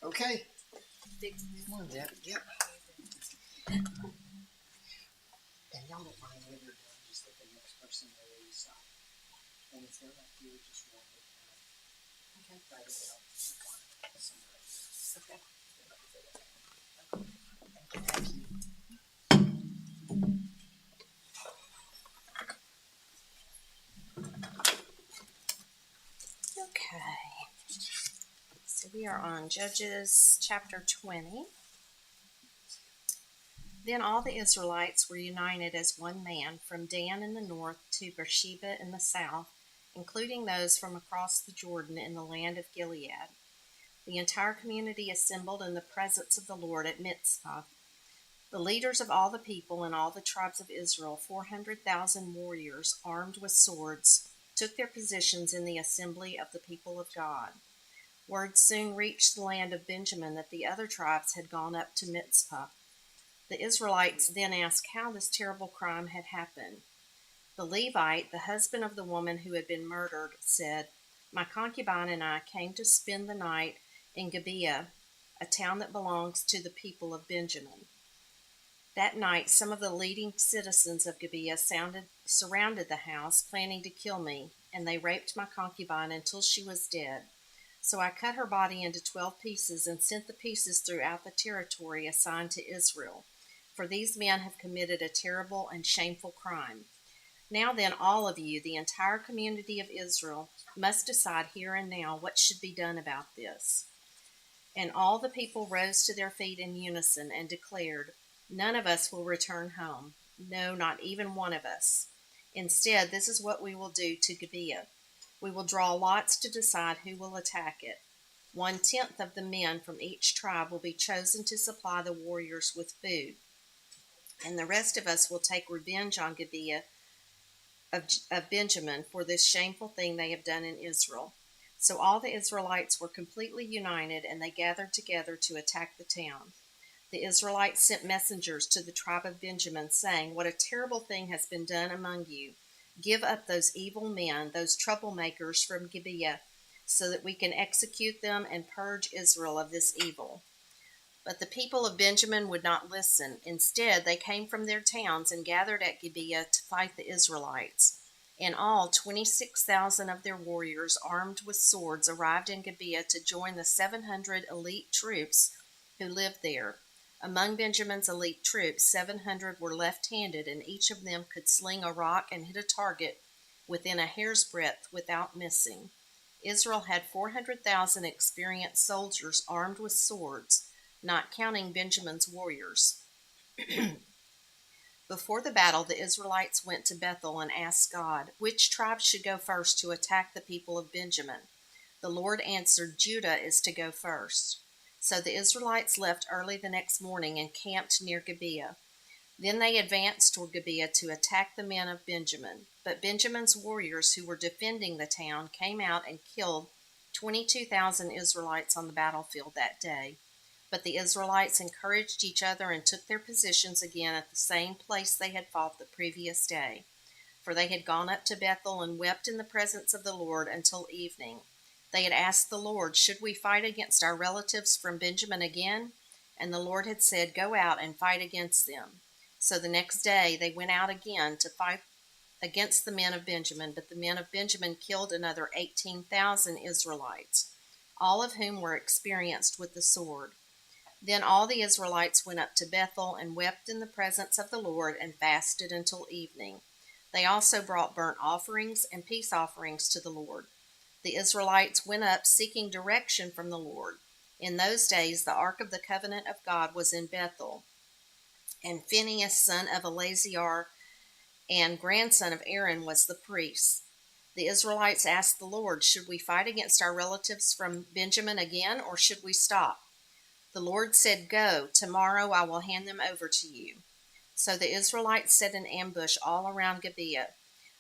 Okay. Come on, Deb. Yep. And y'all don't mind when you're done, just let the next person know where you stop. And if they're not here, just warn me. Okay. Right about somewhere right there. Okay. Thank you. Okay. So we are on Judges chapter 20. Then all the Israelites were united as one man, from Dan in the north to Beersheba in the south, including those from across the Jordan in the land of Gilead. The entire community assembled in the presence of the Lord at Mizpah. The leaders of all the people and all the tribes of Israel, 400,000 warriors armed with swords, took their positions in the assembly of the people of God. Word soon reached the land of Benjamin that the other tribes had gone up to Mizpah. The Israelites then asked how this terrible crime had happened. The Levite, the husband of the woman who had been murdered, said, "My concubine and I came to spend the night in Gibeah, a town that belongs to the people of Benjamin." That night, some of the leading citizens of Gibeah surrounded the house, planning to kill me, and they raped my concubine until she was dead. So I cut her body into 12 pieces and sent the pieces throughout the territory assigned to Israel. For these men have committed a terrible and shameful crime. Now then, all of you, the entire community of Israel, must decide here and now what should be done about this. And all the people rose to their feet in unison and declared, "None of us will return home. No, not even one of us. Instead, this is what we will do to Gibeah. We will draw lots to decide who will attack it. 1/10 of the men from each tribe will be chosen to supply the warriors with food, and the rest of us will take revenge on Gibeah of Benjamin for this shameful thing they have done in Israel." So all the Israelites were completely united, and they gathered together to attack the town. The Israelites sent messengers to the tribe of Benjamin, saying, "What a terrible thing has been done among you. Give up those evil men, those troublemakers from Gibeah, so that we can execute them and purge Israel of this evil." But the people of Benjamin would not listen. Instead, they came from their towns and gathered at Gibeah to fight the Israelites. In all, 26,000 of their warriors armed with swords arrived in Gibeah to join the 700 elite troops who lived there. Among Benjamin's elite troops, 700 were left-handed, and each of them could sling a rock and hit a target within a hair's breadth without missing. Israel had 400,000 experienced soldiers armed with swords, not counting Benjamin's warriors. Before the battle, the Israelites went to Bethel and asked God, which tribe should go first to attack the people of Benjamin? The Lord answered, "Judah is to go first." So the Israelites left early the next morning and camped near Gibeah. Then they advanced toward Gibeah to attack the men of Benjamin. But Benjamin's warriors who were defending the town came out and killed 22,000 Israelites on the battlefield that day. But the Israelites encouraged each other and took their positions again at the same place they had fought the previous day. For they had gone up to Bethel and wept in the presence of the Lord until evening. They had asked the Lord, "Should we fight against our relatives from Benjamin again?" And the Lord had said, "Go out and fight against them." So the next day they went out again to fight against the men of Benjamin, but the men of Benjamin killed another 18,000 Israelites, all of whom were experienced with the sword. Then all the Israelites went up to Bethel and wept in the presence of the Lord and fasted until evening. They also brought burnt offerings and peace offerings to the Lord. The Israelites went up seeking direction from the Lord. In those days the ark of the covenant of God was in Bethel, and Phinehas, son of Eleazar and grandson of Aaron, was the priest. The Israelites asked the Lord, "Should we fight against our relatives from Benjamin again, or should we stop?" The Lord said, "Go, tomorrow I will hand them over to you." So the Israelites set an ambush all around Gibeah.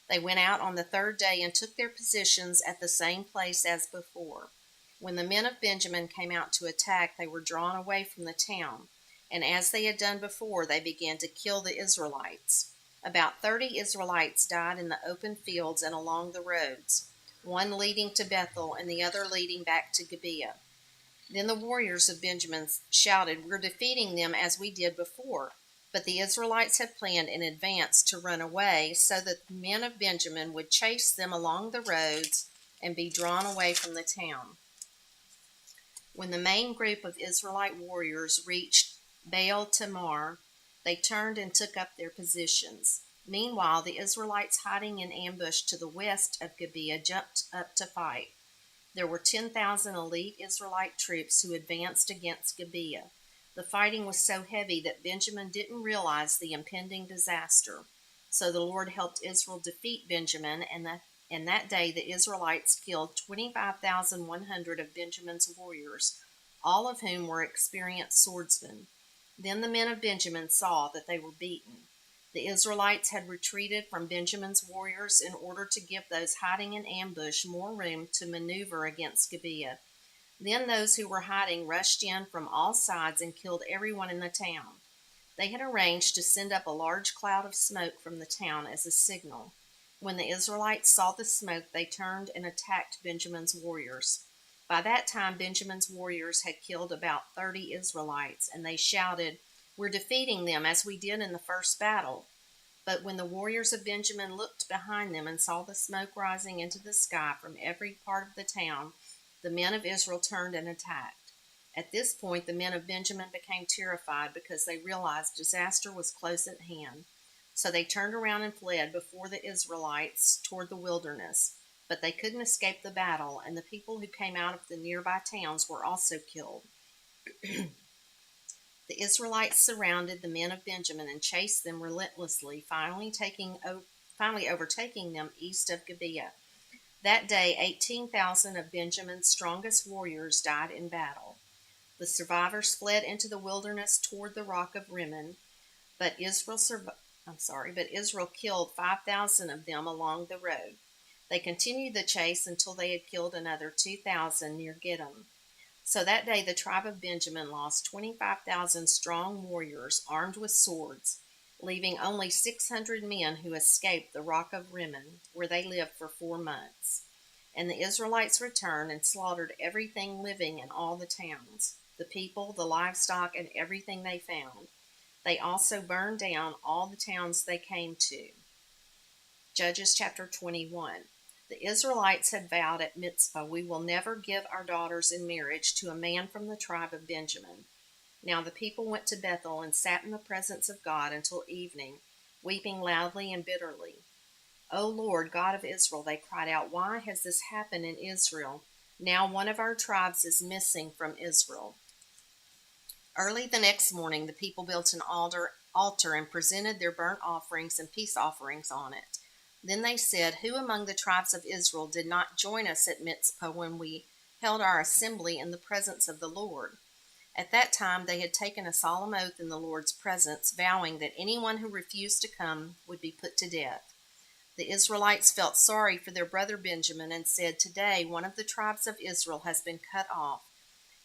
They went out on the third day and took their positions at the same place as before. When the men of Benjamin came out to attack, they were drawn away from the town, and as they had done before, they began to kill the Israelites. About 30 Israelites died in the open fields and along the roads. one leading to Bethel and the other leading back to Gibeah. Then the warriors of Benjamin shouted, "We're defeating them as we did before." But the Israelites had planned in advance to run away so that the men of Benjamin would chase them along the roads and be drawn away from the town. When the main group of Israelite warriors reached Baal Tamar, they turned and took up their positions. Meanwhile, the Israelites hiding in ambush to the west of Gibeah jumped up to fight. There were 10,000 elite Israelite troops who advanced against Gibeah. The fighting was so heavy that Benjamin didn't realize the impending disaster. So the Lord helped Israel defeat Benjamin, and that day the Israelites killed 25,100 of Benjamin's warriors, all of whom were experienced swordsmen. Then the men of Benjamin saw that they were beaten. The Israelites had retreated from Benjamin's warriors in order to give those hiding in ambush more room to maneuver against Gibeah. Then those who were hiding rushed in from all sides and killed everyone in the town. They had arranged to send up a large cloud of smoke from the town as a signal. When the Israelites saw the smoke, they turned and attacked Benjamin's warriors. By that time, Benjamin's warriors had killed about 30 Israelites, and they shouted, "We're defeating them as we did in the first battle." But when the warriors of Benjamin looked behind them and saw the smoke rising into the sky from every part of the town, the men of Israel turned and attacked. At this point, the men of Benjamin became terrified because they realized disaster was close at hand. So they turned around and fled before the Israelites toward the wilderness. But they couldn't escape the battle, and the people who came out of the nearby towns were also killed. The Israelites surrounded the men of Benjamin and chased them relentlessly, finally overtaking them east of Gibeah. That day, 18,000 of Benjamin's strongest warriors died in battle. The survivors fled into the wilderness toward the rock of Rimmon, but Israel killed 5,000 of them along the road. They continued the chase until they had killed another 2,000 near Gittim. So that day the tribe of Benjamin lost 25,000 strong warriors armed with swords, leaving only 600 men who escaped the rock of Rimmon, where they lived for 4 months. And the Israelites returned and slaughtered everything living in all the towns, the people, the livestock, and everything they found. They also burned down all the towns they came to. Judges chapter 21. The Israelites had vowed at Mizpah, "We will never give our daughters in marriage to a man from the tribe of Benjamin." Now the people went to Bethel and sat in the presence of God until evening, weeping loudly and bitterly. "O Lord, God of Israel," they cried out, "why has this happened in Israel? Now one of our tribes is missing from Israel." Early the next morning the people built an altar and presented their burnt offerings and peace offerings on it. Then they said, "Who among the tribes of Israel did not join us at Mizpah when we held our assembly in the presence of the Lord?" At that time they had taken a solemn oath in the Lord's presence, vowing that anyone who refused to come would be put to death. The Israelites felt sorry for their brother Benjamin and said, "Today one of the tribes of Israel has been cut off.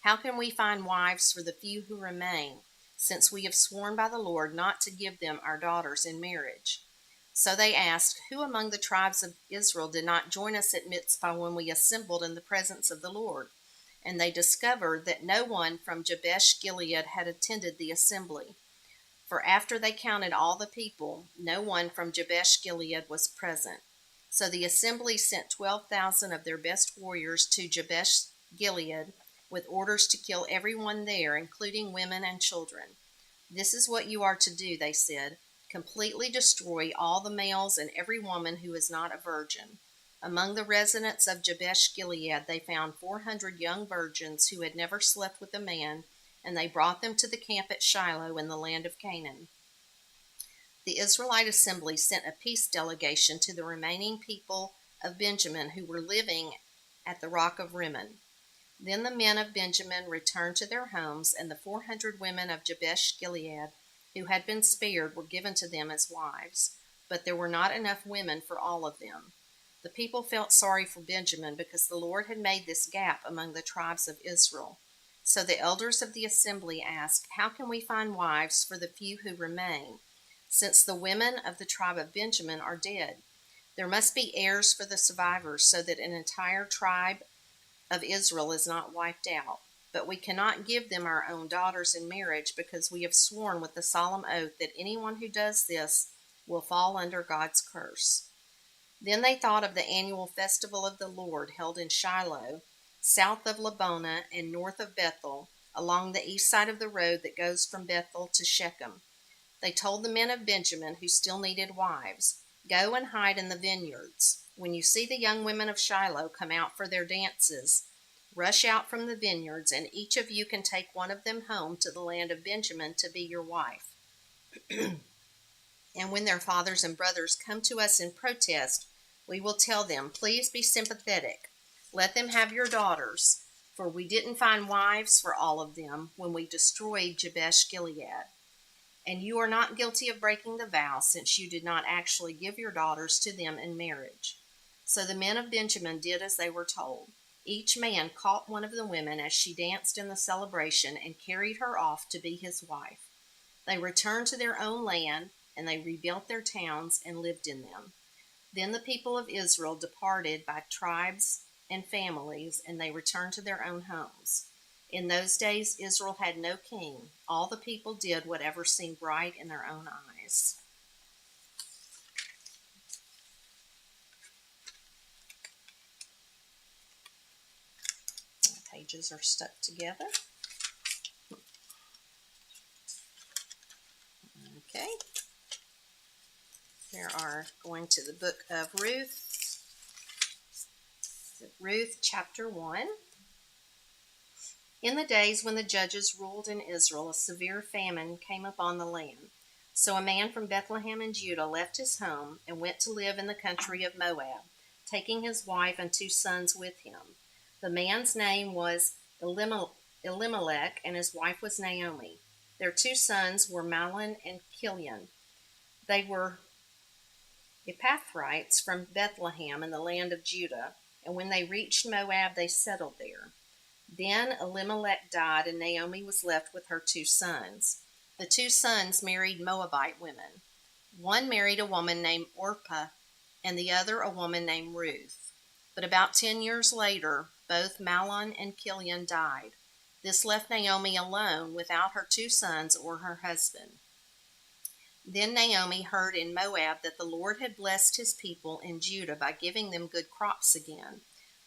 How can we find wives for the few who remain, since we have sworn by the Lord not to give them our daughters in marriage?" So they asked, "Who among the tribes of Israel did not join us at Mizpah when we assembled in the presence of the Lord?" And they discovered that no one from Jabesh Gilead had attended the assembly. For after they counted all the people, no one from Jabesh Gilead was present. So the assembly sent 12,000 of their best warriors to Jabesh Gilead with orders to kill everyone there, including women and children. "This is what you are to do," they said. "Completely destroy all the males and every woman who is not a virgin." Among the residents of Jabesh Gilead they found 400 young virgins who had never slept with a man, and they brought them to the camp at Shiloh in the land of Canaan. The Israelite assembly sent a peace delegation to the remaining people of Benjamin who were living at the rock of Rimmon. Then the men of Benjamin returned to their homes, and the 400 women of Jabesh Gilead who had been spared were given to them as wives, but there were not enough women for all of them. The people felt sorry for Benjamin because the Lord had made this gap among the tribes of Israel. So the elders of the assembly asked, "How can we find wives for the few who remain, since the women of the tribe of Benjamin are dead?" There must be heirs for the survivors so that an entire tribe of Israel is not wiped out. But we cannot give them our own daughters in marriage because we have sworn with the solemn oath that anyone who does this will fall under God's curse. Then they thought of the annual festival of the Lord held in Shiloh, south of Lebonah and north of Bethel, along the east side of the road that goes from Bethel to Shechem. They told the men of Benjamin who still needed wives, "Go and hide in the vineyards. When you see the young women of Shiloh come out for their dances, rush out from the vineyards, and each of you can take one of them home to the land of Benjamin to be your wife." And when their fathers and brothers come to us in protest, we will tell them, "Please be sympathetic. Let them have your daughters, for we didn't find wives for all of them when we destroyed Jabesh Gilead. And you are not guilty of breaking the vow, since you did not actually give your daughters to them in marriage." So the men of Benjamin did as they were told. Each man caught one of the women as she danced in the celebration and carried her off to be his wife. They returned to their own land, and they rebuilt their towns and lived in them. Then the people of Israel departed by tribes and families, and they returned to their own homes. In those days Israel had no king. All the people did whatever seemed right in their own eyes. The pages are stuck together. Okay. There are going to the book of Ruth. Ruth chapter 1. In the days when the judges ruled in Israel, a severe famine came upon the land. So a man from Bethlehem in Judah left his home and went to live in the country of Moab, taking his wife and 2 sons with him. The man's name was Elimelech, and his wife was Naomi. Their 2 sons were Mahlon and Chilion. They were Ephrathites from Bethlehem in the land of Judah, and when they reached Moab, they settled there. Then Elimelech died, and Naomi was left with her 2 sons. The 2 sons married Moabite women. One married a woman named Orpah, and the other a woman named Ruth. But about 10 years later, both Mahlon and Chilion died. This left Naomi alone without her 2 sons or her husband. Then Naomi heard in Moab that the Lord had blessed his people in Judah by giving them good crops again.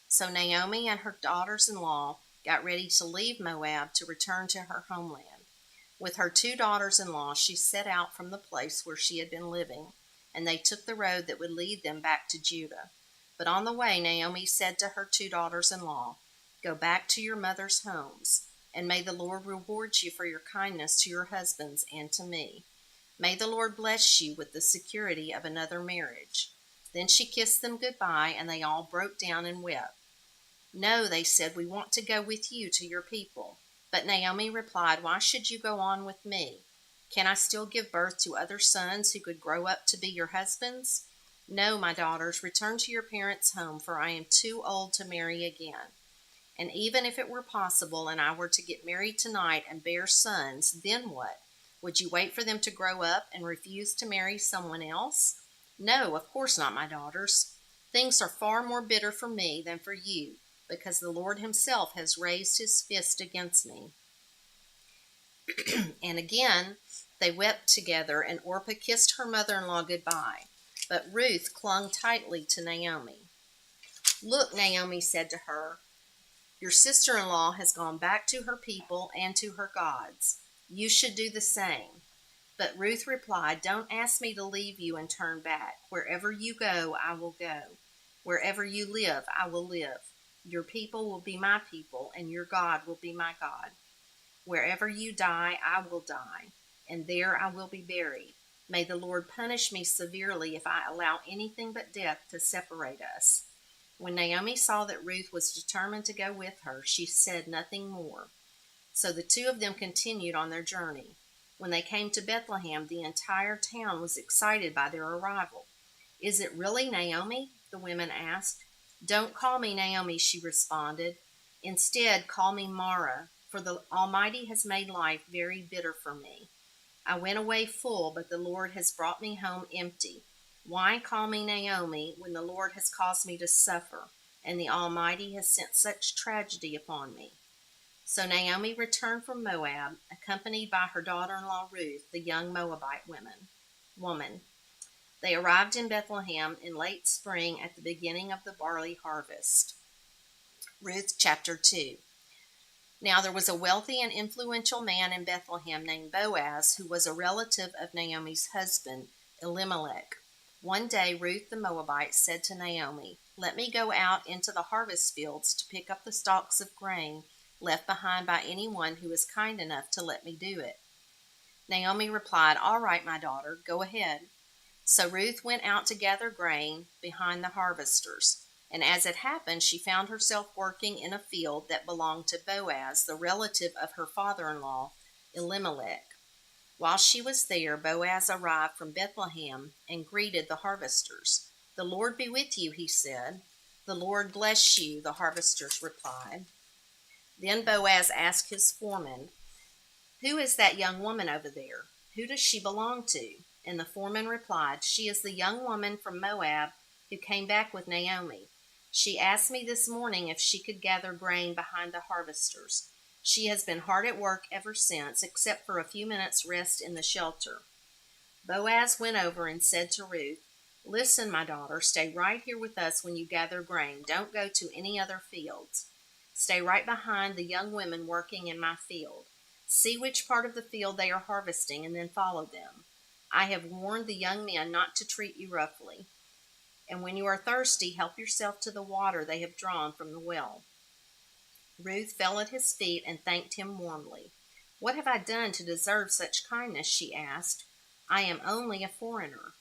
So Naomi and her daughters-in-law got ready to leave Moab to return to her homeland. With her 2 daughters-in-law, she set out from the place where she had been living, and they took the road that would lead them back to Judah. But on the way, Naomi said to her 2 daughters-in-law, "Go back to your mother's homes, and may the Lord reward you for your kindness to your husbands and to me. May the Lord bless you with the security of another marriage." Then she kissed them goodbye, and they all broke down and wept. "No," they said, "we want to go with you to your people." But Naomi replied, "Why should you go on with me? Can I still give birth to other sons who could grow up to be your husbands? No, my daughters, return to your parents' home, for I am too old to marry again. And even if it were possible and I were to get married tonight and bear sons, then what? Would you wait for them to grow up and refuse to marry someone else? No, of course not, my daughters. Things are far more bitter for me than for you, because the Lord himself has raised his fist against me." And again they wept together, and Orpah kissed her mother-in-law goodbye. But Ruth clung tightly to Naomi. "Look," Naomi said to her, "your sister-in-law has gone back to her people and to her gods. You should do the same." But Ruth replied, "Don't ask me to leave you and turn back. Wherever you go, I will go. Wherever you live, I will live. Your people will be my people, and your God will be my God. Wherever you die, I will die, and there I will be buried. May the Lord punish me severely if I allow anything but death to separate us." When Naomi saw that Ruth was determined to go with her, she said nothing more. So the 2 of them continued on their journey. When they came to Bethlehem, the entire town was excited by their arrival. "Is it really Naomi?" the women asked. "Don't call me Naomi," she responded. "Instead, call me Mara, for the Almighty has made life very bitter for me. I went away full, but the Lord has brought me home empty. Why call me Naomi when the Lord has caused me to suffer, and the Almighty has sent such tragedy upon me? So Naomi returned from Moab, accompanied by her daughter-in-law Ruth, the young Moabite woman. They arrived in Bethlehem in late spring at the beginning of the barley harvest. Ruth chapter 2. Now there was a wealthy and influential man in Bethlehem named Boaz, who was a relative of Naomi's husband, Elimelech. One day Ruth the Moabite said to Naomi, "Let me go out into the harvest fields to pick up the stalks of grain left behind by anyone who is kind enough to let me do it." Naomi replied, "All right, my daughter, go ahead." So Ruth went out to gather grain behind the harvesters. And as it happened, she found herself working in a field that belonged to Boaz, the relative of her father-in-law, Elimelech. While she was there, Boaz arrived from Bethlehem and greeted the harvesters. "The Lord be with you," he said. "The Lord bless you," the harvesters replied. Then Boaz asked his foreman, "Who is that young woman over there? Who does she belong to?" And the foreman replied, "She is the young woman from Moab who came back with Naomi. She asked me this morning if she could gather grain behind the harvesters. She has been hard at work ever since, except for a few minutes' rest in the shelter." Boaz went over and said to Ruth, "Listen, my daughter, stay right here with us when you gather grain. Don't go to any other fields. Stay right behind the young women working in my field. See which part of the field they are harvesting and then follow them. I have warned the young men not to treat you roughly. And when you are thirsty, help yourself to the water they have drawn from the well." Ruth fell at his feet and thanked him warmly. "What have I done to deserve such kindness?" she asked. "I am only a foreigner."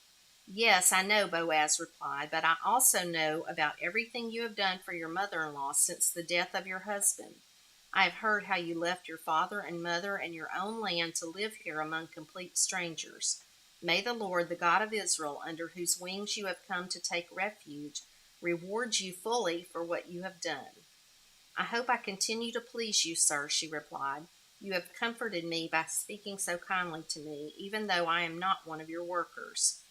"Yes, I know," Boaz replied, "but I also know about everything you have done for your mother-in-law since the death of your husband. I have heard how you left your father and mother and your own land to live here among complete strangers. May the Lord, the God of Israel, under whose wings you have come to take refuge, reward you fully for what you have done." "I hope I continue to please you, sir," she replied. "You have comforted me by speaking so kindly to me, even though I am not one of your workers."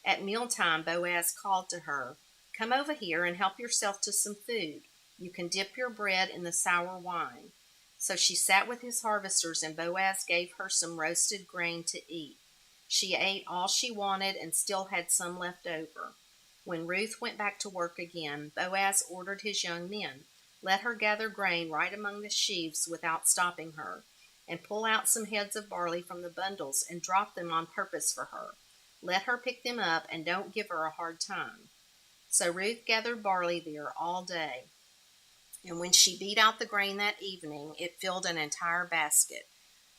At mealtime, Boaz called to her, "Come over here and help yourself to some food. You can dip your bread in the sour wine." So she sat with his harvesters, and Boaz gave her some roasted grain to eat. She ate all she wanted and still had some left over. When Ruth went back to work again, Boaz ordered his young men, "Let her gather grain right among the sheaves without stopping her, and pull out some heads of barley from the bundles and drop them on purpose for her. Let her pick them up and don't give her a hard time." So Ruth gathered barley there all day. And when she beat out the grain that evening, it filled an entire basket.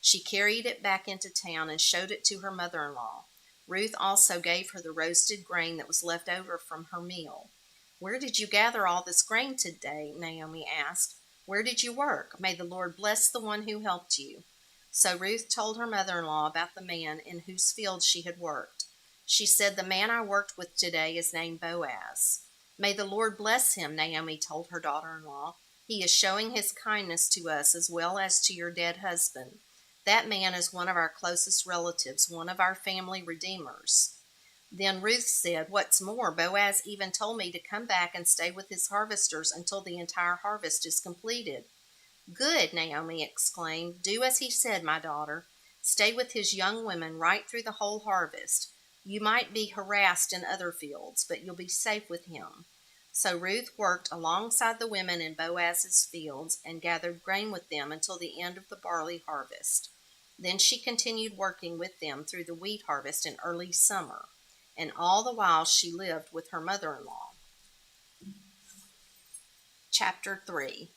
She carried it back into town and showed it to her mother-in-law. Ruth also gave her the roasted grain that was left over from her meal. "Where did you gather all this grain today?" Naomi asked. "Where did you work? May the Lord bless the one who helped you." So Ruth told her mother-in-law about the man in whose field she had worked. She said, "The man I worked with today is named Boaz." "May the Lord bless him," Naomi told her daughter-in-law. "He is showing his kindness to us as well as to your dead husband. That man is one of our closest relatives, one of our family redeemers." Then Ruth said, "What's more, Boaz even told me to come back and stay with his harvesters until the entire harvest is completed." "Good," Naomi exclaimed. "Do as he said, my daughter. Stay with his young women right through the whole harvest. You might be harassed in other fields, but you'll be safe with him." So Ruth worked alongside the women in Boaz's fields and gathered grain with them until the end of the barley harvest. Then she continued working with them through the wheat harvest in early summer, and all the while she lived with her mother-in-law. Chapter 3.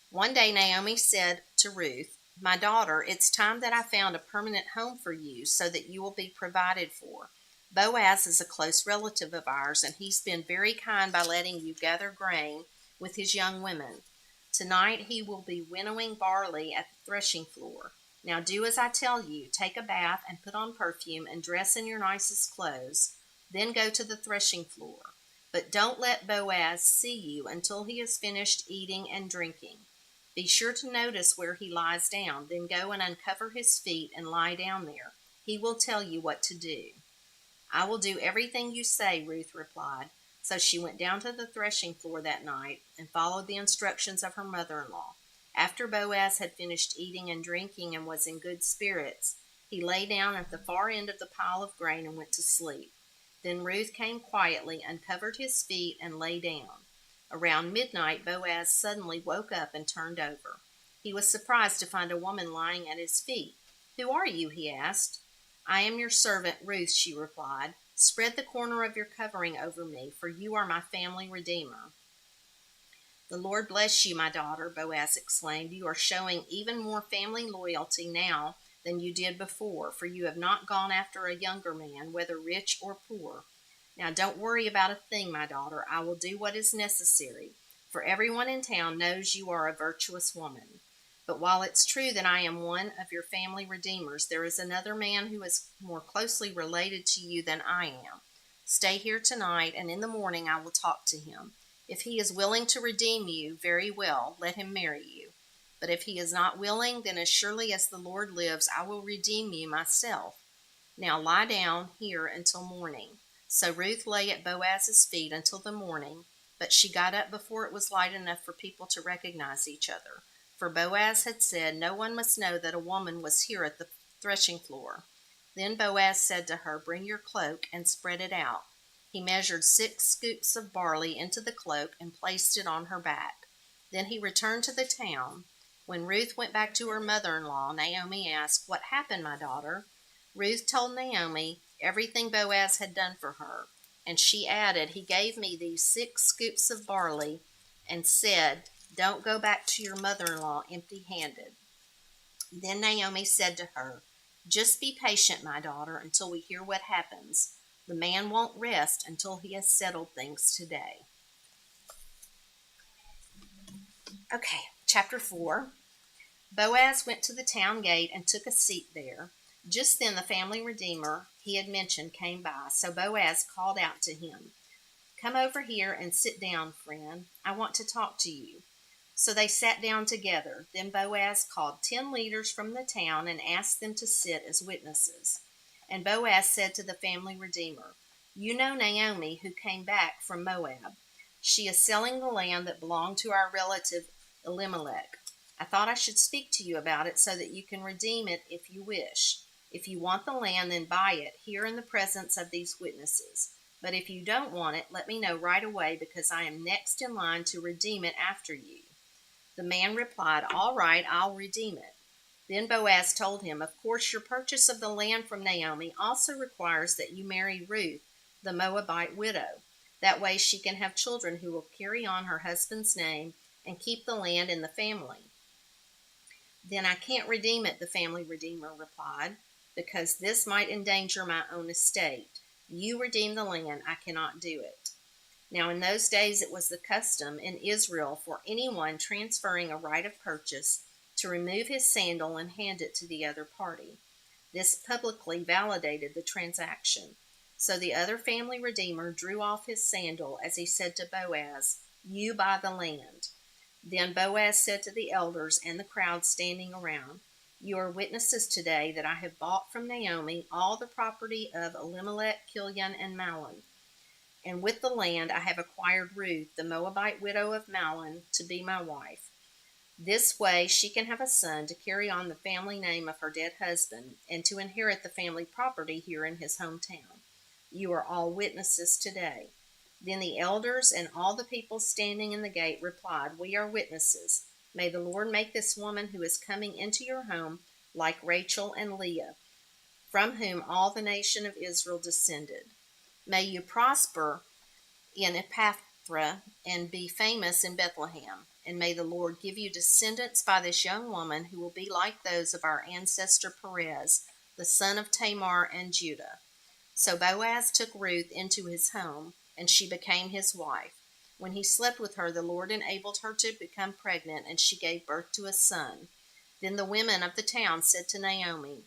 One day Naomi said to Ruth, "My daughter, it's time that I found a permanent home for you so that you will be provided for. Boaz is a close relative of ours, and he's been very kind by letting you gather grain with his young women. Tonight he will be winnowing barley at the threshing floor. Now do as I tell you. Take a bath and put on perfume and dress in your nicest clothes. Then go to the threshing floor. But don't let Boaz see you until he has finished eating and drinking. Be sure to notice where he lies down. Then go and uncover his feet and lie down there. He will tell you what to do." "I will do everything you say," Ruth replied. So she went down to the threshing floor that night and followed the instructions of her mother-in-law. After Boaz had finished eating and drinking and was in good spirits, he lay down at the far end of the pile of grain and went to sleep. Then Ruth came quietly, uncovered his feet, and lay down. Around midnight, Boaz suddenly woke up and turned over. He was surprised to find a woman lying at his feet. "Who are you?" he asked. "I am your servant Ruth," she replied. "Spread the corner of your covering over me, for you are my family redeemer." "The Lord bless you, my daughter," Boaz exclaimed. "You are showing even more family loyalty now than you did before, for you have not gone after a younger man, whether rich or poor. Now don't worry about a thing, my daughter. I will do what is necessary, for everyone in town knows you are a virtuous woman. But while it's true that I am one of your family redeemers, there is another man who is more closely related to you than I am. Stay here tonight, and in the morning I will talk to him. If he is willing to redeem you, very well, let him marry you. But if he is not willing, then as surely as the Lord lives, I will redeem you myself. Now lie down here until morning." So Ruth lay at Boaz's feet until the morning, but she got up before it was light enough for people to recognize each other. For Boaz had said, "No one must know that a woman was here at the threshing floor." Then Boaz said to her, "Bring your cloak and spread it out." He measured 6 scoops of barley into the cloak and placed it on her back. Then he returned to the town. When Ruth went back to her mother-in-law, Naomi asked, "What happened, my daughter?" Ruth told Naomi everything Boaz had done for her, and she added, "He gave me these 6 scoops of barley and said, 'Don't go back to your mother-in-law empty-handed.'" Then Naomi said to her, "Just be patient, my daughter, until we hear what happens. The man won't rest until he has settled things today." Okay, chapter 4. Boaz went to the town gate and took a seat there. Just then the family redeemer he had mentioned came by, so Boaz called out to him, "Come over here and sit down, friend. I want to talk to you." So they sat down together. Then Boaz called 10 leaders from the town and asked them to sit as witnesses. And Boaz said to the family redeemer, "You know Naomi, who came back from Moab. She is selling the land that belonged to our relative Elimelech. I thought I should speak to you about it so that you can redeem it if you wish. If you want the land, then buy it here in the presence of these witnesses. But if you don't want it, let me know right away, because I am next in line to redeem it after you." The man replied, "All right, I'll redeem it." Then Boaz told him, "Of course, your purchase of the land from Naomi also requires that you marry Ruth, the Moabite widow. That way she can have children who will carry on her husband's name and keep the land in the family." "Then I can't redeem it," the family redeemer replied, "because this might endanger my own estate. You redeem the land, I cannot do it." Now in those days it was the custom in Israel for anyone transferring a right of purchase to remove his sandal and hand it to the other party. This publicly validated the transaction. So the other family redeemer drew off his sandal as he said to Boaz, "You buy the land." Then Boaz said to the elders and the crowd standing around, "You are witnesses today that I have bought from Naomi all the property of Elimelech, Kilion, and Mahlon. And with the land I have acquired Ruth, the Moabite widow of Mahlon, to be my wife. This way she can have a son to carry on the family name of her dead husband and to inherit the family property here in his hometown. You are all witnesses today." Then the elders and all the people standing in the gate replied, "We are witnesses. May the Lord make this woman who is coming into your home like Rachel and Leah, from whom all the nation of Israel descended. May you prosper in Ephrathah and be famous in Bethlehem. And may the Lord give you descendants by this young woman who will be like those of our ancestor Perez, the son of Tamar and Judah." So Boaz took Ruth into his home, and she became his wife. When he slept with her, the Lord enabled her to become pregnant, and she gave birth to a son. Then the women of the town said to Naomi,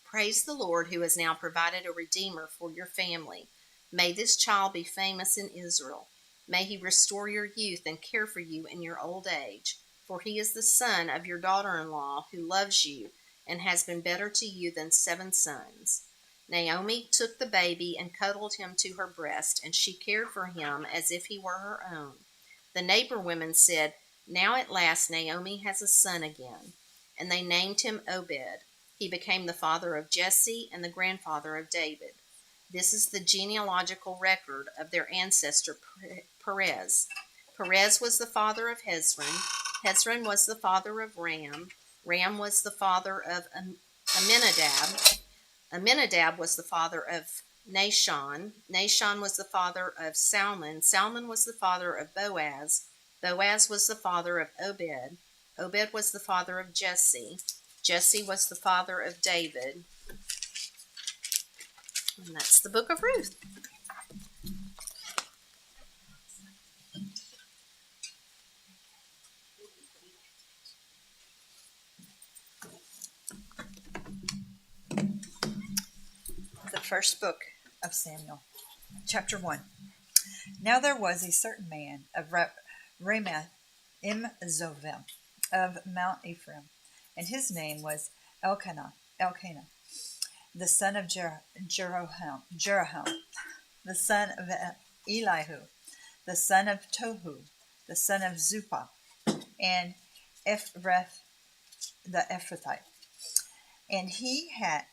"Praise the Lord, who has now provided a redeemer for your family. May this child be famous in Israel. May he restore your youth and care for you in your old age. For he is the son of your daughter-in-law, who loves you and has been better to you than 7 sons." Naomi took the baby and cuddled him to her breast, and she cared for him as if he were her own. The neighbor women said, "Now at last Naomi has a son again." And they named him Obed. He became the father of Jesse and the grandfather of David. This is the genealogical record of their ancestor Perez. Perez was the father of Hezron. Hezron was the father of Ram. Ram was the father of Aminadab. Aminadab was the father of Nahshon. Nahshon was the father of Salmon. Salmon was the father of Boaz. Boaz was the father of Obed. Obed was the father of Jesse. Jesse was the father of David. And that's the book of Ruth. The first book of Samuel, chapter 1. Now there was a certain man of Ramath Zovim of Mount Ephraim, and his name was Elkanah, the son of Jeroham, the son of Elihu, the son of Tohu, the son of Zuppah, and Ephrath the Ephrathite. And he had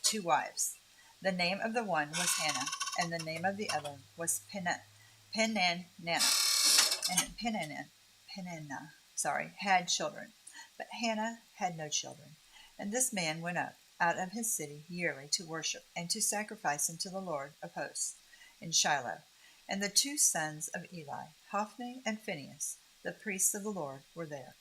two wives. The name of the one was Hannah, and the name of the other was Peninnah. And Peninnah, had children, but Hannah had no children. And this man went up out of his city yearly to worship and to sacrifice unto the Lord of hosts in Shiloh. And the two sons of Eli, Hophni and Phinehas, the priests of the Lord, were there.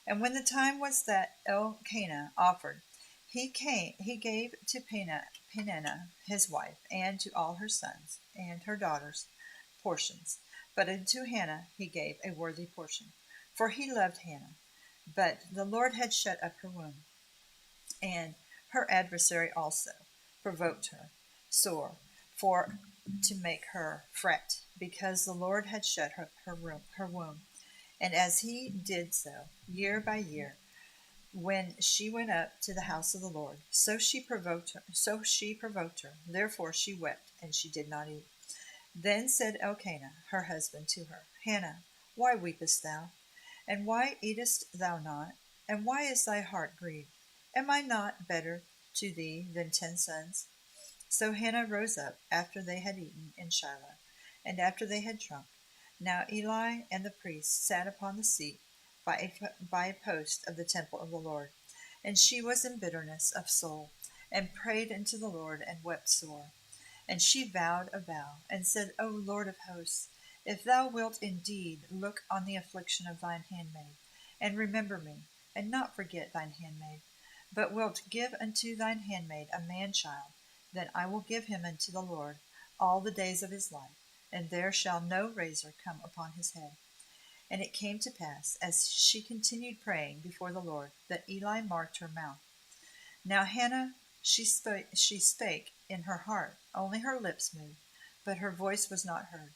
And when the time was that Elkanah offered, he gave to Peninnah his wife, and to all her sons and her daughters portions. But unto Hannah he gave a worthy portion, for he loved Hannah. But the Lord had shut up her womb, and her adversary also provoked her sore, for to make her fret, because the Lord had shut her womb. And as he did so year by year, when she went up to the house of the Lord, so she provoked her. Therefore she wept, and she did not eat. Then said Elkanah her husband to her, Hannah, why weepest thou? And why eatest thou not? And why is thy heart grieved? Am I not better to thee than 10 sons? So Hannah rose up after they had eaten in Shiloh, and after they had drunk. Now Eli and the priests sat upon the seat by a post of the temple of the Lord. And she was in bitterness of soul, and prayed unto the Lord, and wept sore. And she vowed a vow, and said, O Lord of hosts, if thou wilt indeed look on the affliction of thine handmaid, and remember me, and not forget thine handmaid, but wilt give unto thine handmaid a man-child, then I will give him unto the Lord all the days of his life, and there shall no razor come upon his head. And it came to pass, as she continued praying before the Lord, that Eli marked her mouth. Now Hannah, she spake in her heart, only her lips moved, but her voice was not heard.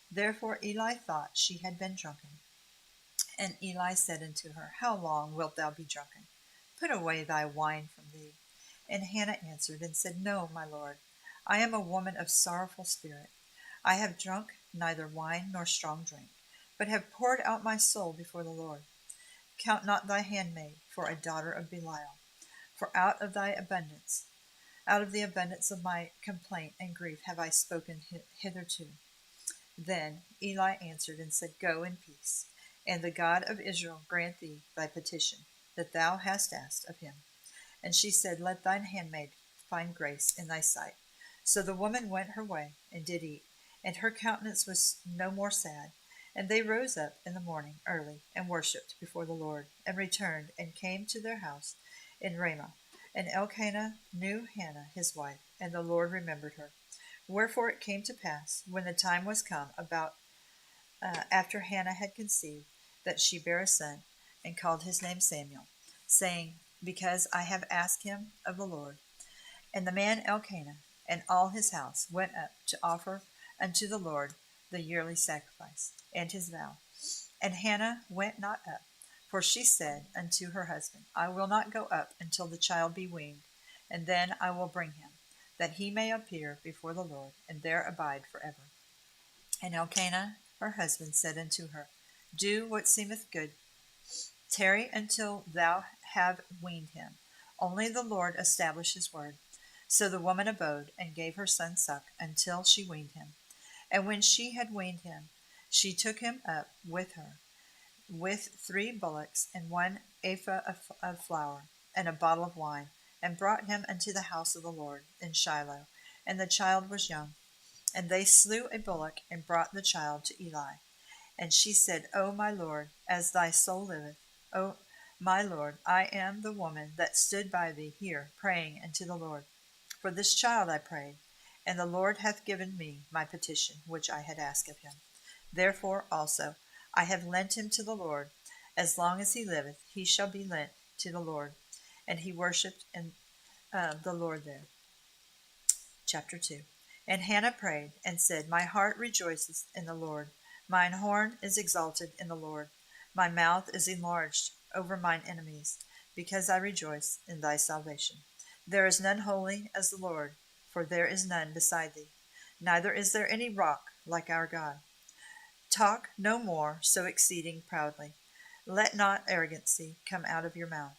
Therefore Eli thought she had been drunken. And Eli said unto her, How long wilt thou be drunken? Put away thy wine from thee. And Hannah answered and said, No, my lord, I am a woman of sorrowful spirit. I have drunk neither wine nor strong drink, but have poured out my soul before the Lord. Count not thy handmaid for a daughter of Belial, for out of the abundance of my complaint and grief have I spoken hitherto. Then Eli answered and said, Go in peace, and the God of Israel grant thee thy petition, that thou hast asked of him. And she said, Let thine handmaid find grace in thy sight. So the woman went her way, and did eat, and her countenance was no more sad. And they rose up in the morning early, and worshipped before the Lord, and returned, and came to their house in Ramah. And Elkanah knew Hannah his wife, and the Lord remembered her. Wherefore it came to pass, when the time was come about after Hannah had conceived, that she bare a son, and called his name Samuel, saying, Because I have asked him of the Lord. And the man Elkanah and all his house went up to offer unto the Lord the yearly sacrifice, and his vow. And Hannah went not up, for she said unto her husband, I will not go up until the child be weaned, and then I will bring him. that he may appear before the Lord, and there abide forever. And Elkanah her husband said unto her, Do what seemeth good. Tarry until thou have weaned him. Only the Lord establish his word. So the woman abode, and gave her son suck, until she weaned him. And when she had weaned him, she took him up with her, with 3 bullocks, and 1 ephah of flour, and a bottle of wine, and brought him unto the house of the Lord in Shiloh. And the child was young. And they slew a bullock, and brought the child to Eli. And she said, O my Lord, as thy soul liveth, O my Lord, I am the woman that stood by thee here, praying unto the Lord. For this child I prayed, and the Lord hath given me my petition, which I had asked of him. Therefore also I have lent him to the Lord. As long as he liveth, he shall be lent to the Lord. And he worshipped the Lord there. Chapter 2. And Hannah prayed, and said, My heart rejoiceth in the Lord. Mine horn is exalted in the Lord. My mouth is enlarged over mine enemies, because I rejoice in thy salvation. There is none holy as the Lord, for there is none beside thee. Neither is there any rock like our God. Talk no more so exceeding proudly. Let not arrogancy come out of your mouth.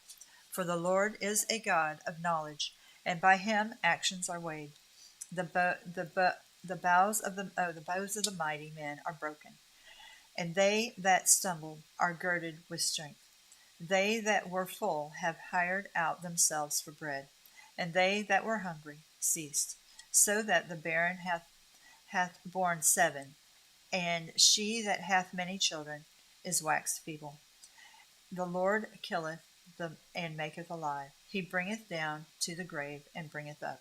For the Lord is a God of knowledge, and by him actions are weighed. The bows of the mighty men are broken, and they that stumbled are girded with strength. They that were full have hired out themselves for bread, and they that were hungry ceased, so that the barren hath borne 7, and she that hath many children is waxed feeble. The Lord killeth and maketh alive. He bringeth down to the grave and bringeth up.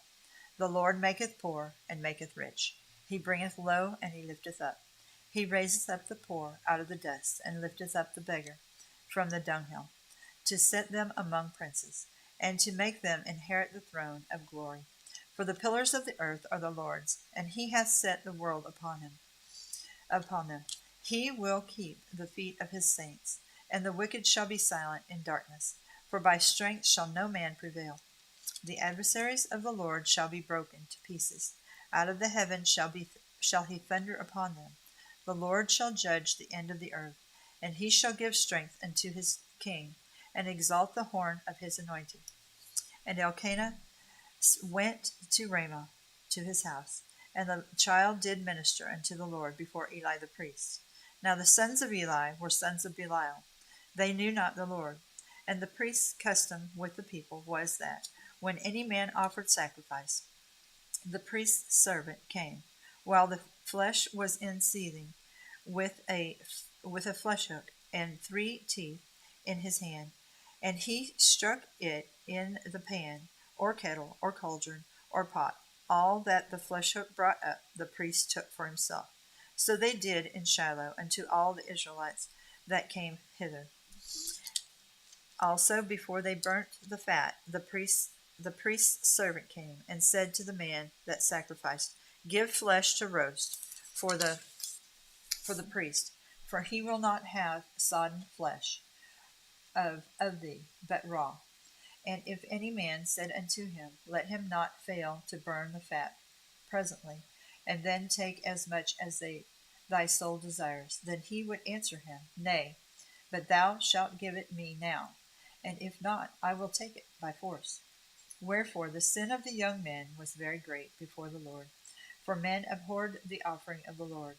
The Lord maketh poor and maketh rich. He bringeth low and he lifteth up. He raiseth up the poor out of the dust, and lifteth up the beggar from the dunghill, to set them among princes, and to make them inherit the throne of glory. For the pillars of the earth are the Lord's, and he hath set the world upon them. He will keep the feet of his saints, and the wicked shall be silent in darkness, for by strength shall no man prevail. The adversaries of the Lord shall be broken to pieces. Out of the heaven shall he thunder upon them. The Lord shall judge the end of the earth, and he shall give strength unto his king, and exalt the horn of his anointed. And Elkanah went to Ramah to his house, and the child did minister unto the Lord before Eli the priest. Now the sons of Eli were sons of Belial. They knew not the Lord. And the priest's custom with the people was that, when any man offered sacrifice, the priest's servant came, while the flesh was in seething, with a flesh hook and 3 teeth in his hand, and he struck it in the pan, or kettle, or cauldron, or pot. All that the flesh hook brought up, the priest took for himself. So they did in Shiloh unto all the Israelites that came hither. Also, before they burnt the fat, the priest's servant came and said to the man that sacrificed, Give flesh to roast for the priest, for he will not have sodden flesh of thee, but raw. And if any man said unto him, Let him not fail to burn the fat presently, and then take as much as thy soul desires, then he would answer him, Nay, but thou shalt give it me now, and if not, I will take it by force. Wherefore the sin of the young men was very great before the Lord, for men abhorred the offering of the Lord.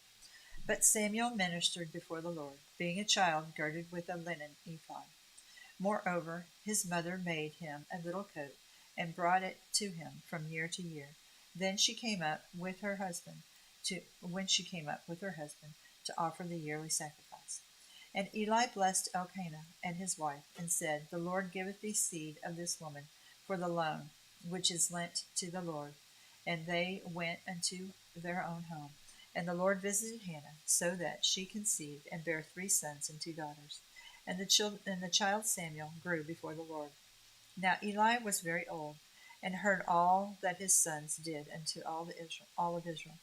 But Samuel ministered before the Lord, being a child girded with a linen ephod. Moreover, his mother made him a little coat, and brought it to him from year to year. Then she came up with her husband to offer the yearly sacrifice. And Eli blessed Elkanah and his wife, and said, The Lord giveth thee seed of this woman for the loan which is lent to the Lord. And they went unto their own home. And the Lord visited Hannah, so that she conceived, and bare 3 sons and 2 daughters. And the child Samuel grew before the Lord. Now Eli was very old, and heard all that his sons did unto all of Israel,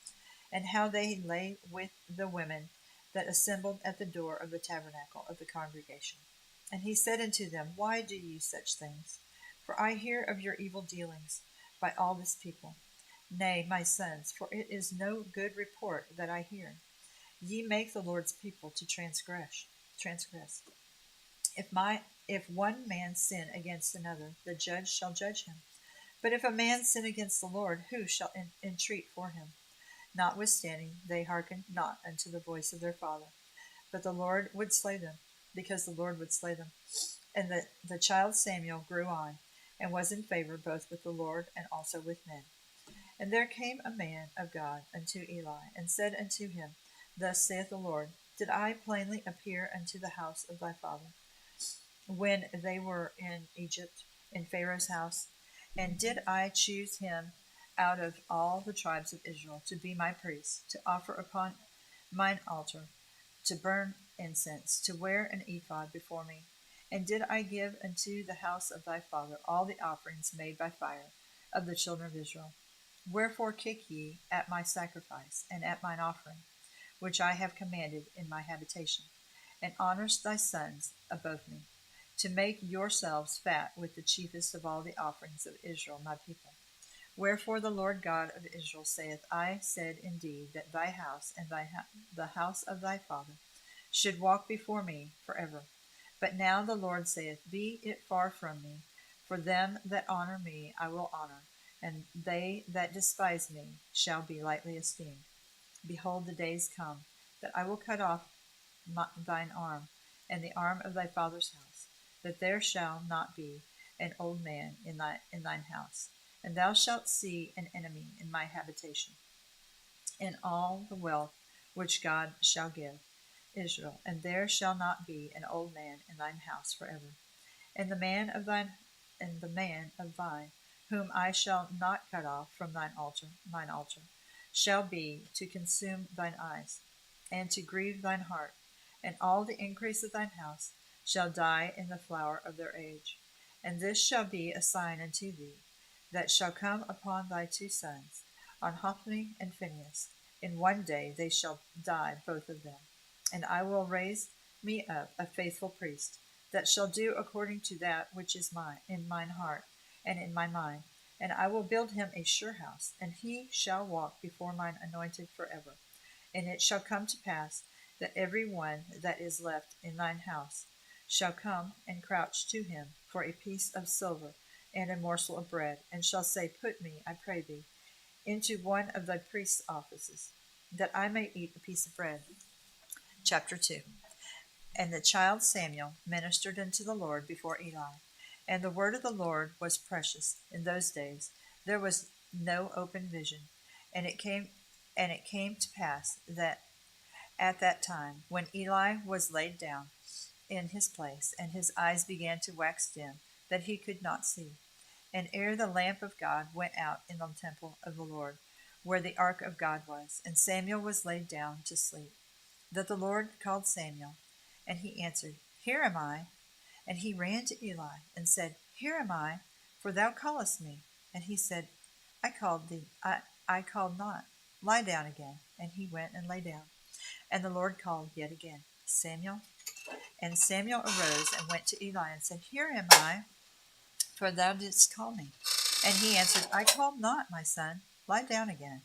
and how they lay with the women that assembled at the door of the tabernacle of the congregation. And he said unto them, Why do ye such things? For I hear of your evil dealings by all this people. Nay, my sons, for it is no good report that I hear. Ye make the Lord's people to transgress. If one man sin against another, the judge shall judge him. But if a man sin against the Lord, who shall entreat for him? Notwithstanding, they hearkened not unto the voice of their father, but the Lord would slay them, because the Lord would slay them. And the child Samuel grew on, and was in favor both with the Lord and also with men. And there came a man of God unto Eli, and said unto him, Thus saith the Lord, Did I plainly appear unto the house of thy father, when they were in Egypt, in Pharaoh's house? And did I choose him out of all the tribes of Israel to be my priest, to offer upon mine altar, to burn incense, to wear an ephod before me? And did I give unto the house of thy father all the offerings made by fire of the children of Israel? Wherefore kick ye at my sacrifice, and at mine offering, which I have commanded in my habitation, and honorest thy sons above me, to make yourselves fat with the chiefest of all the offerings of Israel my people? Wherefore the Lord God of Israel saith, I said indeed that thy house and the house of thy father should walk before me forever. But now the Lord saith, Be it far from me, for them that honor me I will honor, and they that despise me shall be lightly esteemed. Behold, the days come that I will cut off thine arm, and the arm of thy father's house, that there shall not be an old man in thine house, and thou shalt see an enemy in my habitation, in all the wealth which God shall give Israel, and there shall not be an old man in thine house forever. And the man of thine, whom I shall not cut off from mine altar, shall be to consume thine eyes, and to grieve thine heart, and all the increase of thine house shall die in the flower of their age. And this shall be a sign unto thee, that shall come upon thy two sons, on Hophni and Phinehas. In one day they shall die both of them. And I will raise me up a faithful priest, that shall do according to that which is in mine heart and in my mind. And I will build him a sure house, and he shall walk before mine anointed forever. And it shall come to pass that every one that is left in thine house shall come and crouch to him for a piece of silver and a morsel of bread, and shall say, Put me, I pray thee, into one of thy priest's offices, that I may eat a piece of bread. Chapter 2. And the child Samuel ministered unto the Lord before Eli. And the word of the Lord was precious. In those days there was no open vision. And it came to pass that at that time, when Eli was laid down in his place, and his eyes began to wax dim, that he could not see. And ere the lamp of God went out in the temple of the Lord, where the ark of God was, and Samuel was laid down to sleep, that the Lord called Samuel, and he answered, Here am I. And he ran to Eli, and said, Here am I, for thou callest me. And he said, I called thee, I called not. Lie down again. And he went and lay down. And the Lord called yet again, Samuel. And Samuel arose and went to Eli, and said, Here am I, for thou didst call me. And he answered, I called not, my son. Lie down again.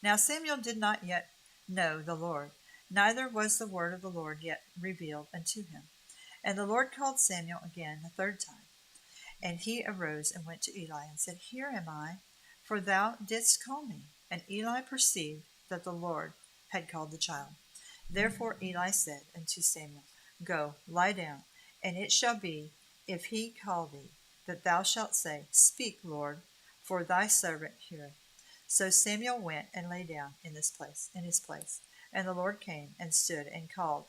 Now Samuel did not yet know the Lord, neither was the word of the Lord yet revealed unto him. And the Lord called Samuel again the third time. And he arose and went to Eli, and said, Here am I, for thou didst call me. And Eli perceived that the Lord had called the child. Therefore Eli said unto Samuel, Go, lie down, and it shall be, if he call thee, that thou shalt say, Speak, Lord, for thy servant heareth. So Samuel went and lay down in his place. And the Lord came and stood and called,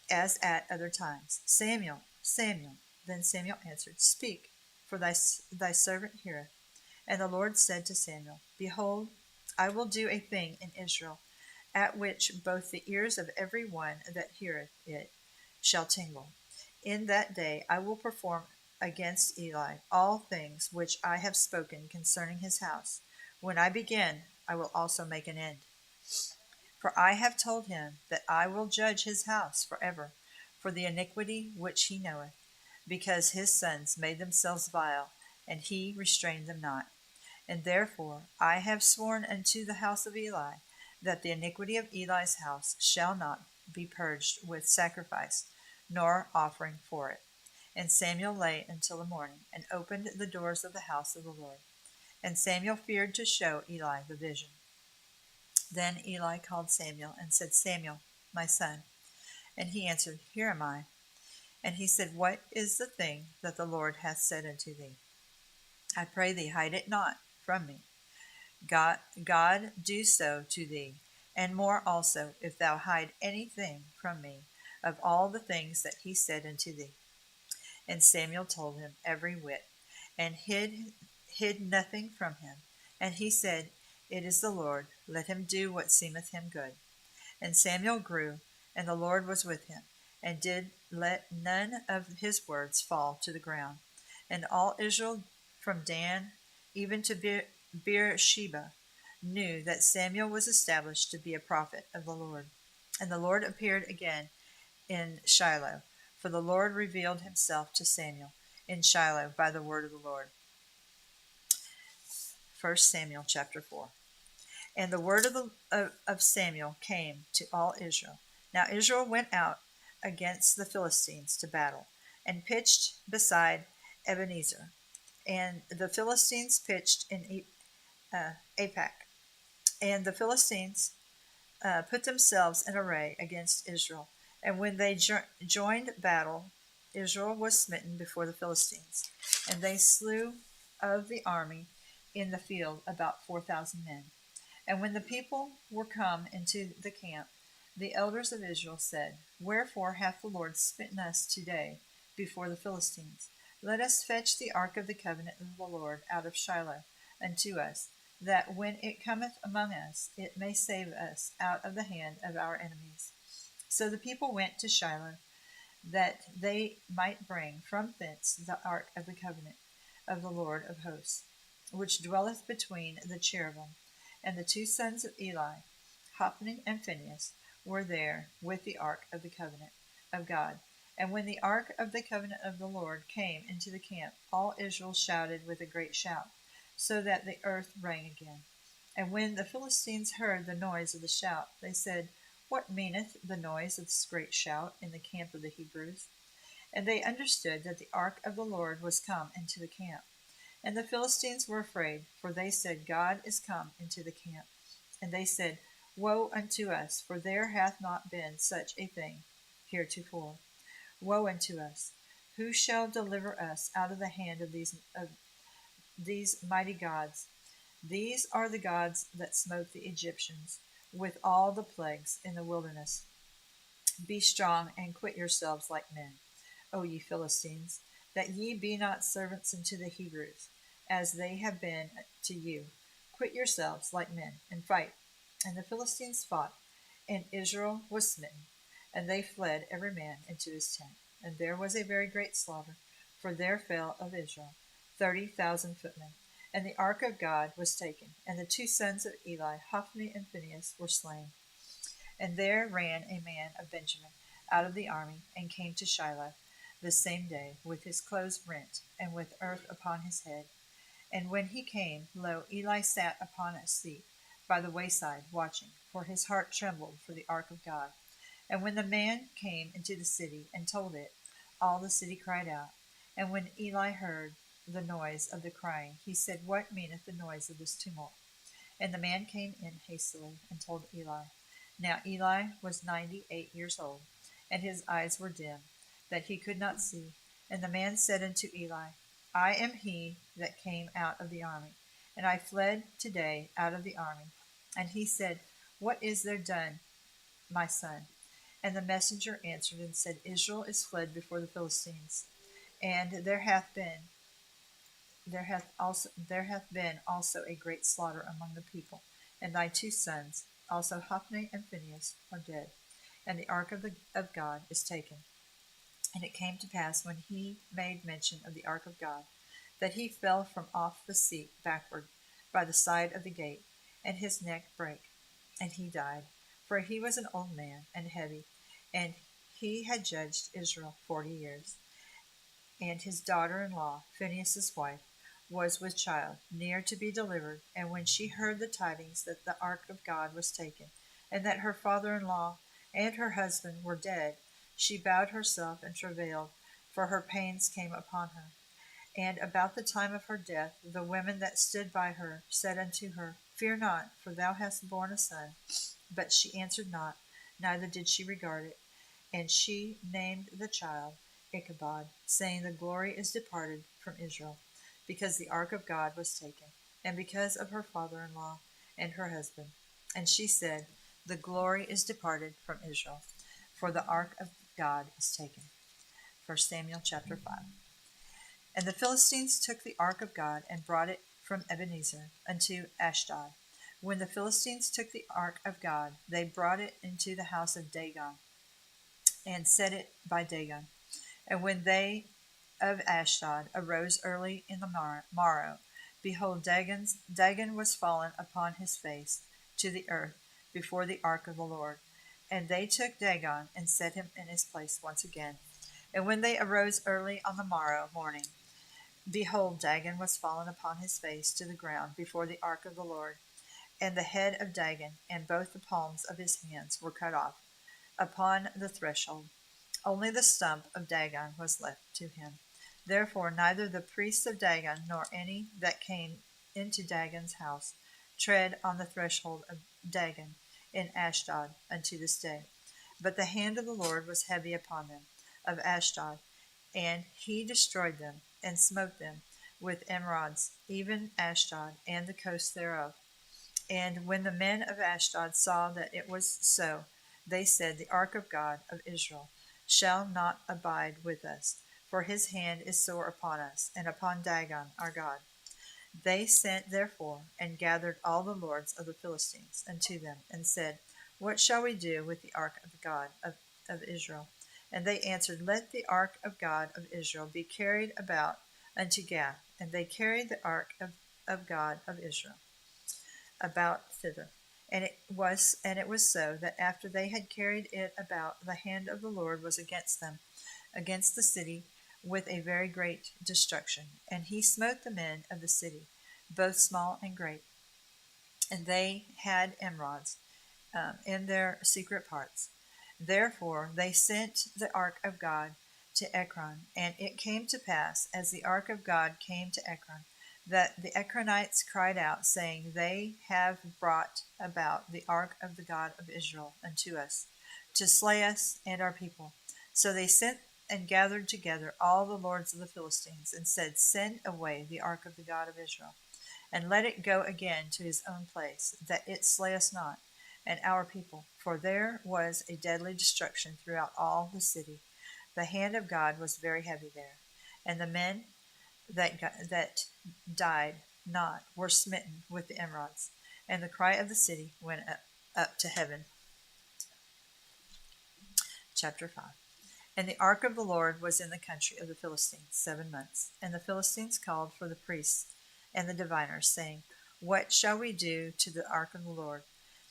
as at other times, Samuel, Samuel. Then Samuel answered, Speak, for thy servant heareth. And the Lord said to Samuel, Behold, I will do a thing in Israel, at which both the ears of every one that heareth it shall tingle. In that day I will perform against Eli all things which I have spoken concerning his house. When I begin, I will also make an end. For I have told him that I will judge his house forever for the iniquity which he knoweth, because his sons made themselves vile, and he restrained them not. And therefore I have sworn unto the house of Eli, that the iniquity of Eli's house shall not be purged with sacrifice, nor offering for it. And Samuel lay until the morning, and opened the doors of the house of the Lord. And Samuel feared to show Eli the vision. Then Eli called Samuel, and said, Samuel, my son. And he answered, Here am I. And he said, What is the thing that the Lord hath said unto thee? I pray thee, hide it not from me. God do so to thee, and more also, if thou hide anything from me of all the things that he said unto thee. And Samuel told him every whit, and hid nothing from him. And he said, It is the Lord, let him do what seemeth him good. And Samuel grew, and the Lord was with him, and did let none of his words fall to the ground. And all Israel from Dan even to Beersheba knew that Samuel was established to be a prophet of the Lord. And the Lord appeared again in Shiloh, for the Lord revealed himself to Samuel in Shiloh by the word of the Lord. 1 Samuel chapter 4. And the word of Samuel came to all Israel. Now Israel went out against the Philistines to battle, and pitched beside Ebenezer. And the Philistines pitched in Aphek. And the Philistines put themselves in array against Israel. And when they joined battle, Israel was smitten before the Philistines. And they slew of the army in the field about 4,000 men. And when the people were come into the camp, the elders of Israel said, Wherefore hath the Lord smitten us today before the Philistines? Let us fetch the ark of the covenant of the Lord out of Shiloh unto us, that when it cometh among us, it may save us out of the hand of our enemies. So the people went to Shiloh, that they might bring from thence the ark of the covenant of the Lord of hosts, which dwelleth between the cherubim. And the two sons of Eli, Hophni and Phinehas, were there with the ark of the covenant of God. And when the ark of the covenant of the Lord came into the camp, all Israel shouted with a great shout, so that the earth rang again. And when the Philistines heard the noise of the shout, they said, What meaneth the noise of this great shout in the camp of the Hebrews? And they understood that the ark of the Lord was come into the camp. And the Philistines were afraid, for they said, God is come into the camp. And they said, Woe unto us, for there hath not been such a thing heretofore. Woe unto us! Who shall deliver us out of the hand of these mighty gods? These are the gods that smote the Egyptians with all the plagues in the wilderness. Be strong and quit yourselves like men, O ye Philistines, that ye be not servants unto the Hebrews, as they have been to you. Quit yourselves like men, and fight. And the Philistines fought, and Israel was smitten, and they fled every man into his tent. And there was a very great slaughter, for there fell of Israel 30,000 footmen. And the ark of God was taken, and the two sons of Eli, Hophni and Phinehas, were slain. And there ran a man of Benjamin out of the army, and came to Shiloh the same day, with his clothes rent, and with earth upon his head. And when he came, lo, Eli sat upon a seat by the wayside, watching, for his heart trembled for the ark of God. And when the man came into the city and told it, all the city cried out. And when Eli heard the noise of the crying, he said, What meaneth the noise of this tumult? And the man came in hastily and told Eli. Now Eli was 98 years old, and his eyes were dim, that he could not see. And the man said unto Eli, I am he that came out of the army, and I fled today out of the army. And he said, What is there done, my son? And the messenger answered and said, Israel is fled before the Philistines, and there hath been also a great slaughter among the people, and thy two sons, also Hophni and Phinehas, are dead, and the ark of God is taken. And it came to pass, when he made mention of the ark of God, that he fell from off the seat backward by the side of the gate, and his neck brake, and he died. For he was an old man and heavy, and he had judged Israel 40 years. And his daughter-in-law, Phinehas' wife, was with child, near to be delivered, and when she heard the tidings that the ark of God was taken, and that her father-in-law and her husband were dead, she bowed herself and travailed, for her pains came upon her. And about the time of her death, the women that stood by her said unto her, Fear not, for thou hast borne a son. But she answered not, neither did she regard it. And she named the child Ichabod, saying, The glory is departed from Israel, because the ark of God was taken, and because of her father-in-law and her husband. And she said, The glory is departed from Israel, for the ark of God is taken. 1 Samuel chapter 5. And the Philistines took the ark of God and brought it from Ebenezer unto Ashdod. When the Philistines took the ark of God, they brought it into the house of Dagon, and set it by Dagon. And when they of Ashdod arose early in the morrow, behold, Dagon was fallen upon his face to the earth before the ark of the Lord. And they took Dagon and set him in his place once again. And when they arose early on the morrow morning, behold, Dagon was fallen upon his face to the ground before the ark of the Lord. And the head of Dagon and both the palms of his hands were cut off upon the threshold. Only the stump of Dagon was left to him. Therefore neither the priests of Dagon nor any that came into Dagon's house tread on the threshold of Dagon in Ashdod unto this day. But the hand of the Lord was heavy upon them of Ashdod, and he destroyed them and smote them with emerods, even Ashdod and the coast thereof. And when the men of Ashdod saw that it was so, they said, The ark of God of Israel shall not abide with us, for his hand is sore upon us, and upon Dagon our God. They sent therefore and gathered all the lords of the Philistines unto them, and said, What shall we do with the ark of God of Israel? And they answered, Let the ark of God of Israel be carried about unto Gath. And they carried the ark of God of Israel about thither. And it was so that after they had carried it about, the hand of the Lord was against them, against the city, with a very great destruction. And he smote the men of the city, both small and great. And they had emerods in their secret parts. Therefore they sent the ark of God to Ekron. And it came to pass, as the ark of God came to Ekron, that the Ekronites cried out, saying, They have brought about the ark of the God of Israel unto us, to slay us and our people. So they sent and gathered together all the lords of the Philistines, and said, Send away the ark of the God of Israel, and let it go again to his own place, that it slay us not, and our people. For there was a deadly destruction throughout all the city. The hand of God was very heavy there, and the men that died not were smitten with the emerods, and the cry of the city went up to heaven. Chapter 5. And the ark of the Lord was in the country of the Philistines 7 months. And the Philistines called for the priests and the diviners, saying, What shall we do to the ark of the Lord?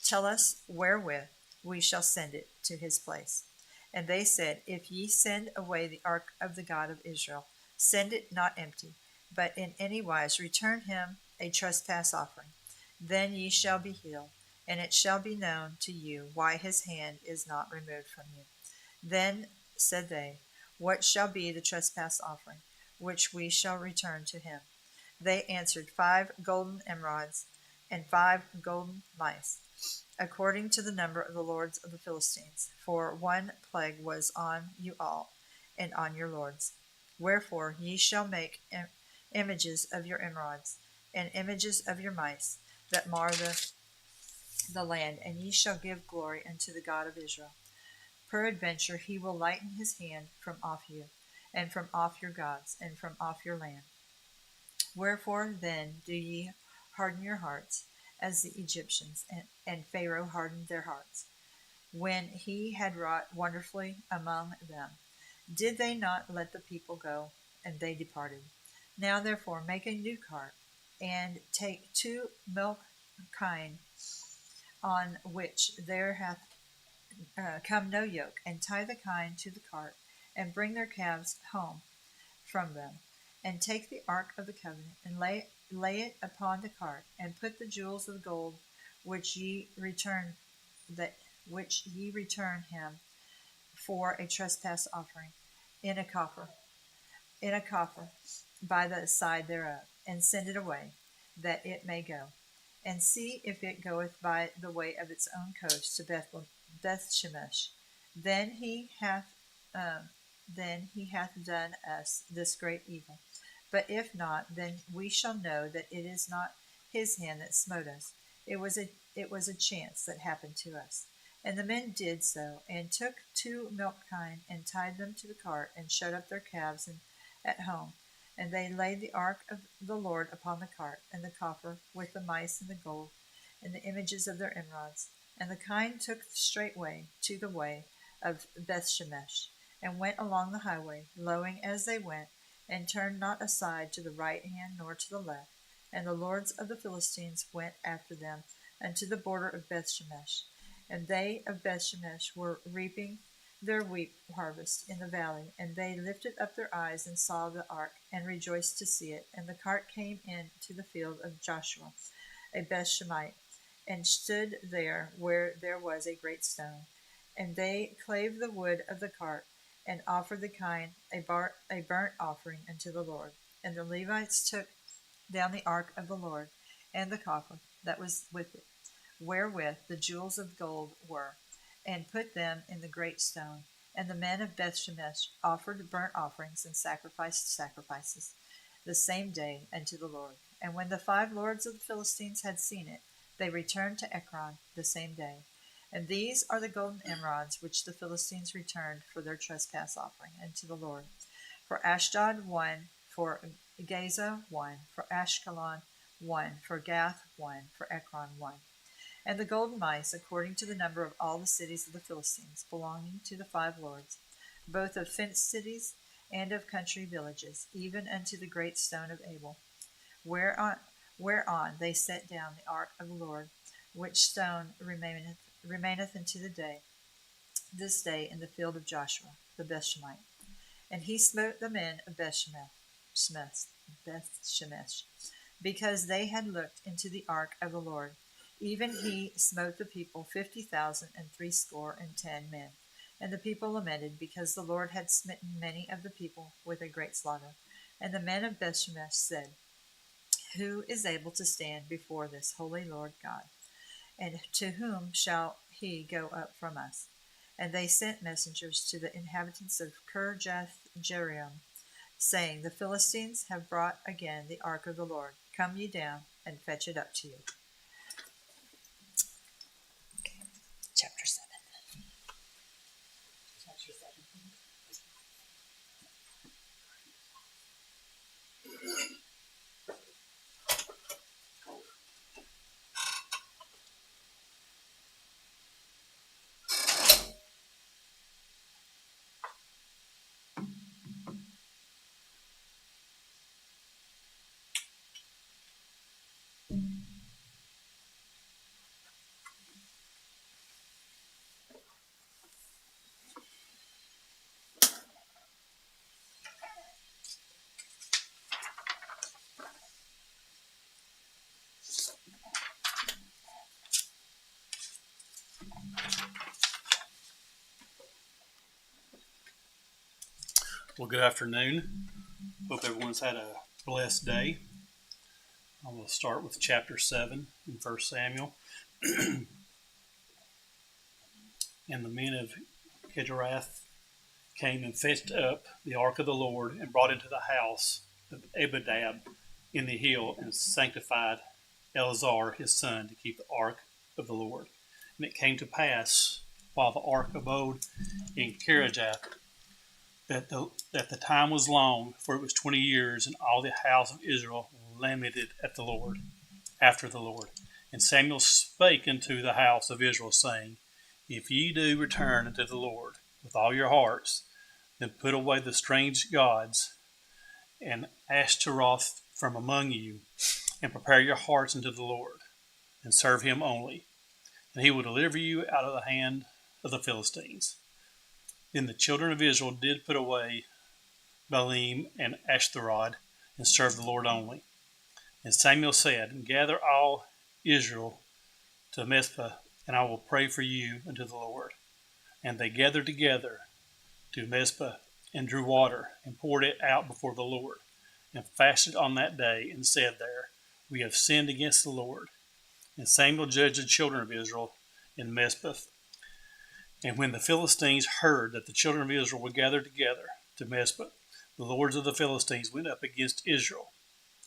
Tell us wherewith we shall send it to his place. And they said, If ye send away the ark of the God of Israel, send it not empty, but in any wise return him a trespass offering. Then ye shall be healed, and it shall be known to you why his hand is not removed from you. Then said they, What shall be the trespass offering, which we shall return to him? They answered, 5 golden emerods, and 5 golden mice, according to the number of the lords of the Philistines. For one plague was on you all, and on your lords. Wherefore ye shall make images of your emerods, and images of your mice, that mar the land, and ye shall give glory unto the God of Israel. Peradventure he will lighten his hand from off you, and from off your gods, and from off your land. Wherefore then do ye harden your hearts, as the Egyptians and Pharaoh hardened their hearts, when he had wrought wonderfully among them? Did they not let the people go? And they departed. Now therefore make a new cart, and take 2 milk kine, on which there hath come no yoke, and tie the kine to the cart, and bring their calves home from them, and take the ark of the covenant, and lay it upon the cart, and put the jewels of gold which ye return him for a trespass offering in a coffer by the side thereof, and send it away, that it may go, and see if it goeth by the way of its own coast to Bethshemesh. Then he hath done us this great evil. But if not, then we shall know that it is not his hand that smote us. It was a chance that happened to us. And the men did so, and took 2 milk kine, and tied them to the cart, and shut up their calves at home. And they laid the ark of the Lord upon the cart, and the coffer, with the mice and the gold, and the images of their emerods. And the kine took straightway to the way of Bethshemesh, and went along the highway, lowing as they went, and turned not aside to the right hand nor to the left. And the lords of the Philistines went after them unto the border of Bethshemesh. And they of Bethshemesh were reaping their wheat harvest in the valley, and they lifted up their eyes and saw the ark, and rejoiced to see it. And the cart came in to the field of Joshua, a Bethshemite, and stood there where there was a great stone. And they clave the wood of the cart, and offered the kine a burnt offering unto the Lord. And the Levites took down the ark of the Lord, and the coffer that was with it, wherewith the jewels of gold were, and put them in the great stone. And the men of Bethshemesh offered burnt offerings and sacrificed sacrifices the same day unto the Lord. And when the 5 lords of the Philistines had seen it, they returned to Ekron the same day. And these are the golden emerods which the Philistines returned for their trespass offering unto the Lord. For Ashdod 1, for Gaza 1, for Ashkelon 1, for Gath 1, for Ekron 1. And the golden mice, according to the number of all the cities of the Philistines, belonging to the 5 lords, both of fenced cities and of country villages, even unto the great stone of Abel, whereon they set down the ark of the Lord, which stone remaineth unto this day in the field of Joshua the Bethshemite. And he smote the men of Bethshemesh, because they had looked into the ark of the Lord. Even he smote the people 50,060 men. And the people lamented, because the Lord had smitten many of the people with a great slaughter. And the men of Bethshemesh said, Who is able to stand before this holy Lord God? And to whom shall he go up from us? And they sent messengers to the inhabitants of Kirjath-jearim, saying, The Philistines have brought again the ark of the Lord. Come ye down, and fetch it up to you. Chapter 7. Well, good afternoon. Hope everyone's had a blessed day. I'm going to start with chapter 7 in 1 Samuel. And the men of Kirjath came and fetched up the ark of the Lord and brought it into the house of Abinadab in the hill, and sanctified Eleazar his son to keep the ark of the Lord. And it came to pass, while the ark abode in Kirjath, that the time was long, for it was 20 years, and all the house of Israel lamented at the Lord, after the Lord. And Samuel spake unto the house of Israel, saying, If ye do return unto the Lord with all your hearts, then put away the strange gods and Ashtaroth from among you, and prepare your hearts unto the Lord, and serve him only, and he will deliver you out of the hand of the Philistines. Then the children of Israel did put away Baalim and Ashtaroth, and serve the Lord only. And Samuel said, Gather all Israel to Mizpah, and I will pray for you unto the Lord. And they gathered together to Mizpah, and drew water, and poured it out before the Lord, and fasted on that day, and said there, We have sinned against the Lord. And Samuel judged the children of Israel in Mizpah. And when the Philistines heard that the children of Israel were gathered together to Mizpah, the lords of the Philistines went up against Israel.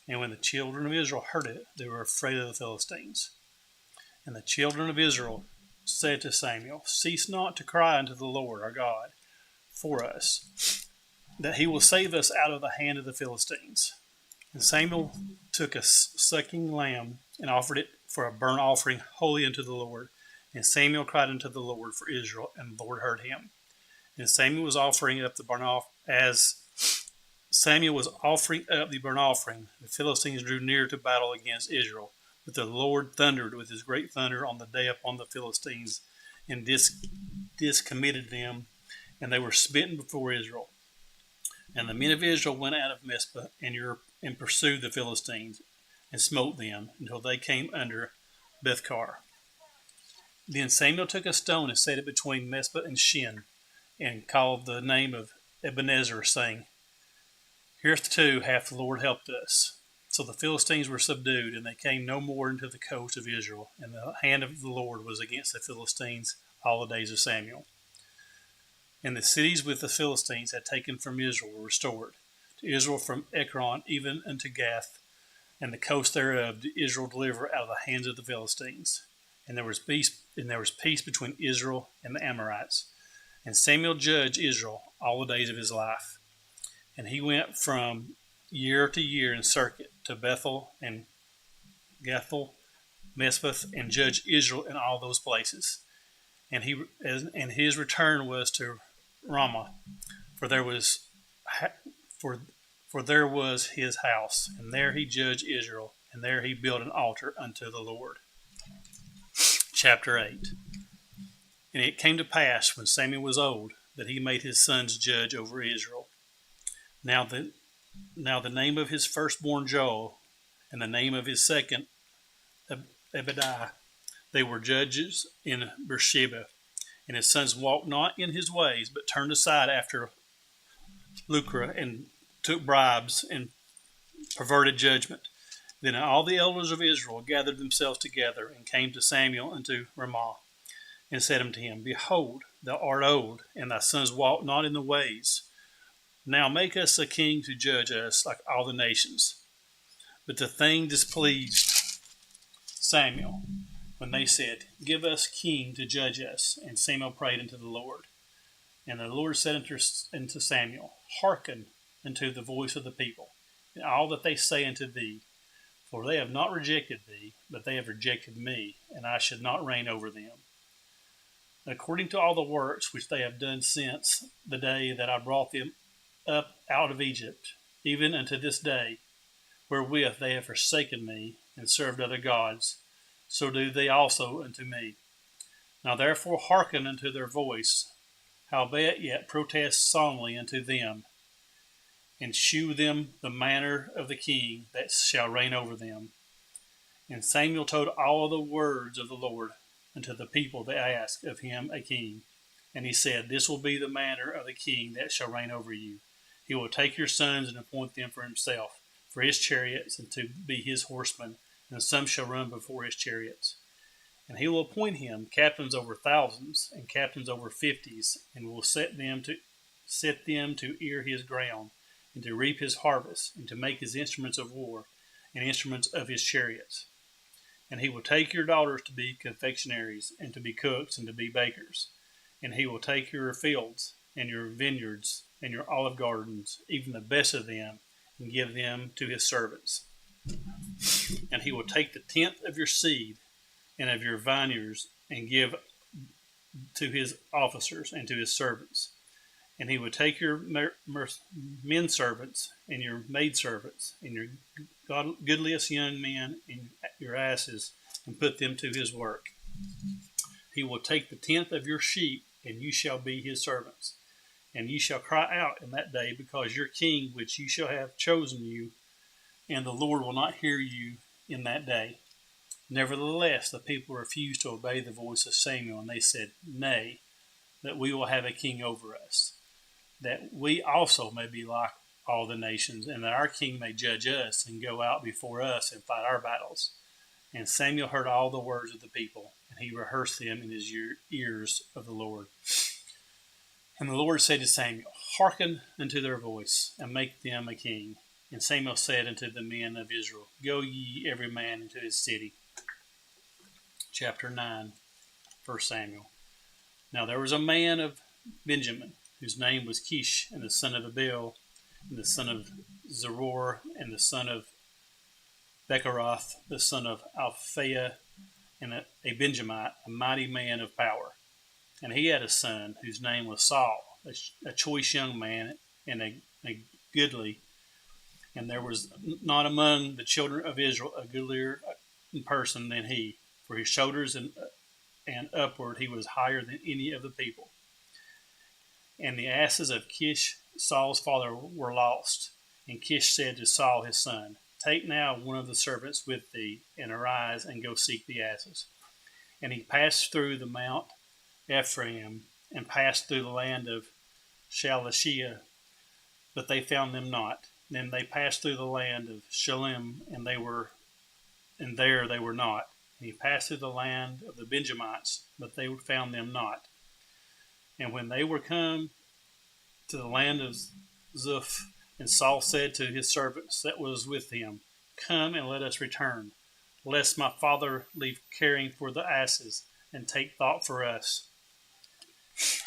And when the children of Israel heard it, they were afraid of the Philistines. And the children of Israel said to Samuel, Cease not to cry unto the Lord our God for us, that he will save us out of the hand of the Philistines. And Samuel took a sucking lamb and offered it for a burnt offering holy unto the Lord. And Samuel cried unto the Lord for Israel, and the Lord heard him. And Samuel was offering up the burnt offering. As Samuel was offering up the burnt offering, the Philistines drew near to battle against Israel. But the Lord thundered with his great thunder on the day upon the Philistines, and discommitted them, and they were smitten before Israel. And the men of Israel went out of Mizpah and pursued the Philistines, and smote them until they came under Bethkar. Then Samuel took a stone and set it between Mizpah and Shin, and called the name of Ebenezer, saying, Hereto hath the Lord helped us. So the Philistines were subdued, and they came no more into the coast of Israel, and the hand of the Lord was against the Philistines all the days of Samuel. And the cities which the Philistines had taken from Israel were restored to Israel, from Ekron even unto Gath, and the coast thereof did Israel deliver out of the hands of the Philistines. And there was peace between Israel and the Amorites. And Samuel judged Israel all the days of his life. And he went from year to year in circuit to Bethel and Gathel, Mizpah, and judged Israel in all those places. And his return was to Ramah, for there was his house, and there he judged Israel, and there he built an altar unto the Lord. Chapter 8. And it came to pass, when Samuel was old, that he made his sons judge over Israel. Now the name of his firstborn Joel, and the name of his second Ebediah, they were judges in Beersheba. And his sons walked not in his ways, but turned aside after lucre, and took bribes, and perverted judgment. Then all the elders of Israel gathered themselves together, and came to Samuel unto Ramah, and said unto him, Behold, thou art old, and thy sons walk not in the ways. Now make us a king to judge us like all the nations. But the thing displeased Samuel, when they said, Give us king to judge us. And Samuel prayed unto the Lord. And the Lord said unto Samuel, Hearken unto the voice of the people, and all that they say unto thee. For they have not rejected thee, but they have rejected me, and I should not reign over them. According to all the works which they have done since the day that I brought them up out of Egypt, even unto this day, wherewith they have forsaken me, and served other gods, so do they also unto me. Now therefore hearken unto their voice, howbeit yet protest solemnly unto them, and shew them the manner of the king that shall reign over them. And Samuel told all the words of the Lord unto the people that asked of him a king. And he said, This will be the manner of the king that shall reign over you. He will take your sons and appoint them for himself, for his chariots, and to be his horsemen, and some shall run before his chariots. And he will appoint him captains over thousands, and captains over 50s, and will set them to ear his ground, and to reap his harvest, and to make his instruments of war, and instruments of his chariots. And he will take your daughters to be confectionaries, and to be cooks, and to be bakers. And he will take your fields, and your vineyards, and your olive gardens, even the best of them, and give them to his servants. And he will take the tenth of your seed, and of your vineyards, and give to his officers and to his servants. And he will take your men servants, and your maid servants, and your goodliest young men, and your asses, and put them to his work. He will take the tenth of your sheep, and you shall be his servants. And ye shall cry out in that day, because your king, which you shall have chosen you, and the Lord will not hear you in that day. Nevertheless, the people refused to obey the voice of Samuel, and they said, Nay, that we will have a king over us, that we also may be like all the nations, and that our king may judge us and go out before us and fight our battles. And Samuel heard all the words of the people, and he rehearsed them in his ears of the Lord. And the Lord said to Samuel, Hearken unto their voice, and make them a king. And Samuel said unto the men of Israel, Go ye every man into his city. Chapter 9, 1 Samuel. Now there was a man of Benjamin, whose name was Kish, and the son of Abiel, and the son of Zeror, and the son of Bechorath, the son of Alphaiah, and a Benjamite, a mighty man of power. And he had a son whose name was Saul, a choice young man, and a goodly. And there was not among the children of Israel a goodlier in person than he, for his shoulders and upward he was higher than any of the people. And the asses of Kish, Saul's father, were lost. And Kish said to Saul his son, Take now one of the servants with thee, and arise and go seek the asses. And he passed through the Mount Ephraim, and passed through the land of Shalishah, but they found them not. Then they passed through the land of Shalem, and there they were not. And he passed through the land of the Benjamites, but they found them not. And when they were come to the land of Zuph, and Saul said to his servants that was with him, Come and let us return, lest my father leave caring for the asses, and take thought for us.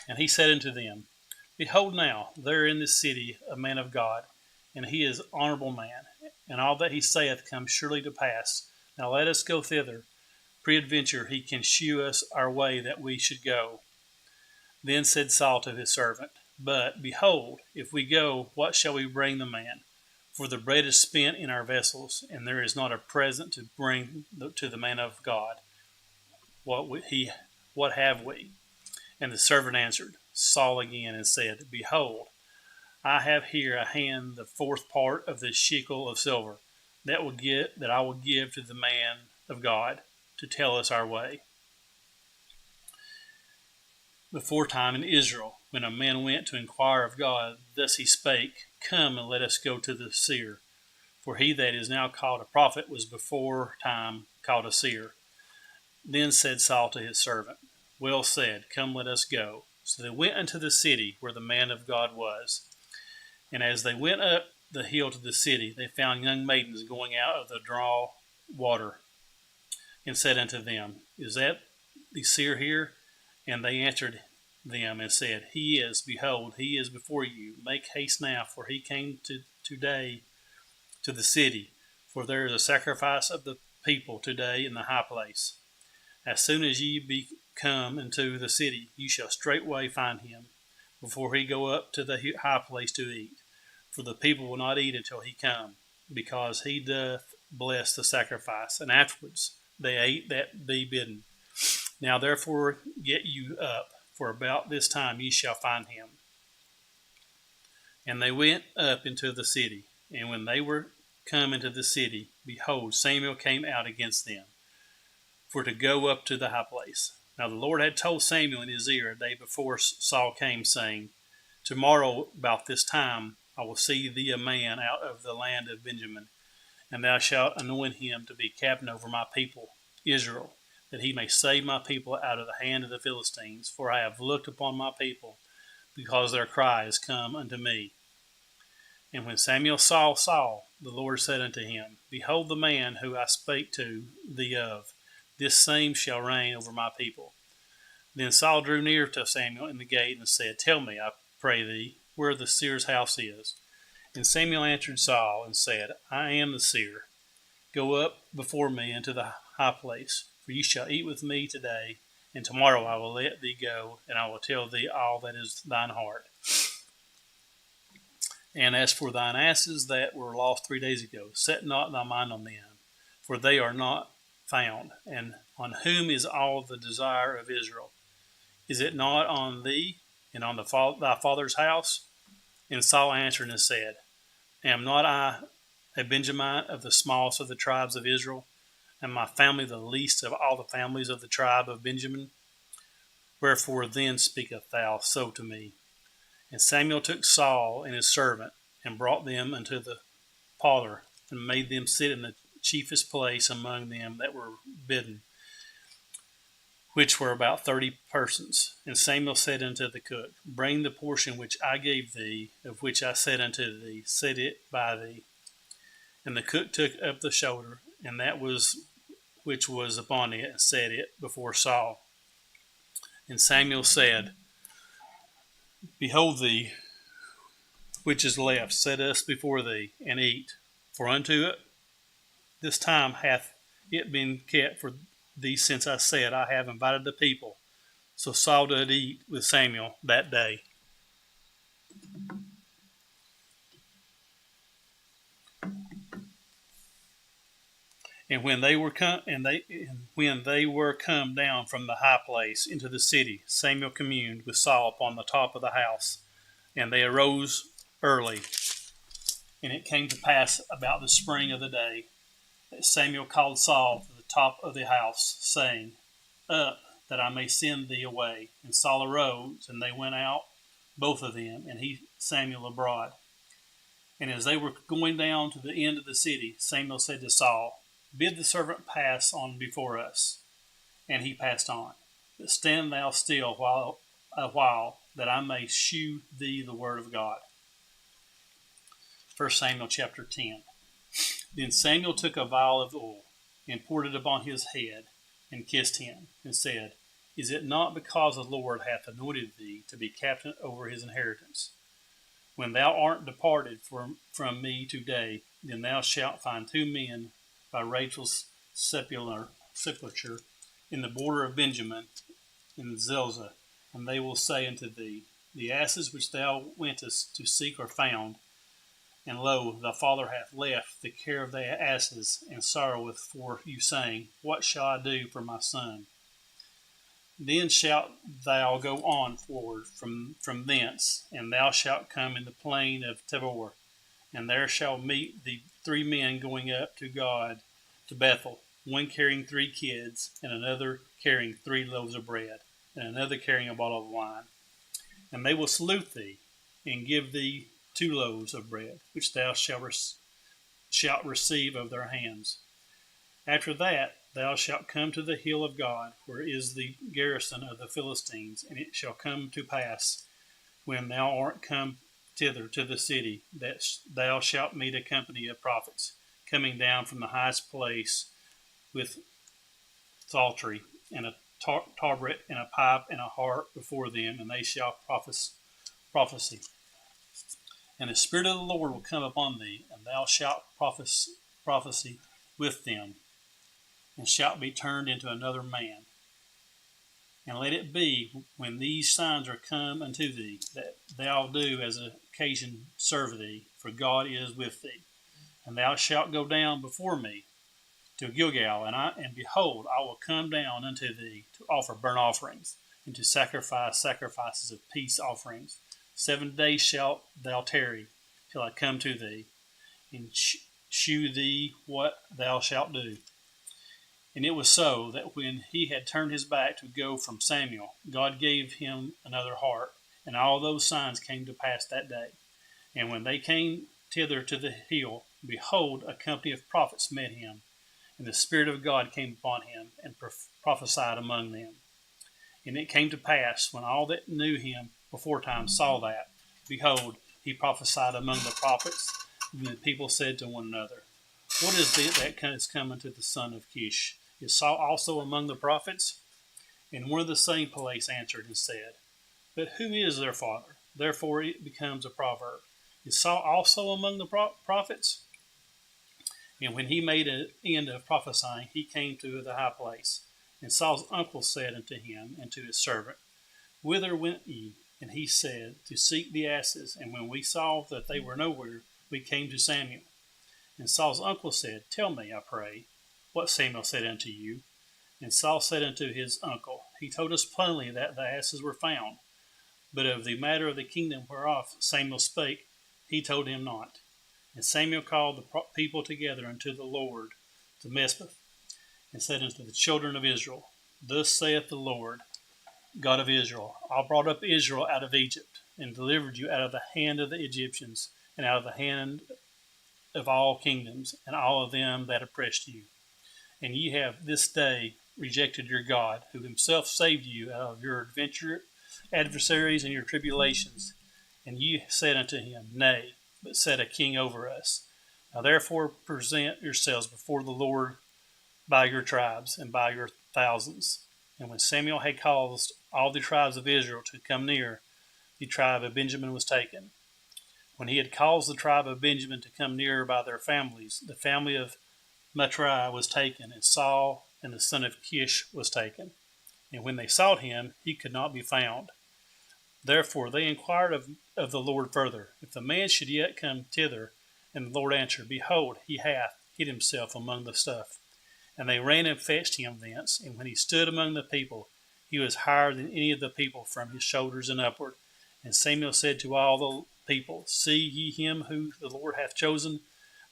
And he said unto them, Behold now, there in this city a man of God, and he is honorable man, and all that he saith comes surely to pass. Now let us go thither. Peradventure he can shew us our way that we should go. Then said Saul to his servant, But, behold, if we go, what shall we bring the man? For the bread is spent in our vessels, and there is not a present to bring to the man of God. What have we? And the servant answered Saul again and said, Behold, I have here a hand the fourth part of the shekel of silver, that I will give to the man of God to tell us our way. Beforetime in Israel, when a man went to inquire of God, thus he spake, Come and let us go to the seer. For he that is now called a prophet was before time called a seer. Then said Saul to his servant, Well said, come let us go. So they went unto the city where the man of God was. And as they went up the hill to the city, they found young maidens going out of the draw water, and said unto them, Is that the seer here? And they answered them and said, He is, behold, he is before you. Make haste now, for he came today to the city, for there is a sacrifice of the people today in the high place. As soon as ye be come into the city, you shall straightway find him, before he go up to the high place to eat. For the people will not eat until he come, because he doth bless the sacrifice, and afterwards they ate that be bidden. Now therefore get you up, for about this time ye shall find him. And they went up into the city, and when they were come into the city, behold, Samuel came out against them, for to go up to the high place. Now the Lord had told Samuel in his ear a day before Saul came, saying, Tomorrow about this time I will see thee a man out of the land of Benjamin, and thou shalt anoint him to be captain over my people Israel, that he may save my people out of the hand of the Philistines. For I have looked upon my people, because their cry is come unto me. And when Samuel saw Saul, the Lord said unto him, Behold the man who I spake to thee of, this same shall reign over my people. Then Saul drew near to Samuel in the gate and said, Tell me, I pray thee, where the seer's house is. And Samuel answered Saul and said, I am the seer. Go up before me into the high place, for you shall eat with me today, and tomorrow I will let thee go, and I will tell thee all that is thine heart. And as for thine asses that were lost 3 days ago, set not thy mind on them, for they are not found. And on whom is all the desire of Israel? Is it not on thee and on thy father's house? And Saul answered and said, Have not I a Benjamite of the smallest of the tribes of Israel, and my family the least of all the families of the tribe of Benjamin. Wherefore then speakest thou so to me? And Samuel took Saul and his servant, and brought them unto the parlor, and made them sit in the chiefest place among them that were bidden, which were about 30 persons. And Samuel said unto the cook, Bring the portion which I gave thee, of which I said unto thee, set it by thee. And the cook took up the shoulder, and that was which was upon it, and set it before Saul. And Samuel said, Behold thee, which is left, set us before thee, and eat. For unto it this time hath it been kept for thee since I said, I have invited the people. So Saul did eat with Samuel that day. And when they were come down from the high place into the city, Samuel communed with Saul upon the top of the house. And they arose early. And it came to pass about the spring of the day that Samuel called Saul to the top of the house, saying, Up, that I may send thee away. And Saul arose, and they went out, both of them, and Samuel abroad. And as they were going down to the end of the city, Samuel said to Saul, Bid the servant pass on before us. And he passed on. But stand thou still a while, that I may shew thee the word of God. 1 Samuel chapter 10. Then Samuel took a vial of oil, and poured it upon his head, and kissed him, and said, Is it not because the Lord hath anointed thee to be captain over his inheritance? When thou art departed from me today, then thou shalt find 2 men by Rachel's sepulchre in the border of Benjamin in Zelzah, and they will say unto thee, The asses which thou wentest to seek are found, and lo, thy father hath left the care of thy asses, and sorroweth for you, saying, What shall I do for my son? Then shalt thou go on forward from thence, and thou shalt come in the plain of Tabor, and there shall meet the 3 men going up to God to Bethel, one carrying 3 kids, and another carrying 3 loaves of bread, and another carrying a bottle of wine. And they will salute thee, and give thee 2 loaves of bread, which thou shalt receive of their hands. After that thou shalt come to the hill of God, where is the garrison of the Philistines, and it shall come to pass, when thou art come thither to the city, that thou shalt meet a company of prophets, coming down from the highest place with psaltery, and a tabret, and a pipe, and a harp before them, and they shall prophesy. And the Spirit of the Lord will come upon thee, and thou shalt prophesy with them, and shalt be turned into another man. And let it be, when these signs are come unto thee, that thou do as occasion serve thee, for God is with thee. And thou shalt go down before me to Gilgal, and behold, I will come down unto thee to offer burnt offerings, and to sacrifice sacrifices of peace offerings. 7 days shalt thou tarry, till I come to thee, and shew thee what thou shalt do. And it was so, that when he had turned his back to go from Samuel, God gave him another heart, and all those signs came to pass that day. And when they came thither to the hill, behold, a company of prophets met him, and the Spirit of God came upon him, and prophesied among them. And it came to pass, when all that knew him beforetime saw that, behold, he prophesied among the prophets, and the people said to one another, What is it that is coming to the son of Kish? Is Saul also among the prophets? And one of the same place answered and said, But who is their father? Therefore it becomes a proverb. Is Saul also among the prophets? And when he made an end of prophesying, he came to the high place. And Saul's uncle said unto him and to his servant, Whither went ye? And he said, To seek the asses. And when we saw that they were nowhere, we came to Samuel. And Saul's uncle said, Tell me, I pray, what Samuel said unto you. And Saul said unto his uncle, He told us plainly that the asses were found. But of the matter of the kingdom whereof Samuel spake, he told him not. And Samuel called the people together unto the Lord to Mizpah, and said unto the children of Israel, Thus saith the Lord, God of Israel, I brought up Israel out of Egypt, and delivered you out of the hand of the Egyptians, and out of the hand of all kingdoms, and all of them that oppressed you. And ye have this day rejected your God, who himself saved you out of your adversaries and your tribulations. And ye said unto him, Nay, but set a king over us. Now therefore present yourselves before the Lord by your tribes and by your thousands. And when Samuel had caused all the tribes of Israel to come near, the tribe of Benjamin was taken. When he had caused the tribe of Benjamin to come near by their families, the family of Matri was taken, and Saul and the son of Kish was taken. And when they sought him, he could not be found. Therefore they inquired of the Lord further, if the man should yet come thither. And the Lord answered, Behold, he hath hid himself among the stuff. And they ran and fetched him thence. And when he stood among the people, he was higher than any of the people from his shoulders and upward. And Samuel said to all the people, See ye him who the Lord hath chosen,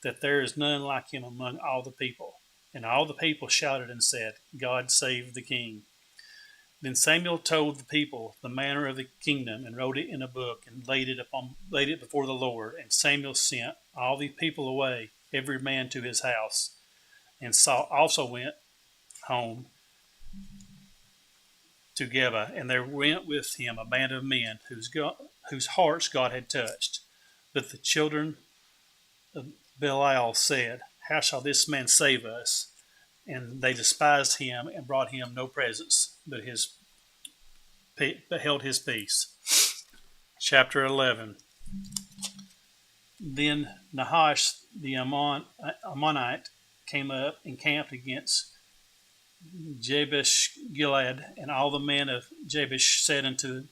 that there is none like him among all the people. And all the people shouted and said, God save the king. Then Samuel told the people the manner of the kingdom, and wrote it in a book, and laid it before the Lord. And Samuel sent all the people away, every man to his house. And Saul also went home to Geba, and there went with him a band of men whose hearts God had touched. But the children of Belial said, How shall this man save us? And they despised him and brought him no presents, but held his peace. Chapter 11. Then Nahash the Ammonite came up and camped against Jabesh Gilead, and all the men of Jabesh said unto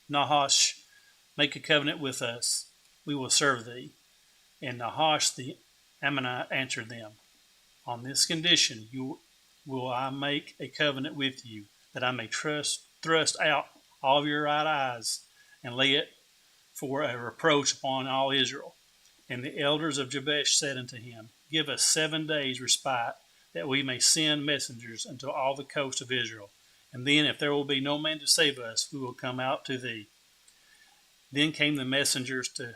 Nahash, Make a covenant with us, we will serve thee. And Nahash the Ammonite answered them, On this condition will I make a covenant with you, that I may thrust out all of your right eyes, and lay it for a reproach upon all Israel. And the elders of Jabesh said unto him, Give us 7 days respite, that we may send messengers unto all the coast of Israel. And then, if there will be no man to save us, we will come out to thee. Then came the messengers to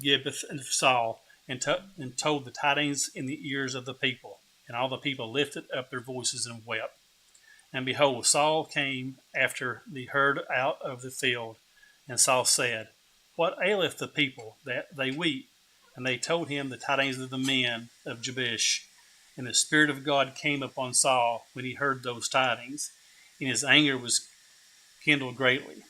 Gibeath and Saul, and told the tidings in the ears of the people. And all the people lifted up their voices and wept. And behold, Saul came after the herd out of the field. And Saul said, What aileth the people, that they weep? And they told him the tidings of the men of Jabesh. And the Spirit of God came upon Saul when he heard those tidings, and his anger was kindled greatly.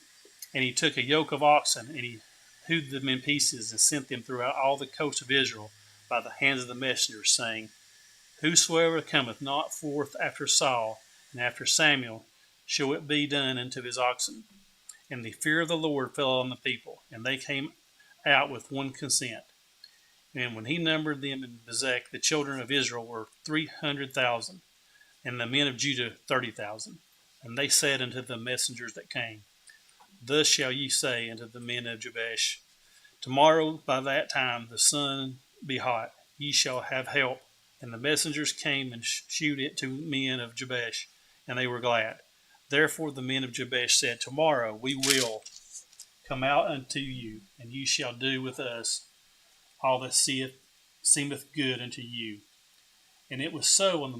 And he took a yoke of oxen, and he hewed them in pieces, and sent them throughout all the coast of Israel by the hands of the messengers, saying, Whosoever cometh not forth after Saul and after Samuel, shall it be done unto his oxen. And the fear of the Lord fell on the people, and they came out with one consent. And when he numbered them in Bezek, the children of Israel were 300,000, and the men of Judah 30,000. And they said unto the messengers that came, Thus shall ye say unto the men of Jabesh, Tomorrow by that time the sun be hot, ye shall have help. And the messengers came and shewed it to men of Jabesh, and they were glad. Therefore the men of Jabesh said, Tomorrow we will come out unto you, and ye shall do with us all that seemeth good unto you. And it was so on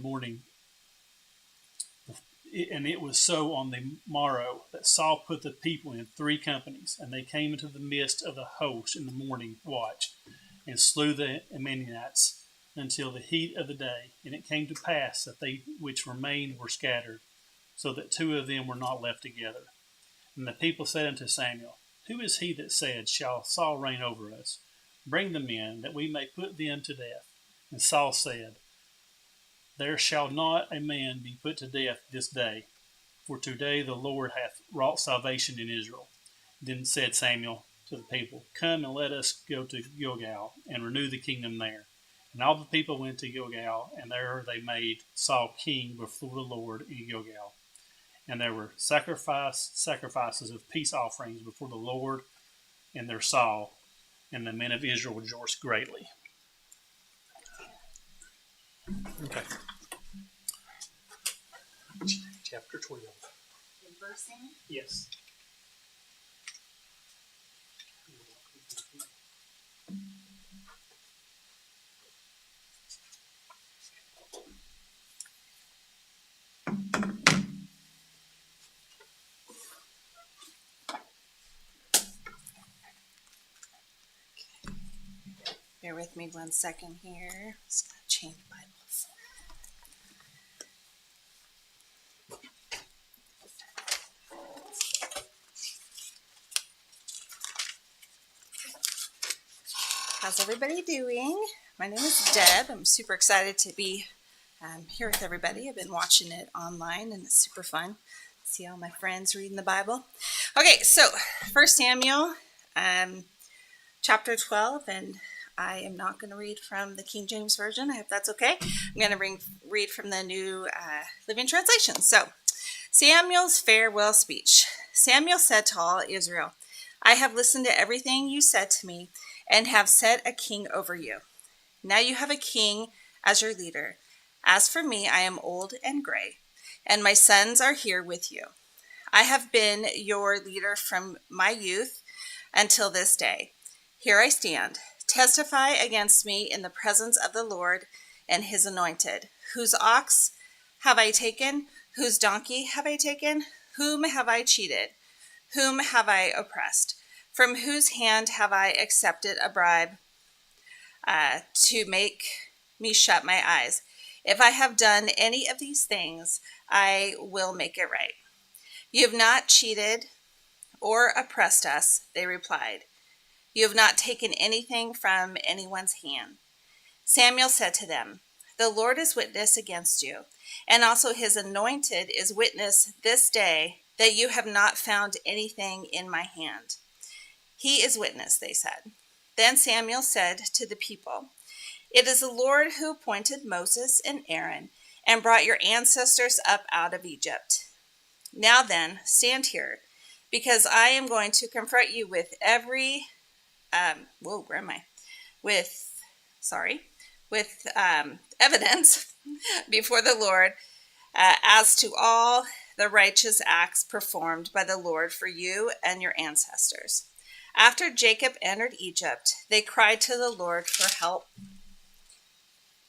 the morrow that Saul put the people in 3 companies, and they came into the midst of the host in the morning watch, and slew the Ammonites until the heat of the day. And it came to pass that they which remained were scattered, so that 2 of them were not left together. And the people said unto Samuel, Who is he that said, Shall Saul reign over us? Bring them in, that we may put them to death. And Saul said, There shall not a man be put to death this day, for today the Lord hath wrought salvation in Israel. Then said Samuel to the people, Come and let us go to Gilgal, and renew the kingdom there. And all the people went to Gilgal, and there they made Saul king before the Lord in Gilgal. And there were sacrifices of peace offerings before the Lord in their Saul, And the men of Israel rejoiced greatly. Okay. Chapter 12. Reversing. Yes. Bear with me 1 second here. Just gonna change Bibles. How's everybody doing? My name is Deb. I'm super excited to be here with everybody. I've been watching it online and it's super fun. See all my friends reading the Bible. Okay, so 1 Samuel chapter 12, and I am not going to read from the King James Version. I hope that's okay. I'm going to read from the New Living Translation. So, Samuel's farewell speech. Samuel said to all Israel, I have listened to everything you said to me and have set a king over you. Now you have a king as your leader. As for me, I am old and gray, and my sons are here with you. I have been your leader from my youth until this day. Here I stand. Testify against me in the presence of the Lord and his anointed. Whose ox have I taken? Whose donkey have I taken? Whom have I cheated? Whom have I oppressed? From whose hand have I accepted a bribe to make me shut my eyes? If I have done any of these things, I will make it right. You have not cheated or oppressed us, they replied. You have not taken anything from anyone's hand. Samuel said to them, the Lord is witness against you, and also his anointed is witness this day that you have not found anything in my hand. He is witness, they said. Then Samuel said to the people, it is the Lord who appointed Moses and Aaron and brought your ancestors up out of Egypt. Now then, stand here, because I am going to confront you with evidence before the Lord as to all the righteous acts performed by the Lord for you and your ancestors. After Jacob entered Egypt, they cried to the Lord for help.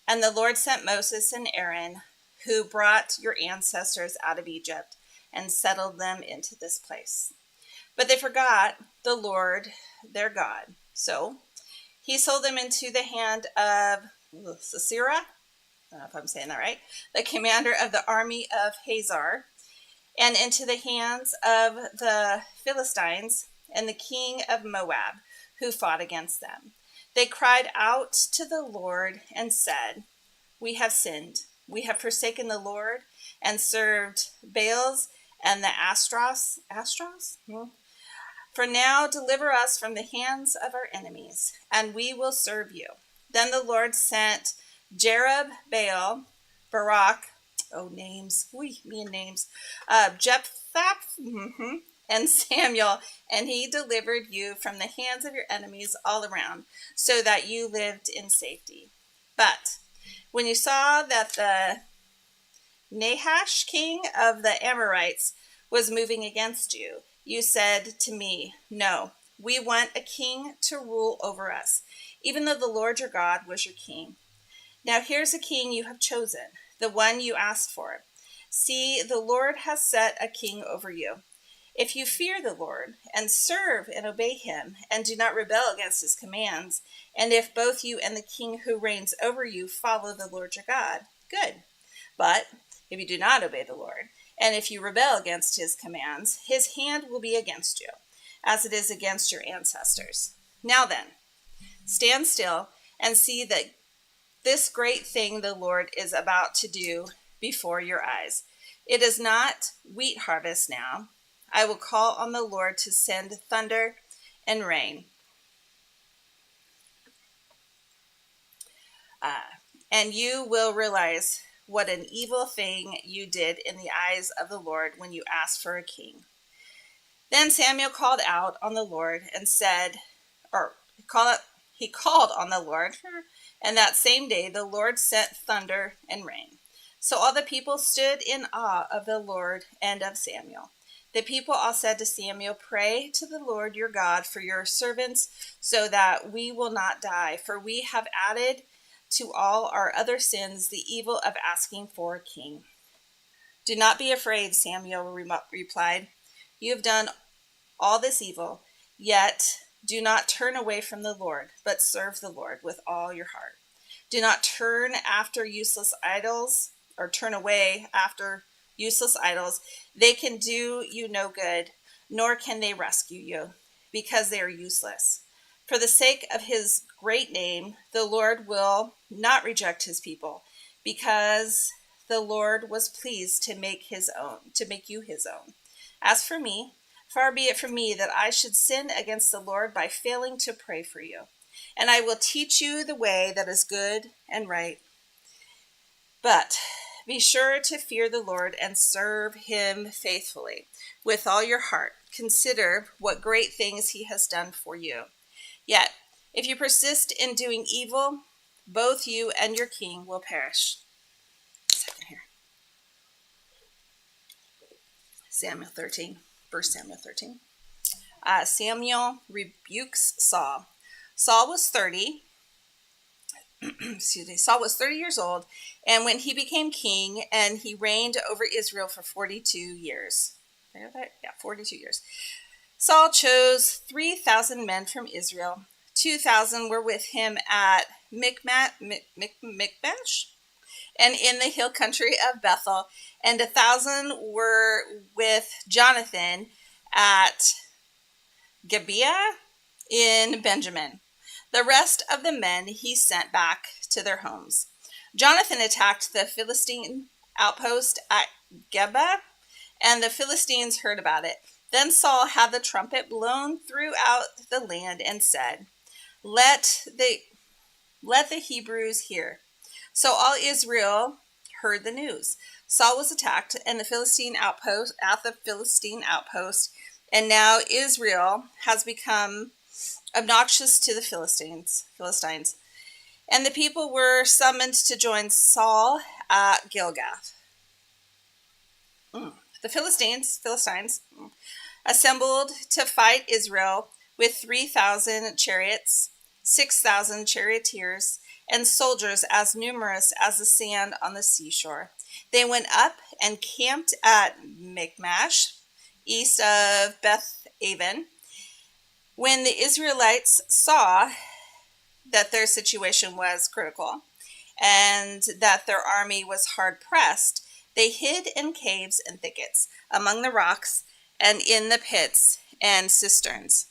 And the Lord sent Moses and Aaron, who brought your ancestors out of Egypt and settled them into this place. But they forgot the Lord, their God. So he sold them into the hand of Sisera, I don't know if I'm saying that right, the commander of the army of Hazar, and into the hands of the Philistines and the king of Moab, who fought against them. They cried out to the Lord and said, we have sinned. We have forsaken the Lord and served Baals and the Astros? For now, deliver us from the hands of our enemies, and we will serve you. Then the Lord sent Jerub-Baal, Barak, Jephthah, and Samuel, and he delivered you from the hands of your enemies all around, so that you lived in safety. But when you saw that the Nahash, king of the Amorites, was moving against you, you said to me, no, we want a king to rule over us, even though the Lord your God was your king. Now here's a king you have chosen, the one you asked for. See, the Lord has set a king over you. If you fear the Lord and serve and obey him and do not rebel against his commands, and if both you and the king who reigns over you follow the Lord your God, good. But if you do not obey the Lord, and if you rebel against his commands, his hand will be against you, as it is against your ancestors. Now then, stand still and see that this great thing the Lord is about to do before your eyes. It is not wheat harvest now. I will call on the Lord to send thunder and rain. And you will realize what an evil thing you did in the eyes of the Lord when you asked for a king. Then Samuel called out on the Lord and said, he called on the Lord, and that same day the Lord sent thunder and rain. So all the people stood in awe of the Lord and of Samuel. The people all said to Samuel, "Pray to the Lord your God for your servants, so that we will not die, for we have added to all our other sins the evil of asking for a king." "Do not be afraid," Samuel replied. "You have done all this evil, yet do not turn away from the Lord, but serve the Lord with all your heart. Do not turn after useless idols, or turn away after useless idols. They can do you no good, nor can they rescue you, because they are useless. For the sake of his great name, the Lord will not reject his people, because the Lord was pleased to make you his own. As for me, far be it from me that I should sin against the Lord by failing to pray for you. And I will teach you the way that is good and right. But be sure to fear the Lord and serve him faithfully with all your heart. Consider what great things he has done for you. Yet, if you persist in doing evil, both you and your king will perish." Second here. Samuel 13, 1 Samuel 13. Samuel rebukes Saul. Saul was 30 years old, and when he became king, and he reigned over Israel for 42 years. 42 years. Saul chose 3,000 men from Israel. 2,000 were with him at Michmash, and in the hill country of Bethel, and 1,000 were with Jonathan at Gibeah in Benjamin. The rest of the men he sent back to their homes. Jonathan attacked the Philistine outpost at Geba, and the Philistines heard about it. Then Saul had the trumpet blown throughout the land and said, Let the Hebrews hear." So all Israel heard the news. Saul was attacked and the Philistine outpost, and now Israel has become obnoxious to the Philistines. And the people were summoned to join Saul at Gilgal. The Philistines assembled to fight Israel with 3,000 chariots, 6,000 charioteers, and soldiers as numerous as the sand on the seashore. They went up and camped at Michmash, east of Beth-aven. When the Israelites saw that their situation was critical and that their army was hard pressed, they hid in caves and thickets, among the rocks, and in the pits and cisterns.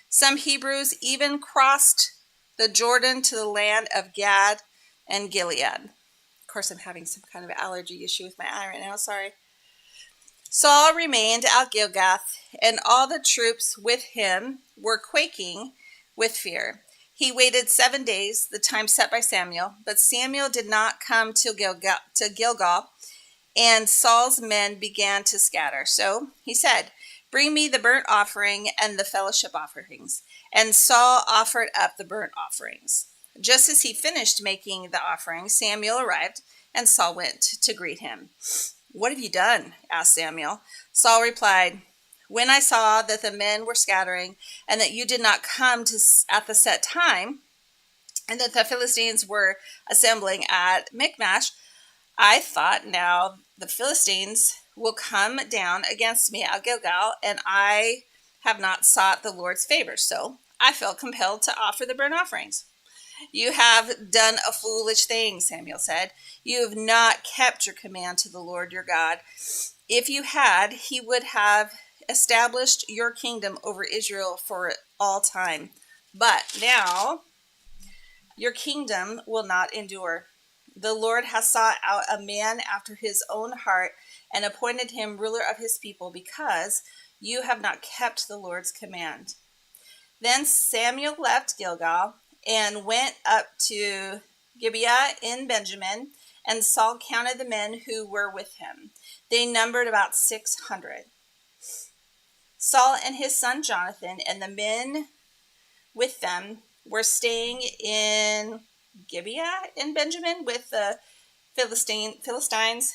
Some Hebrews even crossed the Jordan to the land of Gad and Gilead. Of course, I'm having some kind of allergy issue with my eye right now, sorry. Saul remained at Gilgal, and all the troops with him were quaking with fear. He waited 7 days, the time set by Samuel, but Samuel did not come to Gilgal, and Saul's men began to scatter. So he said, "Bring me the burnt offering and the fellowship offerings." And Saul offered up the burnt offerings. Just as he finished making the offering, Samuel arrived, and Saul went to greet him. "What have you done?" asked Samuel. Saul replied, "When I saw that the men were scattering, and that you did not come at the set time, and that the Philistines were assembling at Michmash, I thought, now the Philistines will come down against me at Gilgal, and I have not sought the Lord's favor. So I felt compelled to offer the burnt offerings." "You have done a foolish thing," Samuel said. "You have not kept your command to the Lord your God. If you had, he would have established your kingdom over Israel for all time. But now your kingdom will not endure. The Lord has sought out a man after his own heart and appointed him ruler of his people, because you have not kept the Lord's command." Then Samuel left Gilgal and went up to Gibeah in Benjamin, and Saul counted the men who were with him. They numbered about 600. Saul and his son Jonathan and the men with them were staying in Gibeah in Benjamin with the Philistines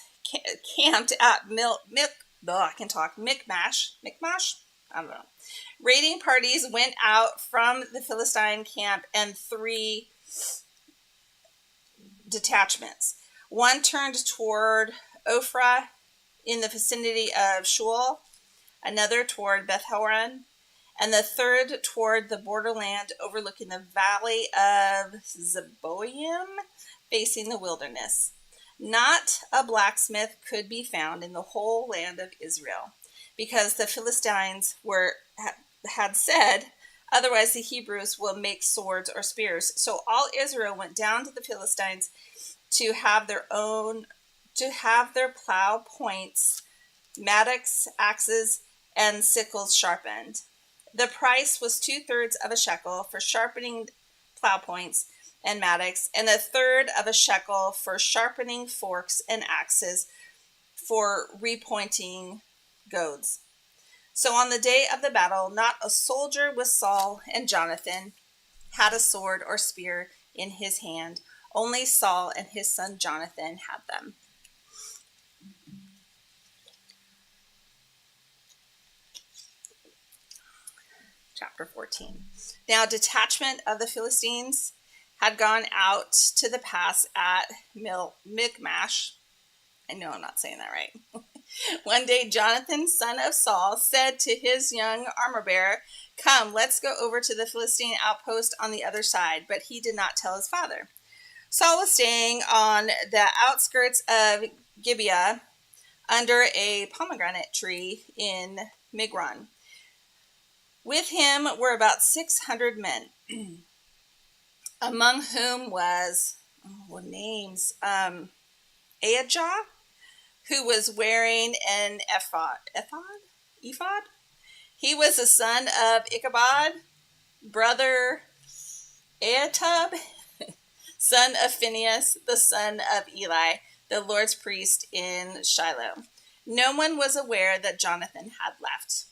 camped at Michmash. I don't know. Raiding parties went out from the Philistine camp in 3 detachments. One turned toward Ophrah in the vicinity of Shual, another toward Beth-horon, and the third toward the borderland overlooking the valley of Zeboim, facing the wilderness. Not a blacksmith could be found in the whole land of Israel, because the Philistines had said, otherwise the Hebrews will make swords or spears. So all Israel went down to the Philistines to have their plow points, mattocks, axes, and sickles sharpened. The price was 2/3 of a shekel for sharpening plow points and mattocks, and 1/3 of a shekel for sharpening forks and axes for repointing goads. So on the day of the battle, not a soldier with Saul and Jonathan had a sword or spear in his hand. Only Saul and his son Jonathan had them. Chapter 14. Now, a detachment of the Philistines had gone out to the pass at Michmash. I know I'm not saying that right. One day, Jonathan, son of Saul, said to his young armor-bearer, "Come, let's go over to the Philistine outpost on the other side." But he did not tell his father. Saul was staying on the outskirts of Gibeah under a pomegranate tree in Migron. With him were about 600 men, among whom was, Ahijah, who was wearing an ephod. He was the son of Ichabod, brother Ahitub, son of Phinehas, the son of Eli, the Lord's priest in Shiloh. No one was aware that Jonathan had left.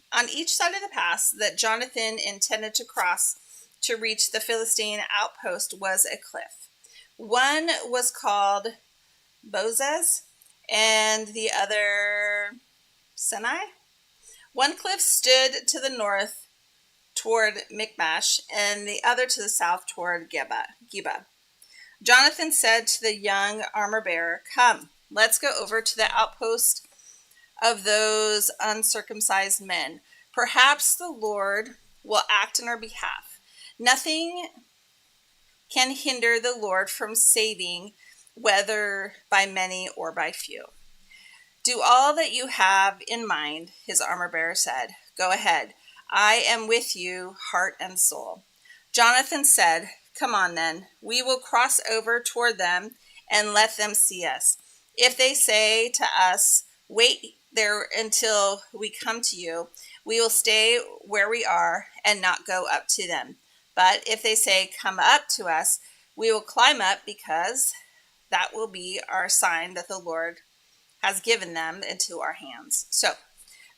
On each side of the pass that Jonathan intended to cross to reach the Philistine outpost was a cliff. One was called Bozez, and the other Sinai. One cliff stood to the north toward Michmash, and the other to the south toward Geba. Jonathan said to the young armor-bearer, "Come, let's go over to the outpost of those uncircumcised men. Perhaps the Lord will act in our behalf. Nothing can hinder the Lord from saving, whether by many or by few." "Do all that you have in mind," his armor-bearer said. "Go ahead. I am with you, heart and soul." Jonathan said, "Come on then. We will cross over toward them and let them see us. If they say to us, 'Wait there until we come to you,' we will stay where we are and not go up to them. But if they say, 'Come up to us,' we will climb up, because that will be our sign that the Lord has given them into our hands." So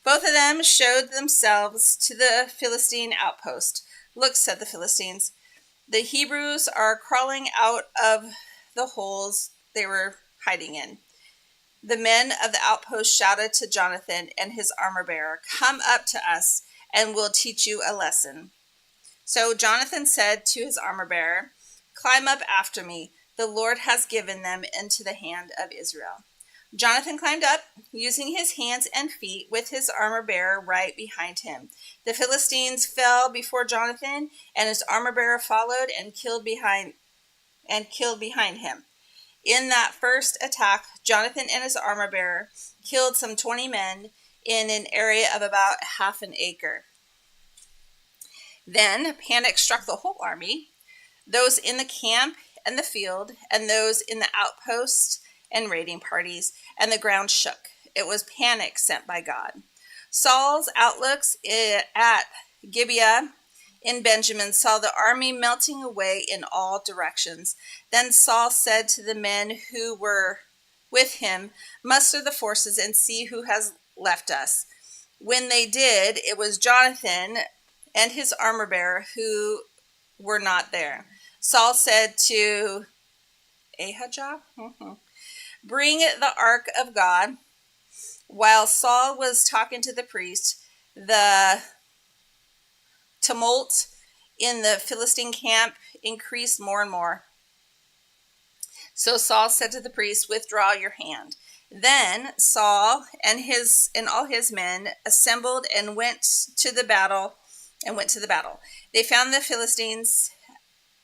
both of them showed themselves to the Philistine outpost. "Look," said the Philistines, "the Hebrews are crawling out of the holes they were hiding in." The men of the outpost shouted to Jonathan and his armor-bearer, "Come up to us, and we'll teach you a lesson." So Jonathan said to his armor-bearer, "Climb up after me. The Lord has given them into the hand of Israel." Jonathan climbed up, using his hands and feet, with his armor-bearer right behind him. The Philistines fell before Jonathan, and his armor-bearer followed and killed behind him. In that first attack, Jonathan and his armor-bearer killed some 20 men in an area of about half an acre. Then panic struck the whole army, those in the camp and the field, and those in the outposts and raiding parties, and the ground shook. It was panic sent by God. Saul's outlooks at Gibeah in Benjamin saw the army melting away in all directions. Then Saul said to the men who were with him, "Muster the forces and see who has left us." When they did, it was Jonathan and his armor-bearer who were not there. Saul said to Ahijah, bring the ark of God. While Saul was talking to the priest, the tumult in the Philistine camp increased more and more. So Saul said to the priest, withdraw your hand. Then Saul and all his men assembled and went to the battle. They found the Philistines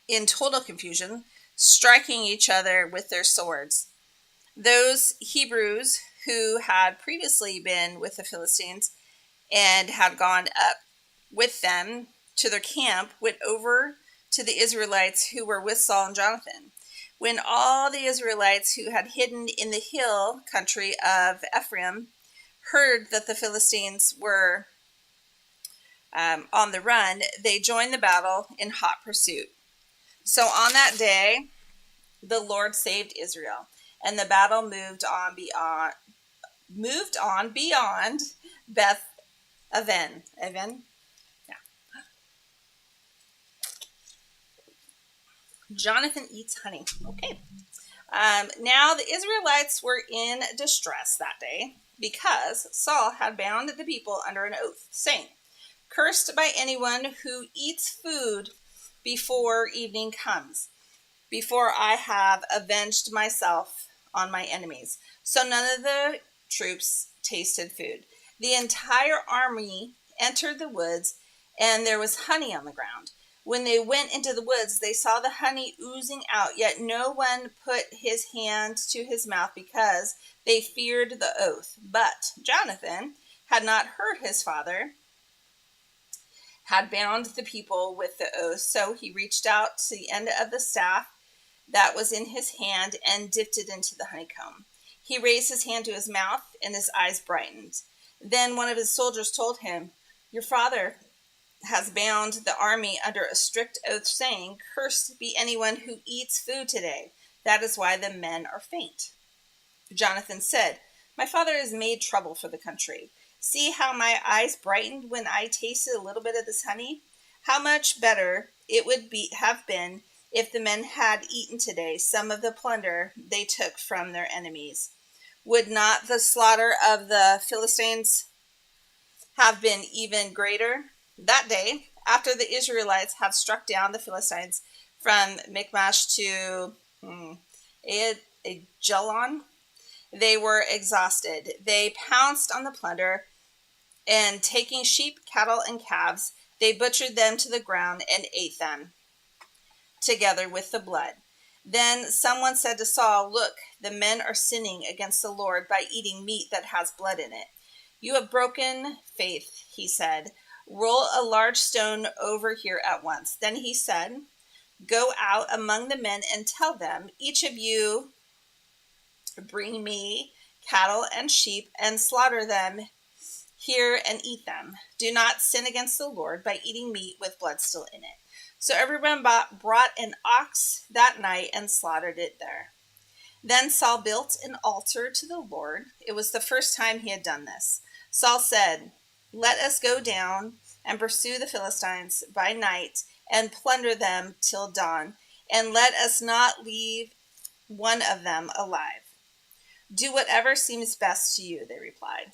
in total confusion, striking each other with their swords. Those Hebrews who had previously been with the Philistines and had gone up with them to their camp went over to the Israelites who were with Saul and Jonathan. When all the Israelites who had hidden in the hill country of Ephraim heard that the Philistines were on the run, they joined the battle in hot pursuit. So on that day, the Lord saved Israel, and the battle moved on beyond Beth Aven. Jonathan eats honey. Okay. Now the Israelites were in distress that day because Saul had bound the people under an oath, saying, cursed by anyone who eats food before evening comes, before I have avenged myself on my enemies. So none of the troops tasted food. The entire army entered the woods, and there was honey on the ground. When they went into the woods, they saw the honey oozing out, yet no one put his hand to his mouth because they feared the oath. But Jonathan had not heard his father had bound the people with the oath, so he reached out to the end of the staff that was in his hand and dipped it into the honeycomb. He raised his hand to his mouth, and his eyes brightened. Then one of his soldiers told him, your father has bound the army under a strict oath, saying, cursed be anyone who eats food today. That is why the men are faint. Jonathan said, my father has made trouble for the country. See how my eyes brightened when I tasted a little bit of this honey? How much better it would have been if the men had eaten today some of the plunder they took from their enemies. Would not the slaughter of the Philistines have been even greater? That day, after the Israelites had struck down the Philistines from Michmash to Aijalon, they were exhausted. They pounced on the plunder, and taking sheep, cattle, and calves, they butchered them to the ground and ate them, together with the blood. Then someone said to Saul, look, the men are sinning against the Lord by eating meat that has blood in it. You have broken faith, he said. Roll a large stone over here at once. Then he said, go out among the men and tell them, each of you bring me cattle and sheep and slaughter them here and eat them. Do not sin against the Lord by eating meat with blood still in it. So everyone brought an ox that night and slaughtered it there. Then Saul built an altar to the Lord. It was the first time he had done this. Saul said, let us go down and pursue the Philistines by night and plunder them till dawn, and let us not leave one of them alive. Do whatever seems best to you, they replied.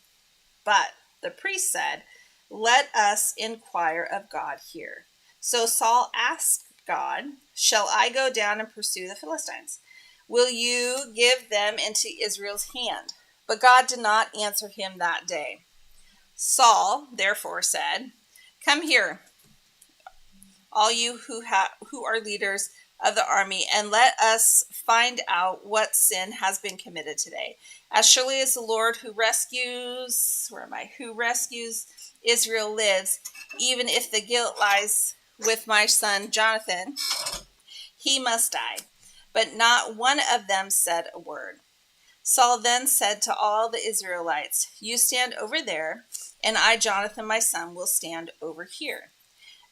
But the priest said, let us inquire of God here. So Saul asked God, shall I go down and pursue the Philistines? Will you give them into Israel's hand? But God did not answer him that day. Saul therefore said, come here, all you who are leaders of the army, and let us find out what sin has been committed today. As surely as the Lord who rescues Israel lives, even if the guilt lies with my son Jonathan, he must die. But not one of them said a word. Saul then said to all the Israelites, you stand over there, and I, Jonathan, my son, will stand over here.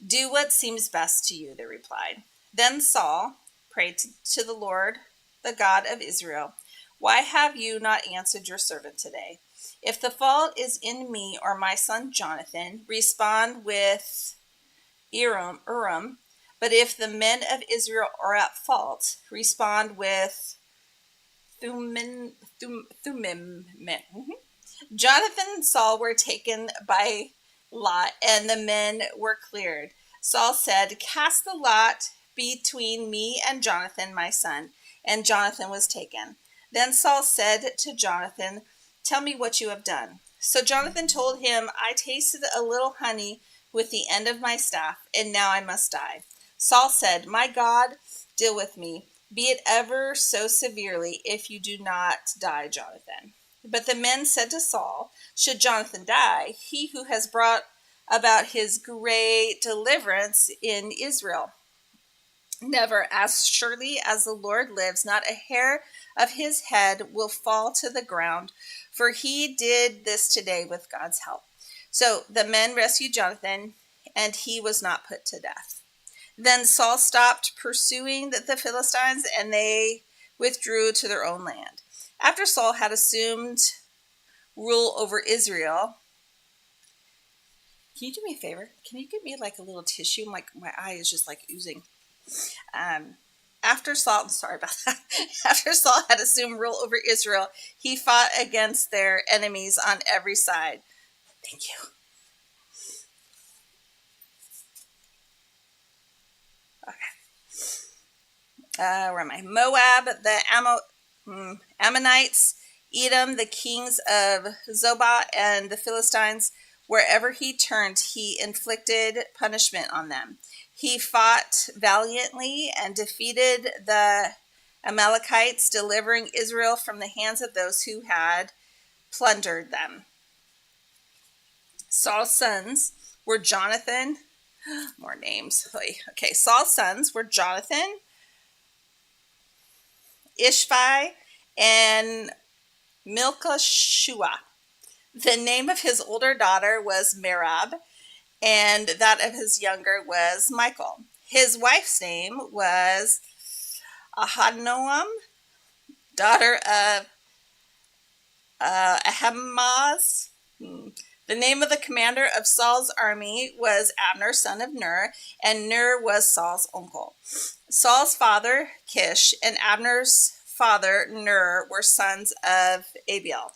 Do what seems best to you, they replied. Then Saul prayed to the Lord, the God of Israel, why have you not answered your servant today? If the fault is in me or my son Jonathan, respond with Urim, But if the men of Israel are at fault, respond with Thummim. Jonathan and Saul were taken by lot, and the men were cleared. Saul said, "Cast the lot between me and Jonathan, my son." And Jonathan was taken. Then Saul said to Jonathan, "Tell me what you have done." So Jonathan told him, "I tasted a little honey with the end of my staff, and now I must die." Saul said, "My God, deal with me, be it ever so severely, if you do not die, Jonathan." But the men said to Saul, "Should Jonathan die, he who has brought about his great deliverance in Israel, never, as surely as the Lord lives, not a hair of his head will fall to the ground, for he did this today with God's help." So the men rescued Jonathan, and he was not put to death. Then Saul stopped pursuing the Philistines, and they withdrew to their own land. After Saul had assumed rule over Israel, can you do me a favor? Can you give me like a little tissue? My eye is just like oozing. After Saul had assumed rule over Israel, he fought against their enemies on every side. Thank you. Okay. Where am I? Moab, the Ammonites, Edom, the kings of Zobah, and the Philistines. Wherever he turned, he inflicted punishment on them. He fought valiantly and defeated the Amalekites, delivering Israel from the hands of those who had plundered them. Saul's sons were Jonathan. More names. Okay, Saul's sons were Jonathan, Ishvi, and Milcah-Shua. The name of his older daughter was Merab, and that of his younger was Michael. His wife's name was Ahinoam, daughter of Ahimaaz. The name of the commander of Saul's army was Abner, son of Ner, and Ner was Saul's uncle. Saul's father, Kish, and Abner's father, Ner, were sons of Abiel.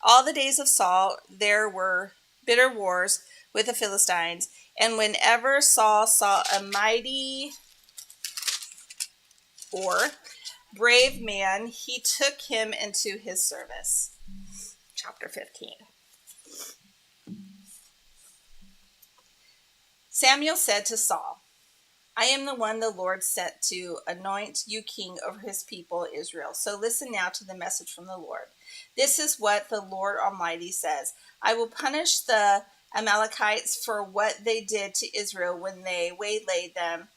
All the days of Saul, there were bitter wars with the Philistines, and whenever Saul saw a mighty or brave man, he took him into his service. Chapter 15. Samuel said to Saul, "I am the one the Lord sent to anoint you king over his people Israel. So listen now to the message from the Lord. This is what the Lord Almighty says. I will punish the Amalekites for what they did to Israel when they waylaid them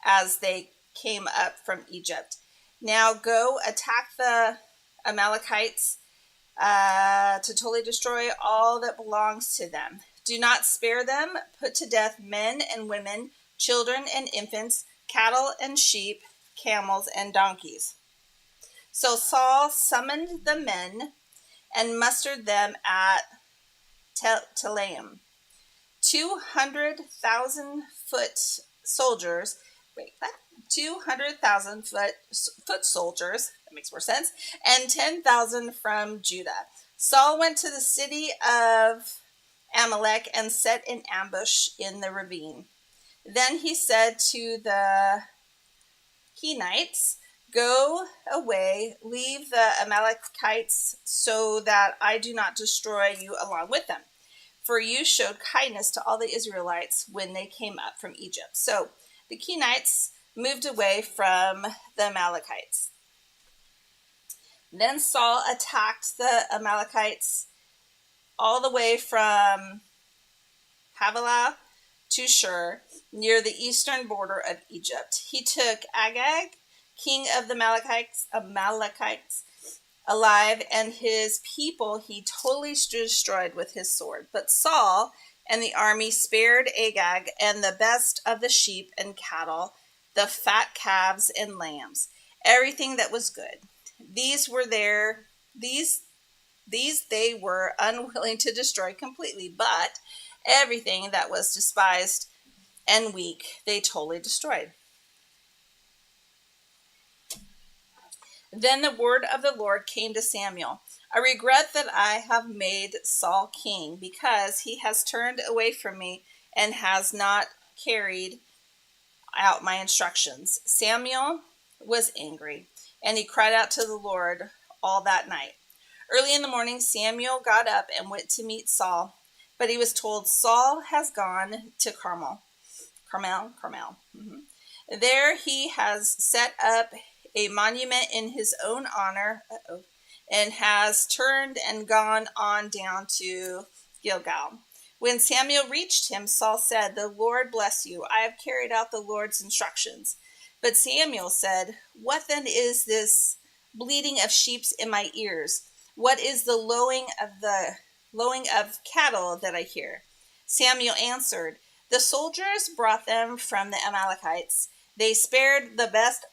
as they came up from Egypt. Now go attack the Amalekites to totally destroy all that belongs to them. Do not spare them. Put to death men and women, children and infants, cattle and sheep, camels and donkeys." So Saul summoned the men and mustered them at Telaim. 200,000 foot soldiers. 200,000 foot soldiers. That makes more sense. And 10,000 from Judah. Saul went to the city of Amalek and set an ambush in the ravine. Then he said to the Kenites, "Go away, leave the Amalekites, so that I do not destroy you along with them. For you showed kindness to all the Israelites when they came up from Egypt." So the Kenites moved away from the Amalekites. Then Saul attacked the Amalekites all the way from Havilah to Shur, near the eastern border of Egypt. He took Agag, king of the Amalekites, alive, and his people he totally destroyed with his sword. But Saul and the army spared Agag and the best of the sheep and cattle, the fat calves and lambs, everything that was good. These they were unwilling to destroy completely, but everything that was despised and weak, they totally destroyed. Then the word of the Lord came to Samuel. I regret that I have made Saul king, because he has turned away from me and has not carried out my instructions. Samuel was angry, and he cried out to the Lord all that night. Early in the morning, Samuel got up and went to meet Saul, but he was told, Saul has gone to Carmel. There he has set up a monument in his own honor, and has turned and gone on down to Gilgal. When Samuel reached him, Saul said, The Lord bless you. I have carried out the Lord's instructions. But Samuel said, What then is this bleating of sheep in my ears? What is the lowing of cattle that I hear? Samuel answered, The soldiers brought them from the Amalekites. They spared the best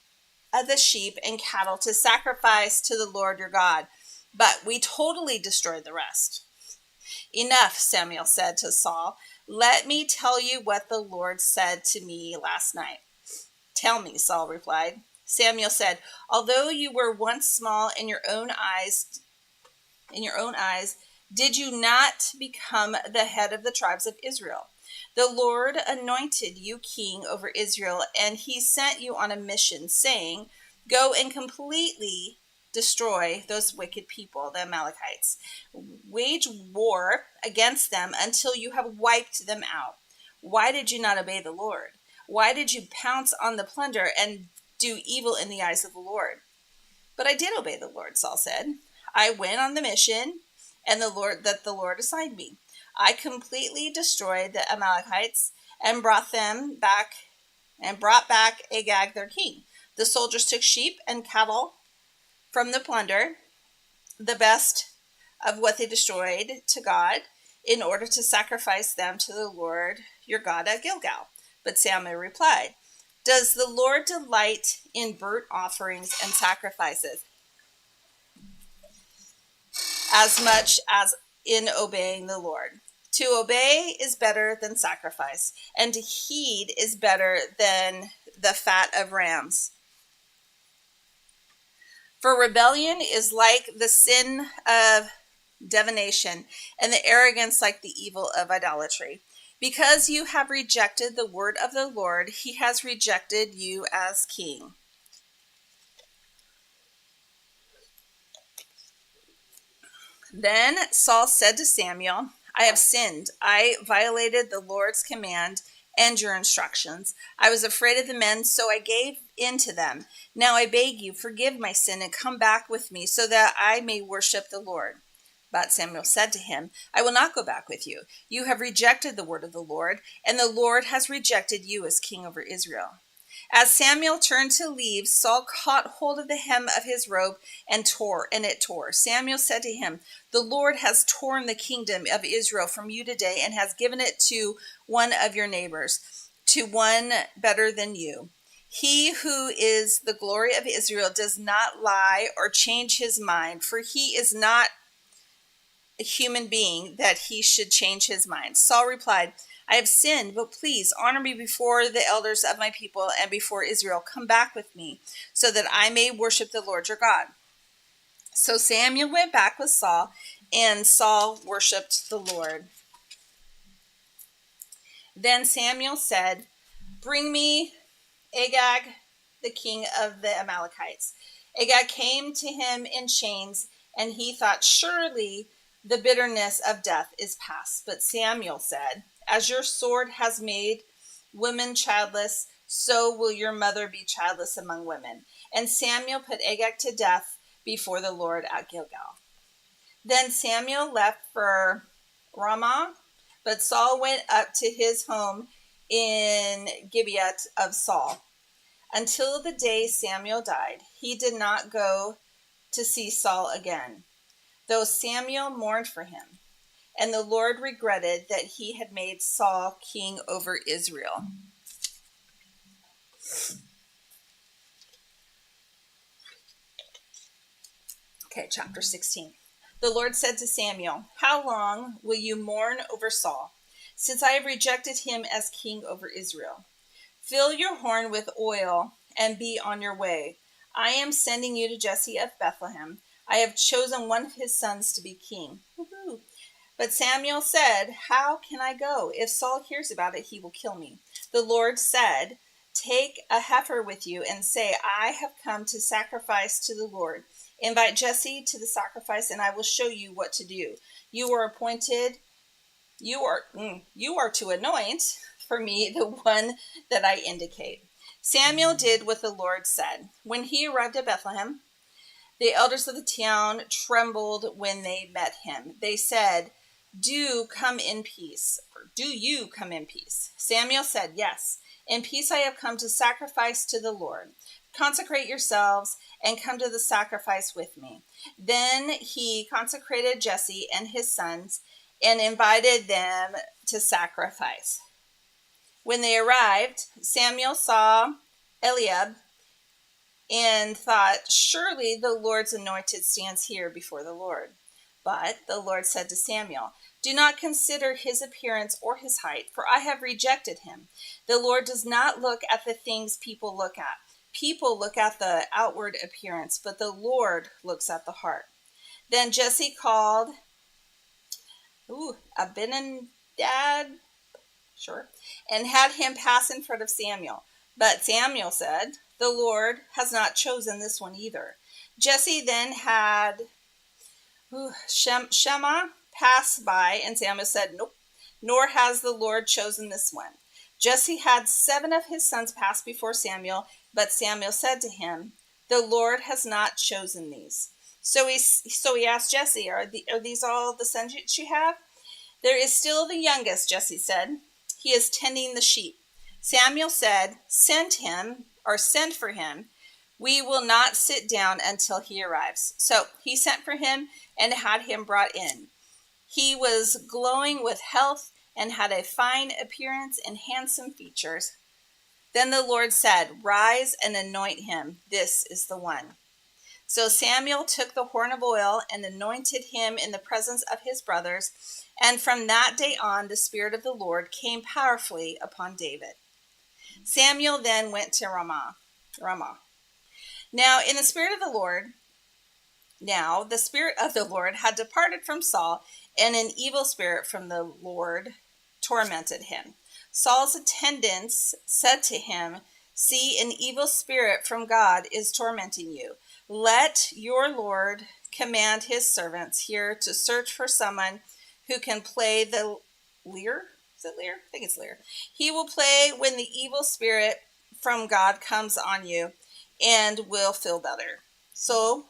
of the sheep and cattle to sacrifice to the Lord your God, but we totally destroyed the rest. Enough, Samuel said to Saul. Let me tell you what the Lord said to me last night. Tell me, Saul replied. Samuel said, Although you were once small in your own eyes, did you not become the head of the tribes of Israel? The Lord anointed you king over Israel, and he sent you on a mission, saying, Go and completely destroy those wicked people, the Amalekites. Wage war against them until you have wiped them out. Why did you not obey the Lord? Why did you pounce on the plunder and do evil in the eyes of the Lord? But I did obey the Lord, Saul said. I went on the mission and the Lord assigned me. I completely destroyed the Amalekites and brought back Agag their king. The soldiers took sheep and cattle from the plunder, the best of what they destroyed, to God, in order to sacrifice them to the Lord your God at Gilgal. But Samuel replied, Does the Lord delight in burnt offerings and sacrifices as much as in obeying the Lord? To obey is better than sacrifice, and to heed is better than the fat of rams. For rebellion is like the sin of divination, and the arrogance like the evil of idolatry. Because you have rejected the word of the Lord, he has rejected you as king. Then Saul said to Samuel, I have sinned. I violated the Lord's command and your instructions. I was afraid of the men, so I gave in to them. Now I beg you, forgive my sin and come back with me so that I may worship the Lord. But Samuel said to him, I will not go back with you. You have rejected the word of the Lord, and the Lord has rejected you as king over Israel. As Samuel turned to leave, Saul caught hold of the hem of his robe and it tore. Samuel said to him, The Lord has torn the kingdom of Israel from you today and has given it to one of your neighbors, to one better than you. He who is the glory of Israel does not lie or change his mind, for he is not a human being that he should change his mind. Saul replied, I have sinned, but please honor me before the elders of my people and before Israel. Come back with me so that I may worship the Lord your God. So Samuel went back with Saul, and Saul worshiped the Lord. Then Samuel said, Bring me Agag, the king of the Amalekites. Agag came to him in chains, and he thought, Surely the bitterness of death is past. But Samuel said, As your sword has made women childless, so will your mother be childless among women. And Samuel put Agag to death before the Lord at Gilgal. Then Samuel left for Ramah, but Saul went up to his home in Gibeah of Saul. Until the day Samuel died, he did not go to see Saul again, though Samuel mourned for him. And the Lord regretted that he had made Saul king over Israel. Okay, chapter 16. The Lord said to Samuel, How long will you mourn over Saul? since I have rejected him as king over Israel. Fill your horn with oil and be on your way. I am sending you to Jesse of Bethlehem. I have chosen one of his sons to be king." Woo-hoo. But Samuel said, "How can I go? If Saul hears about it, he will kill me." The Lord said, "Take a heifer with you and say, 'I have come to sacrifice to the Lord.' Invite Jesse to the sacrifice, and I will show you what to do. You are to anoint for me the one that I indicate." Samuel did what the Lord said. When he arrived at Bethlehem, the elders of the town trembled when they met him. They said, "Do you come in peace?" Samuel said, "Yes, in peace I have come to sacrifice to the Lord. Consecrate yourselves and come to the sacrifice with me." Then he consecrated Jesse and his sons and invited them to sacrifice. When they arrived, Samuel saw Eliab and thought, "Surely the Lord's anointed stands here before the Lord." But the Lord said to Samuel, "Do not consider his appearance or his height, for I have rejected him. The Lord does not look at the things people look at. People look at the outward appearance, but the Lord looks at the heart." Then Jesse called Abinadab, and had him pass in front of Samuel. But Samuel said, "The Lord has not chosen this one either." Jesse then had Shema pass by, and Samuel said, "Nope, nor has the Lord chosen this one." Jesse had 7 of his sons pass before Samuel, but Samuel said to him, "The Lord has not chosen these." So he asked Jesse, "Are these all the sons that you have?" "There is still the youngest," Jesse said. "He is tending the sheep." Samuel said, send for him. We will not sit down until he arrives." So he sent for him and had him brought in. He was glowing with health and had a fine appearance and handsome features. Then the Lord said, "Rise and anoint him. This is the one." So Samuel took the horn of oil and anointed him in the presence of his brothers. And from that day on, the Spirit of the Lord came powerfully upon David. Samuel then went to Ramah. Now the Spirit of the Lord had departed from Saul, and an evil spirit from the Lord tormented him. Saul's attendants said to him, "See, an evil spirit from God is tormenting you. Let your Lord command his servants here to search for someone who can play the lyre." Is it lyre? I think it's lyre. "He will play when the evil spirit from God comes on you and will feel better." So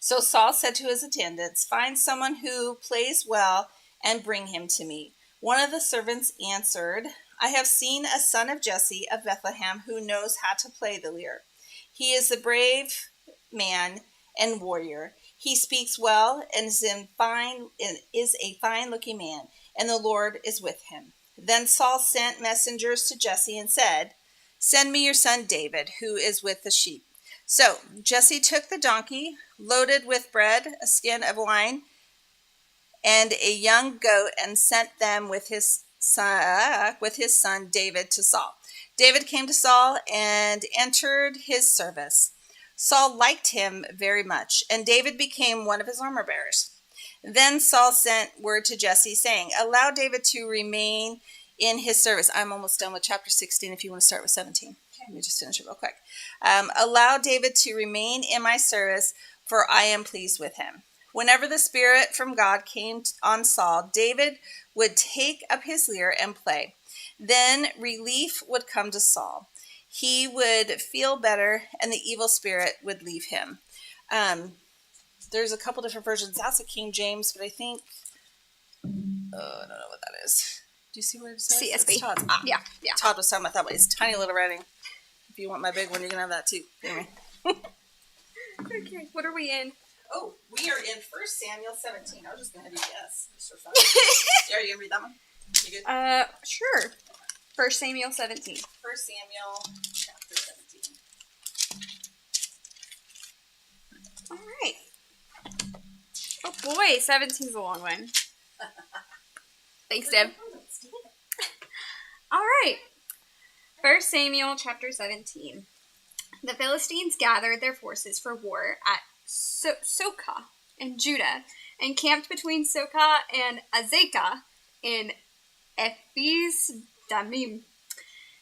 Saul said to his attendants, "Find someone who plays well and bring him to me." One of the servants answered, "I have seen a son of Jesse of Bethlehem who knows how to play the lyre. He is a brave man and warrior. He speaks well and is a fine-looking man, and the Lord is with him." Then Saul sent messengers to Jesse and said, "Send me your son David, who is with the sheep." So Jesse took the donkey, loaded with bread, a skin of wine, and a young goat, and sent them with his son David to Saul. David came to Saul and entered his service. Saul liked him very much, and David became one of his armor bearers. Then Saul sent word to Jesse, saying, "Allow David to remain in his service." I'm almost done with chapter 16 if you want to start with 17. Let me just finish it real quick. "Allow David to remain in my service, for I am pleased with him." Whenever the Spirit from God came on Saul, David would take up his lyre and play. Then relief would come to Saul. He would feel better, and the evil spirit would leave him. There's a couple different versions. That's a King James, but I think, I don't know what that is. Do you see what it says? CSB. It's Todd's. Yeah. Todd was talking about that one. It's tiny little writing. If you want my big one, you can have that too. Anyway. Okay, what are we in? Oh, we are in 1 Samuel 17. I was just going to have you guess. Just for fun. Are you going to read that one? You good? Sure. 1 Samuel 17. 1 Samuel chapter 17. All right. Oh boy, 17's a long one. Thanks, Deb. All right. 1 Samuel chapter 17. The Philistines gathered their forces for war at Socoh in Judah and camped between Socoh and Azekah in Ephes Damim.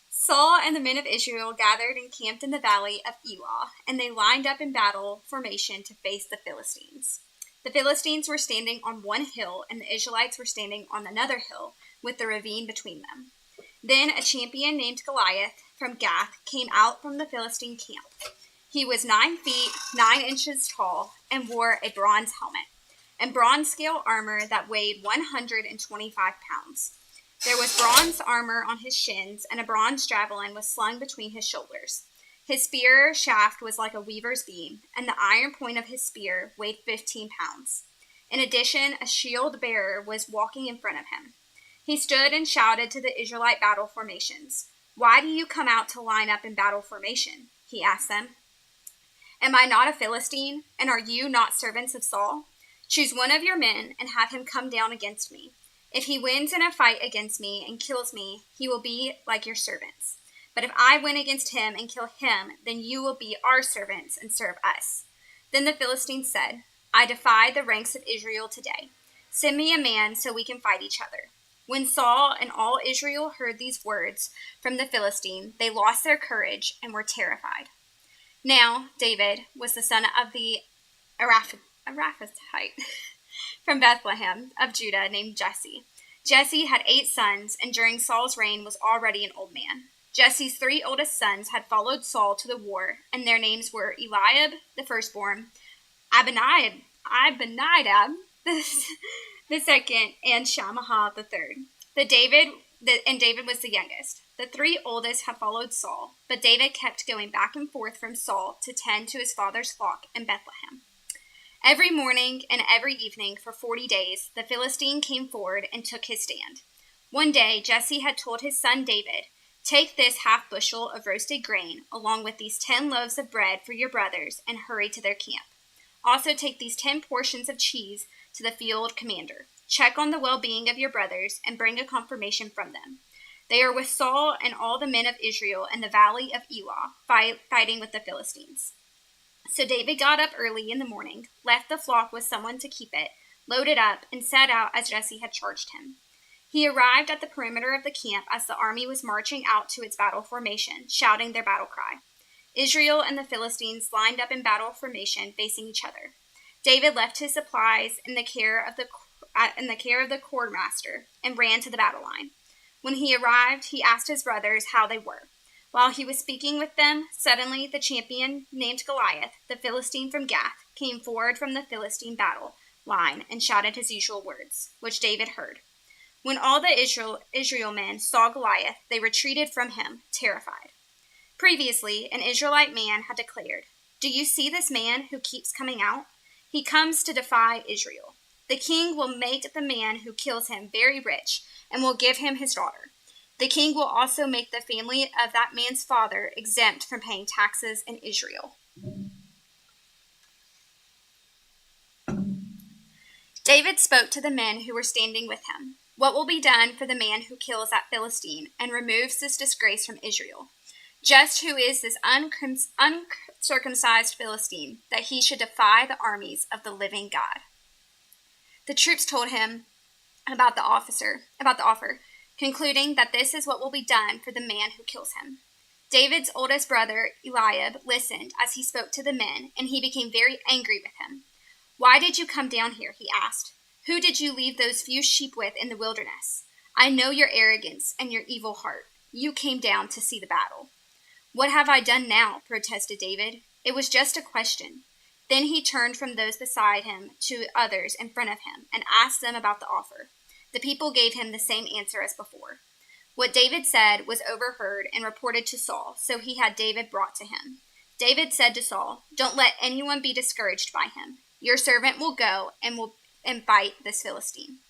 Saul and the men of Israel gathered and camped in the valley of Elah, and they lined up in battle formation to face the Philistines. The Philistines were standing on one hill, and the Israelites were standing on another hill, with the ravine between them. Then a champion named Goliath from Gath came out from the Philistine camp. He was 9 feet 9 inches tall and wore a bronze helmet and bronze scale armor that weighed 125 pounds. There was bronze armor on his shins, and a bronze javelin was slung between his shoulders. His spear shaft was like a weaver's beam, and the iron point of his spear weighed 15 pounds. In addition, a shield bearer was walking in front of him. He stood and shouted to the Israelite battle formations. "Why do you come out to line up in battle formation?" he asked them. "Am I not a Philistine, and are you not servants of Saul? Choose one of your men and have him come down against me. If he wins in a fight against me and kills me, he will be like your servants. But if I win against him and kill him, then you will be our servants and serve us." Then the Philistines said, "I defy the ranks of Israel today. Send me a man so we can fight each other." When Saul and all Israel heard these words from the Philistine, they lost their courage and were terrified. Now David was the son of the Ephrathite from Bethlehem of Judah named Jesse. Jesse had 8 sons, and during Saul's reign was already an old man. Jesse's 3 oldest sons had followed Saul to the war, and their names were Eliab, the firstborn, Abinadab, the second, and Shammah, the third. David was the youngest. The 3 oldest had followed Saul, but David kept going back and forth from Saul to tend to his father's flock in Bethlehem. Every morning and every evening for 40 days, the Philistine came forward and took his stand. One day, Jesse had told his son David, "Take this half bushel of roasted grain, along with these 10 loaves of bread for your brothers, and hurry to their camp. Also take these 10 portions of cheese to the field commander. Check on the well-being of your brothers, and bring a confirmation from them. They are with Saul and all the men of Israel in the valley of Elah, fighting with the Philistines." So David got up early in the morning, left the flock with someone to keep it, loaded up, and set out as Jesse had charged him. He arrived at the perimeter of the camp as the army was marching out to its battle formation, shouting their battle cry. Israel and the Philistines lined up in battle formation, facing each other. David left his supplies in the care of the quartermaster and ran to the battle line. When he arrived, he asked his brothers how they were. While he was speaking with them, suddenly the champion named Goliath, the Philistine from Gath, came forward from the Philistine battle line and shouted his usual words, which David heard. When all the Israel men saw Goliath, they retreated from him, terrified. Previously, an Israelite man had declared, "Do you see this man who keeps coming out? He comes to defy Israel. The king will make the man who kills him very rich and will give him his daughter. The king will also make the family of that man's father exempt from paying taxes in Israel." David spoke to the men who were standing with him. "What will be done for the man who kills that Philistine and removes this disgrace from Israel? Just who is this uncircumcised Philistine that he should defy the armies of the living God?" The troops told him about the offer, concluding that this is what will be done for the man who kills him. David's oldest brother, Eliab, listened as he spoke to the men, and he became very angry with him. "Why did you come down here?" he asked. "Who did you leave those few sheep with in the wilderness? I know your arrogance and your evil heart. You came down to see the battle." "What have I done now?" protested David. "It was just a question." Then he turned from those beside him to others in front of him and asked them about the offer. The people gave him the same answer as before. What David said was overheard and reported to Saul, so he had David brought to him. David said to Saul, "Don't let anyone be discouraged by him. Your servant will go and fight this Philistine."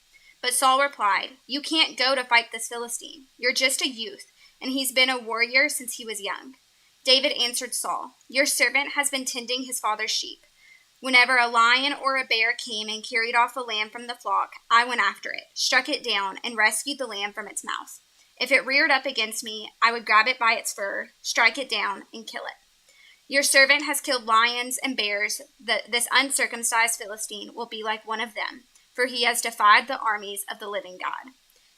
But Saul replied, "You can't go to fight this Philistine. You're just a youth, and he's been a warrior since he was young." David answered Saul, "Your servant has been tending his father's sheep. Whenever a lion or a bear came and carried off a lamb from the flock, I went after it, struck it down, and rescued the lamb from its mouth. If it reared up against me, I would grab it by its fur, strike it down, and kill it. Your servant has killed lions and bears. This uncircumcised Philistine will be like one of them, for he has defied the armies of the living God."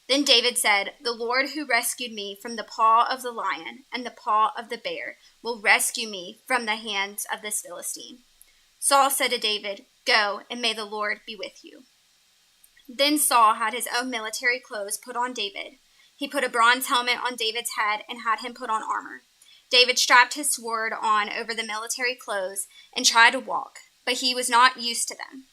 Then David said, "The Lord who rescued me from the paw of the lion and the paw of the bear will rescue me from the hands of this Philistine." Saul said to David, "Go, and may the Lord be with you." Then Saul had his own military clothes put on David. He put a bronze helmet on David's head and had him put on armor. David strapped his sword on over the military clothes and tried to walk, but he was not used to them.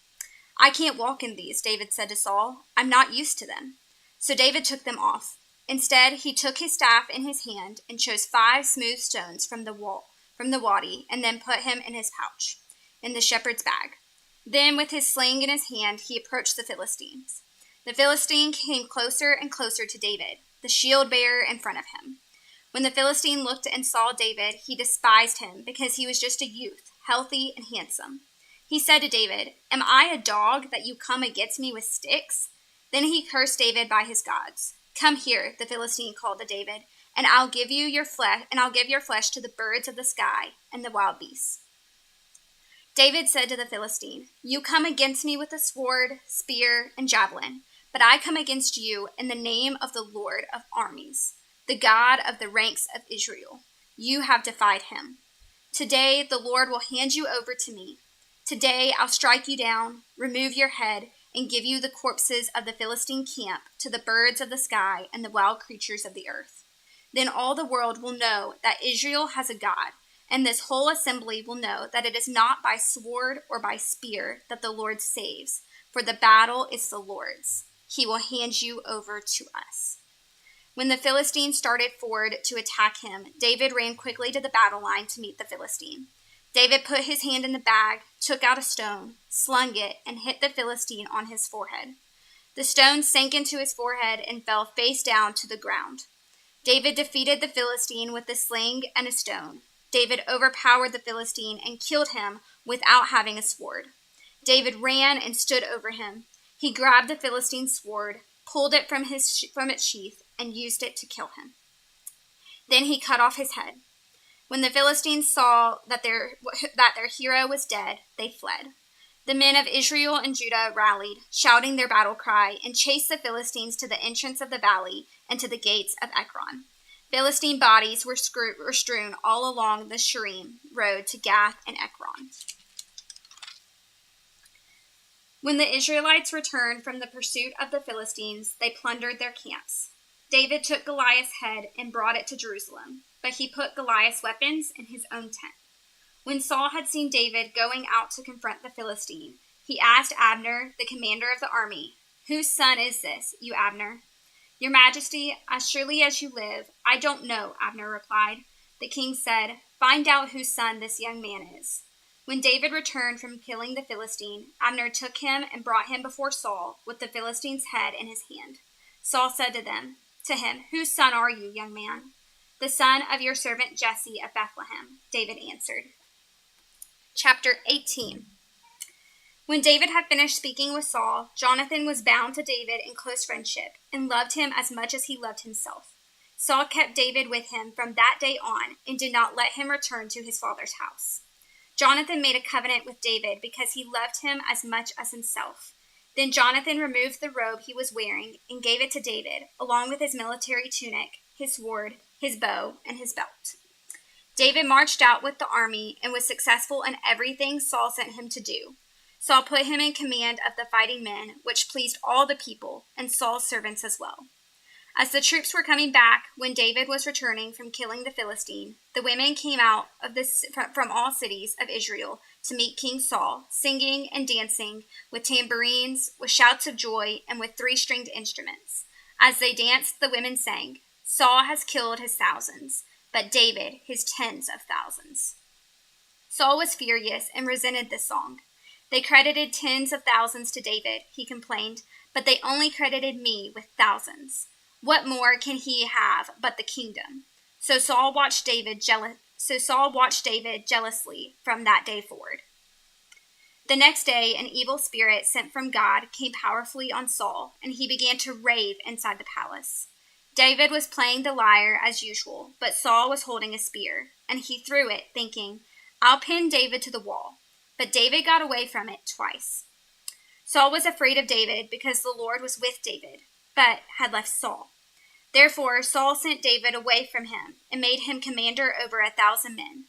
"I can't walk in these," David said to Saul. "I'm not used to them." So David took them off. Instead, he took his staff in his hand and chose 5 smooth stones from the wadi, and then put him in his pouch, in the shepherd's bag. Then, with his sling in his hand, he approached the Philistines. The Philistine came closer and closer to David, the shield bearer in front of him. When the Philistine looked and saw David, he despised him because he was just a youth, healthy and handsome. He said to David, "Am I a dog that you come against me with sticks?" Then he cursed David by his gods. "Come here," the Philistine called to David, "and I'll give your flesh to the birds of the sky and the wild beasts." David said to the Philistine, "You come against me with a sword, spear, and javelin, but I come against you in the name of the Lord of armies, the God of the ranks of Israel. You have defied him. Today the Lord will hand you over to me. Today I'll strike you down, remove your head, and give you the corpses of the Philistine camp to the birds of the sky and the wild creatures of the earth. Then all the world will know that Israel has a God, and this whole assembly will know that it is not by sword or by spear that the Lord saves, for the battle is the Lord's. He will hand you over to us." When the Philistine started forward to attack him, David ran quickly to the battle line to meet the Philistine. David put his hand in the bag, took out a stone, slung it, and hit the Philistine on his forehead. The stone sank into his forehead and fell face down to the ground. David defeated the Philistine with a sling and a stone. David overpowered the Philistine and killed him without having a sword. David ran and stood over him. He grabbed the Philistine's sword, pulled it from its sheath, and used it to kill him. Then he cut off his head. When the Philistines saw that their hero was dead, they fled. The men of Israel and Judah rallied, shouting their battle cry, and chased the Philistines to the entrance of the valley and to the gates of Ekron. Philistine bodies were strewn all along the Sharim road to Gath and Ekron. When the Israelites returned from the pursuit of the Philistines, they plundered their camps. David took Goliath's head and brought it to Jerusalem, but he put Goliath's weapons in his own tent. When Saul had seen David going out to confront the Philistine, he asked Abner, the commander of the army, "Whose son is this, you Abner?" "Your Majesty, as surely as you live, I don't know," Abner replied. The king said, "Find out whose son this young man is." When David returned from killing the Philistine, Abner took him and brought him before Saul with the Philistine's head in his hand. Saul said to him, "Whose son are you, young man?" "The son of your servant Jesse of Bethlehem," David answered. Chapter 18. When David had finished speaking with Saul, Jonathan was bound to David in close friendship and loved him as much as he loved himself. Saul kept David with him from that day on and did not let him return to his father's house. Jonathan made a covenant with David because he loved him as much as himself. Then Jonathan removed the robe he was wearing and gave it to David, along with his military tunic, his sword, his bow, and his belt. David marched out with the army and was successful in everything Saul sent him to do. Saul put him in command of the fighting men, which pleased all the people and Saul's servants as well. As the troops were coming back, when David was returning from killing the Philistine, the women came out from all cities of Israel to meet King Saul, singing and dancing with tambourines, with shouts of joy, and with 3-stringed instruments. As they danced, the women sang, "Saul has killed his thousands, but David his tens of thousands." Saul was furious and resented this song. "They credited tens of thousands to David," he complained, "but they only credited me with thousands. What more can he have but the kingdom?" So Saul watched David jealously from that day forward. The next day, an evil spirit sent from God came powerfully on Saul, and he began to rave inside the palace. David was playing the lyre as usual, but Saul was holding a spear, and he threw it, thinking, "I'll pin David to the wall." But David got away from it twice. Saul was afraid of David because the Lord was with David, but had left Saul. Therefore, Saul sent David away from him and made him commander over 1,000 men.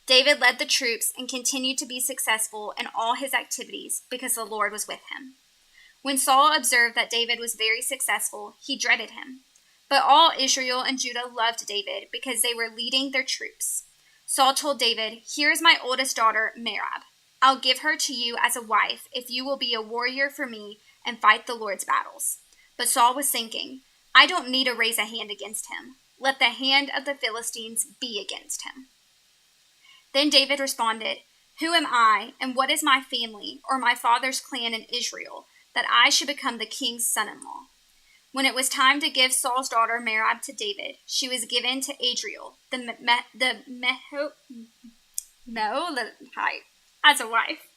David led the troops and continued to be successful in all his activities because the Lord was with him. When Saul observed that David was very successful, he dreaded him. But all Israel and Judah loved David because they were leading their troops. Saul told David, "Here is my oldest daughter, Merab. I'll give her to you as a wife if you will be a warrior for me and fight the Lord's battles." But Saul was thinking, "I don't need to raise a hand against him. Let the hand of the Philistines be against him." Then David responded, "Who am I, and what is my family or my father's clan in Israel, that I should become the king's son-in-law?" When it was time to give Saul's daughter Merab to David, she was given to Adriel, as a wife.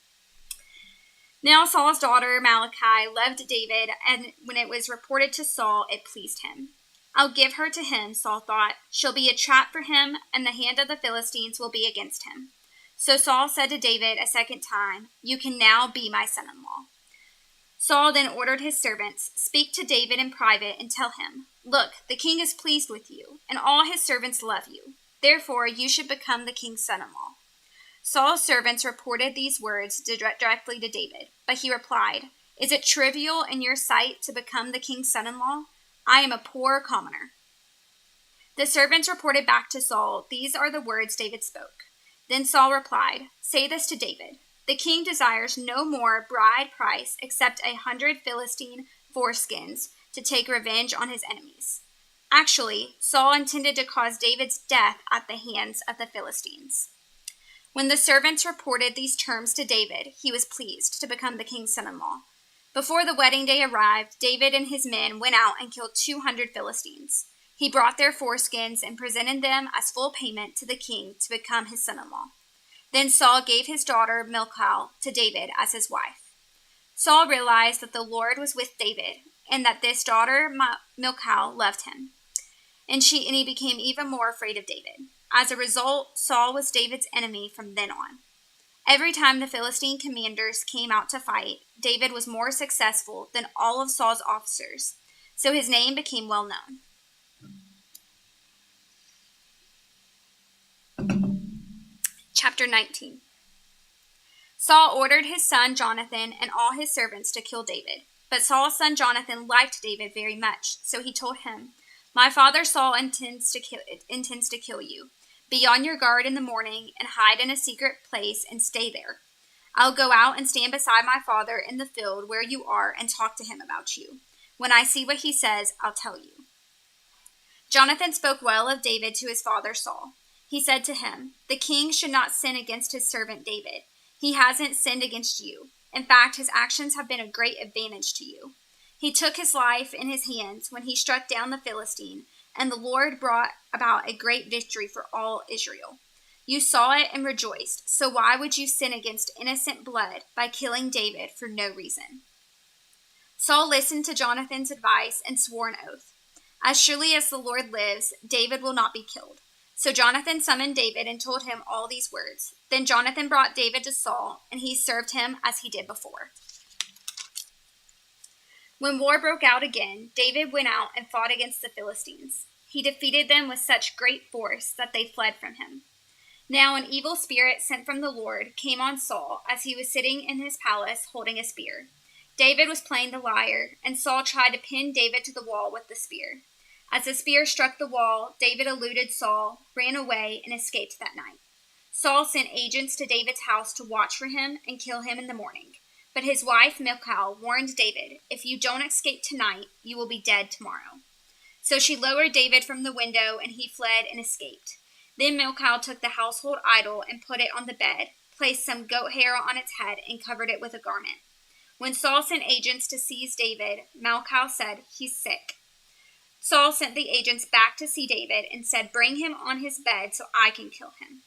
Now Saul's daughter Malachi loved David, and when it was reported to Saul, it pleased him. "I'll give her to him," Saul thought. "She'll be a trap for him, and the hand of the Philistines will be against him." So Saul said to David a second time, "You can now be my son-in-law." Saul then ordered his servants, "Speak to David in private and tell him, 'Look, the king is pleased with you, and all his servants love you. Therefore, you should become the king's son-in-law.'" Saul's servants reported these words directly to David, but he replied, "Is it trivial in your sight to become the king's son-in-law? I am a poor commoner." The servants reported back to Saul, "These are the words David spoke." Then Saul replied, "Say this to David. The king desires no more bride price except 100 Philistine foreskins to take revenge on his enemies." Actually, Saul intended to cause David's death at the hands of the Philistines. When the servants reported these terms to David, he was pleased to become the king's son-in-law. Before the wedding day arrived, David and his men went out and killed 200 Philistines. He brought their foreskins and presented them as full payment to the king to become his son-in-law. Then Saul gave his daughter Michal to David as his wife. Saul realized that the Lord was with David and that this daughter Michal loved him. And he became even more afraid of David. As a result, Saul was David's enemy from then on. Every time the Philistine commanders came out to fight, David was more successful than all of Saul's officers, so his name became well known. Chapter 19. Saul ordered his son Jonathan and all his servants to kill David. But Saul's son Jonathan liked David very much, so he told him, "My father Saul intends to kill you. Be on your guard in the morning and hide in a secret place and stay there. I'll go out and stand beside my father in the field where you are and talk to him about you. When I see what he says, I'll tell you." Jonathan spoke well of David to his father Saul. He said to him, "The king should not sin against his servant David. He hasn't sinned against you. In fact, his actions have been a great advantage to you. He took his life in his hands when he struck down the Philistine, and the Lord brought about a great victory for all Israel. You saw it and rejoiced, so why would you sin against innocent blood by killing David for no reason?" Saul listened to Jonathan's advice and swore an oath. "As surely as the Lord lives, David will not be killed." So Jonathan summoned David and told him all these words. Then Jonathan brought David to Saul, and he served him as he did before. When war broke out again, David went out and fought against the Philistines. He defeated them with such great force that they fled from him. Now an evil spirit sent from the Lord came on Saul as he was sitting in his palace holding a spear. David was playing the lyre, and Saul tried to pin David to the wall with the spear. As the spear struck the wall, David eluded Saul, ran away, and escaped that night. Saul sent agents to David's house to watch for him and kill him in the morning. But his wife Michal warned David, "If you don't escape tonight, you will be dead tomorrow." So she lowered David from the window, and he fled and escaped. Then Michal took the household idol and put it on the bed, placed some goat hair on its head, and covered it with a garment. When Saul sent agents to seize David, Michal said, "He's sick." Saul sent the agents back to see David and said, "Bring him on his bed so I can kill him."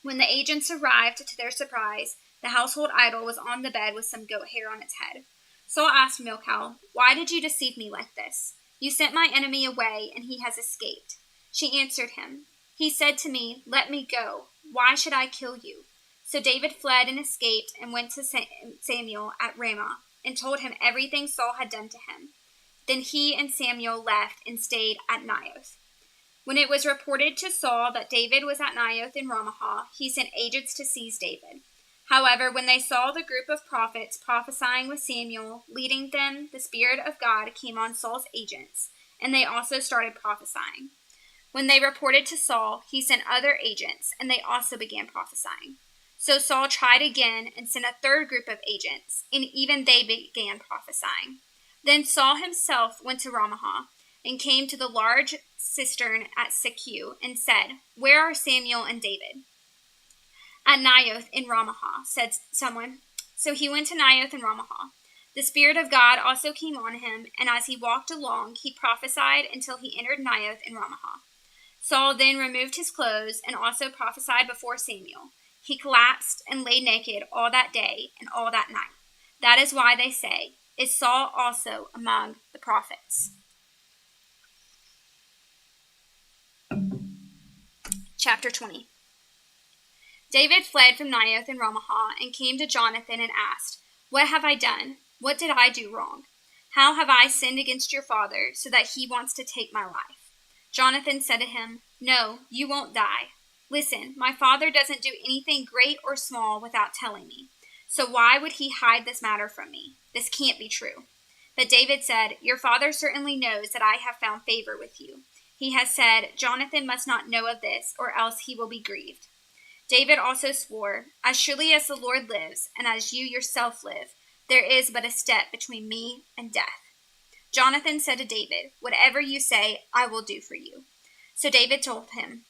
When the agents arrived, to their surprise, the household idol was on the bed with some goat hair on its head. Saul asked Milcah, "Why did you deceive me like this? You sent my enemy away, and he has escaped." She answered him, "He said to me, 'Let me go. Why should I kill you?'" So David fled and escaped and went to Samuel at Ramah and told him everything Saul had done to him. Then he and Samuel left and stayed at Naioth. When it was reported to Saul that David was at Naioth in Ramah, he sent agents to seize David. However, when they saw the group of prophets prophesying with Samuel leading them, the Spirit of God came on Saul's agents, and they also started prophesying. When they reported to Saul, he sent other agents, and they also began prophesying. So Saul tried again and sent a third group of agents, and even they began prophesying. Then Saul himself went to Ramah and came to the large cistern at Secu and said, "Where are Samuel and David?" "At Naioth in Ramah," said someone. So he went to Naioth in Ramah. The Spirit of God also came on him, and as he walked along, he prophesied until he entered Naioth in Ramah. Saul then removed his clothes and also prophesied before Samuel. He collapsed and lay naked all that day and all that night. That is why they say, "Is Saul also among the prophets?" Chapter 20. David fled from Naioth in Ramah and came to Jonathan and asked, "What have I done? What did I do wrong? How have I sinned against your father so that he wants to take my life?" Jonathan said to him, "No, you won't die. Listen, my father doesn't do anything great or small without telling me. So why would he hide this matter from me? This can't be true." But David said, "Your father certainly knows that I have found favor with you. He has said, 'Jonathan must not know of this, or else he will be grieved.'" David also swore, "As surely as the Lord lives, and as you yourself live, there is but a step between me and death." Jonathan said to David, "Whatever you say, I will do for you." So David told him,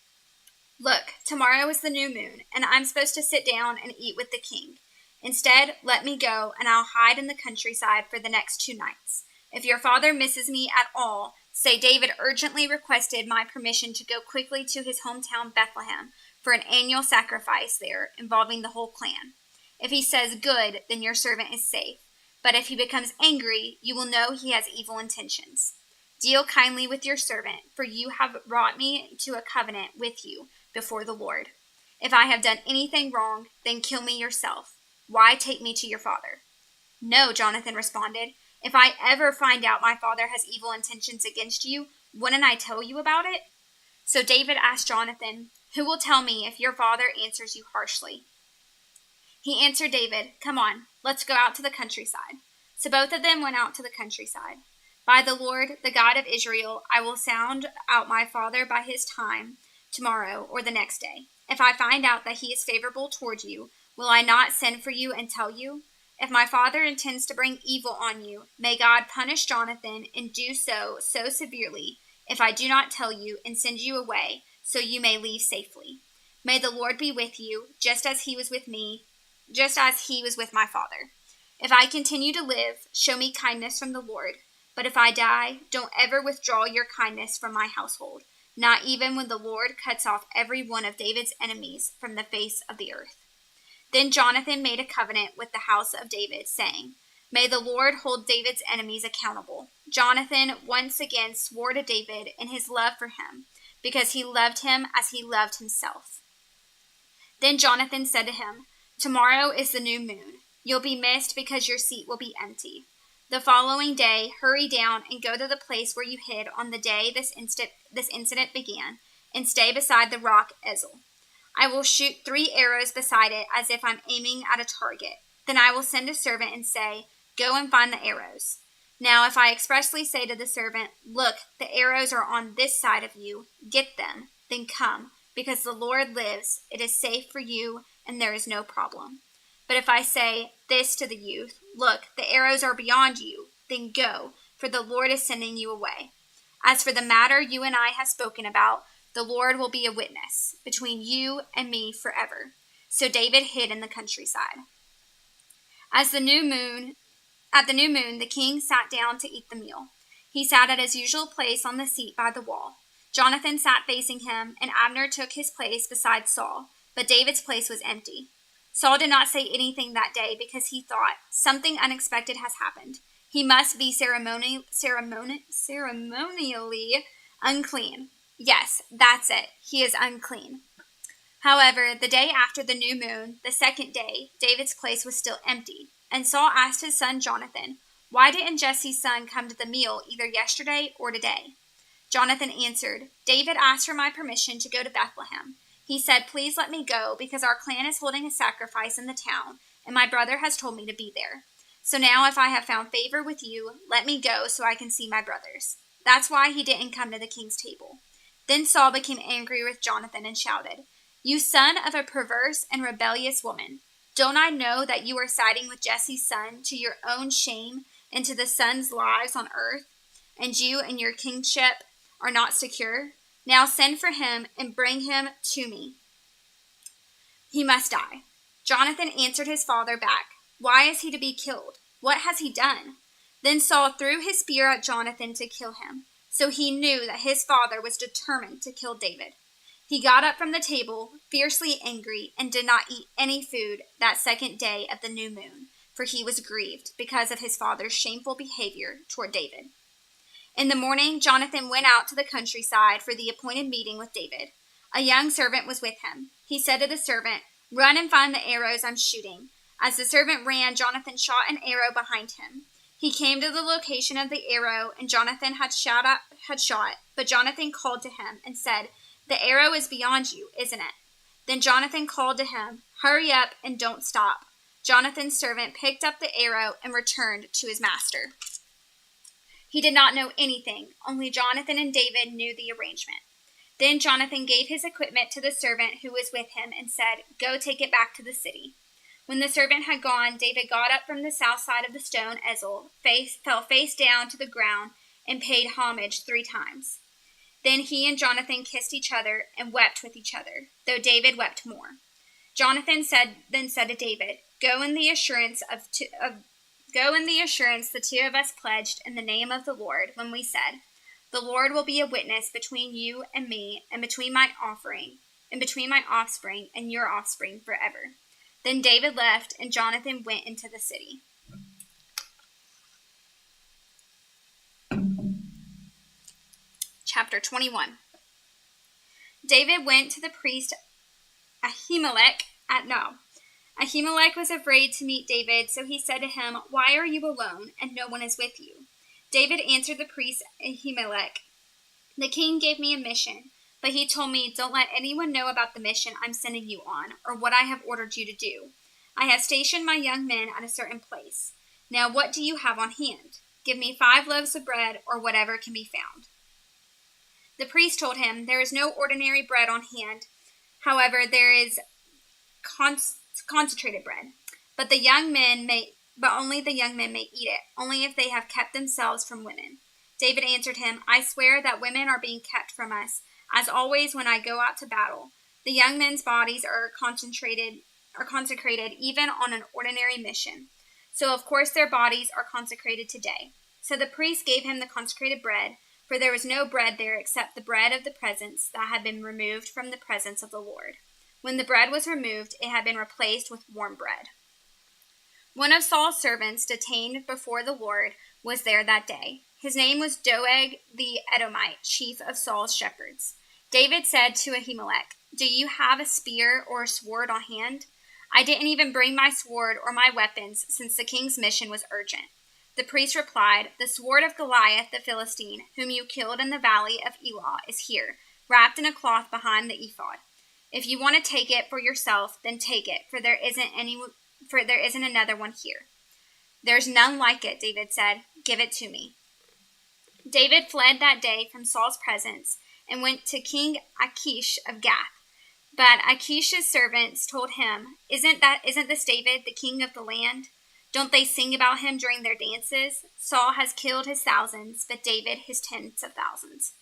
"Look, tomorrow is the new moon, and I'm supposed to sit down and eat with the king. Instead, let me go, and I'll hide in the countryside for the next 2 nights. If your father misses me at all, say David urgently requested my permission to go quickly to his hometown Bethlehem for an annual sacrifice there involving the whole clan. If he says good, then your servant is safe. But if he becomes angry, you will know he has evil intentions. Deal kindly with your servant, for you have brought me to a covenant with you before the Lord. If I have done anything wrong, then kill me yourself. Why take me to your father?" "No," Jonathan responded. "If I ever find out my father has evil intentions against you, wouldn't I tell you about it?" So David asked Jonathan, "Who will tell me if your father answers you harshly?" He answered David, "Come on, let's go out to the countryside." So both of them went out to the countryside. "By the Lord, the God of Israel, I will sound out my father by his time tomorrow or the next day. If I find out that he is favorable toward you, will I not send for you and tell you? If my father intends to bring evil on you, may God punish Jonathan and do so severely if I do not tell you and send you away so you may leave safely. May the Lord be with you, just as he was with my father. If I continue to live, show me kindness from the Lord. But if I die, don't ever withdraw your kindness from my household, not even when the Lord cuts off every one of David's enemies from the face of the earth." Then Jonathan made a covenant with the house of David, saying, "May the Lord hold David's enemies accountable." Jonathan once again swore to David in his love for him, because he loved him as he loved himself. Then Jonathan said to him, "Tomorrow is the new moon. You'll be missed because your seat will be empty. The following day, hurry down and go to the place where you hid on the day this incident began, and stay beside the rock Ezel. I will shoot 3 arrows beside it as if I'm aiming at a target. Then I will send a servant and say, 'Go and find the arrows.' Now if I expressly say to the servant, 'Look, the arrows are on this side of you, get them,' then come, because the Lord lives, it is safe for you and there is no problem. But if I say this to the youth, 'Look, the arrows are beyond you,' then go, for the Lord is sending you away. As for the matter you and I have spoken about, the Lord will be a witness between you and me forever." So David hid in the countryside. At the new moon, the king sat down to eat the meal. He sat at his usual place on the seat by the wall. Jonathan sat facing him, and Abner took his place beside Saul. but David's place was empty. Saul did not say anything that day because he thought, something unexpected has happened. He must be ceremonially unclean. Yes, that's it. He is unclean. However, the day after the new moon, the second day, David's place was still empty. And Saul asked his son Jonathan, "Why didn't Jesse's son come to the meal either yesterday or today?" Jonathan answered, "David asked for my permission to go to Bethlehem. He said, 'Please let me go, because our clan is holding a sacrifice in the town, and my brother has told me to be there. So now if I have found favor with you, let me go so I can see my brothers.' That's why he didn't come to the king's table." Then Saul became angry with Jonathan and shouted, "You son of a perverse and rebellious woman, don't I know that you are siding with Jesse's son to your own shame and to the sons' lives on earth, and you and your kingship are not secure? Now send for him and bring him to me. He must die." Jonathan answered his father back, "Why is he to be killed? What has he done?" Then Saul threw his spear at Jonathan to kill him. So he knew that his father was determined to kill David. He got up from the table, fiercely angry, and did not eat any food that second day of the new moon, for he was grieved because of his father's shameful behavior toward David. In the morning, Jonathan went out to the countryside for the appointed meeting with David. A young servant was with him. He said to the servant, "Run and find the arrows I'm shooting." As the servant ran, Jonathan shot an arrow behind him. He came to the location of the arrow, and Jonathan had shot, but Jonathan called to him and said, "The arrow is beyond you, isn't it?" Then Jonathan called to him, "Hurry up and don't stop." Jonathan's servant picked up the arrow and returned to his master. He did not know anything, only Jonathan and David knew the arrangement. Then Jonathan gave his equipment to the servant who was with him and said, "Go take it back to the city." When the servant had gone, David got up from the south side of the stone Ezel, fell face down to the ground, and paid homage 3 times. Then he and Jonathan kissed each other and wept with each other, though David wept more. Jonathan then said to David, Go in the assurance the two of us pledged in the name of the Lord when we said, 'The Lord will be a witness between you and me, and between my offspring and your offspring forever.'" Then David left, and Jonathan went into the city. Chapter 21. David went to the priest Ahimelech at Nob. Ahimelech was afraid to meet David, so he said to him, "Why are you alone, and no one is with you?" David answered the priest Ahimelech, "The king gave me a mission, but he told me, 'Don't let anyone know about the mission I'm sending you on, or what I have ordered you to do. I have stationed my young men at a certain place. Now what do you have on hand? Give me 5 loaves of bread, or whatever can be found.' The priest told him, 'There is no ordinary bread on hand. However, there is concentrated bread. But only the young men may eat it, only if they have kept themselves from women.' David answered him, 'I swear that women are being kept from us, as always when I go out to battle. The young men's bodies are consecrated even on an ordinary mission. So of course their bodies are consecrated today.' So the priest gave him the consecrated bread, for there was no bread there except the bread of the presence that had been removed from the presence of the Lord. When the bread was removed, it had been replaced with warm bread. One of Saul's servants detained before the Lord was there that day. His name was Doeg the Edomite, chief of Saul's shepherds. David said to Ahimelech, 'Do you have a spear or a sword on hand?' 'I didn't even bring my sword or my weapons, since the king's mission was urgent.' The priest replied, 'The sword of Goliath the Philistine, whom you killed in the valley of Elah, is here, wrapped in a cloth behind the ephod. If you want to take it for yourself, then take it, for there isn't another one here.' 'There's none like it,' David said. 'Give it to me.' David fled that day from Saul's presence and went to King Achish of Gath. But Achish's servants told him, Isn't this David, the king of the land? Don't they sing about him during their dances? Saul has killed his thousands, but David his tens of thousands.'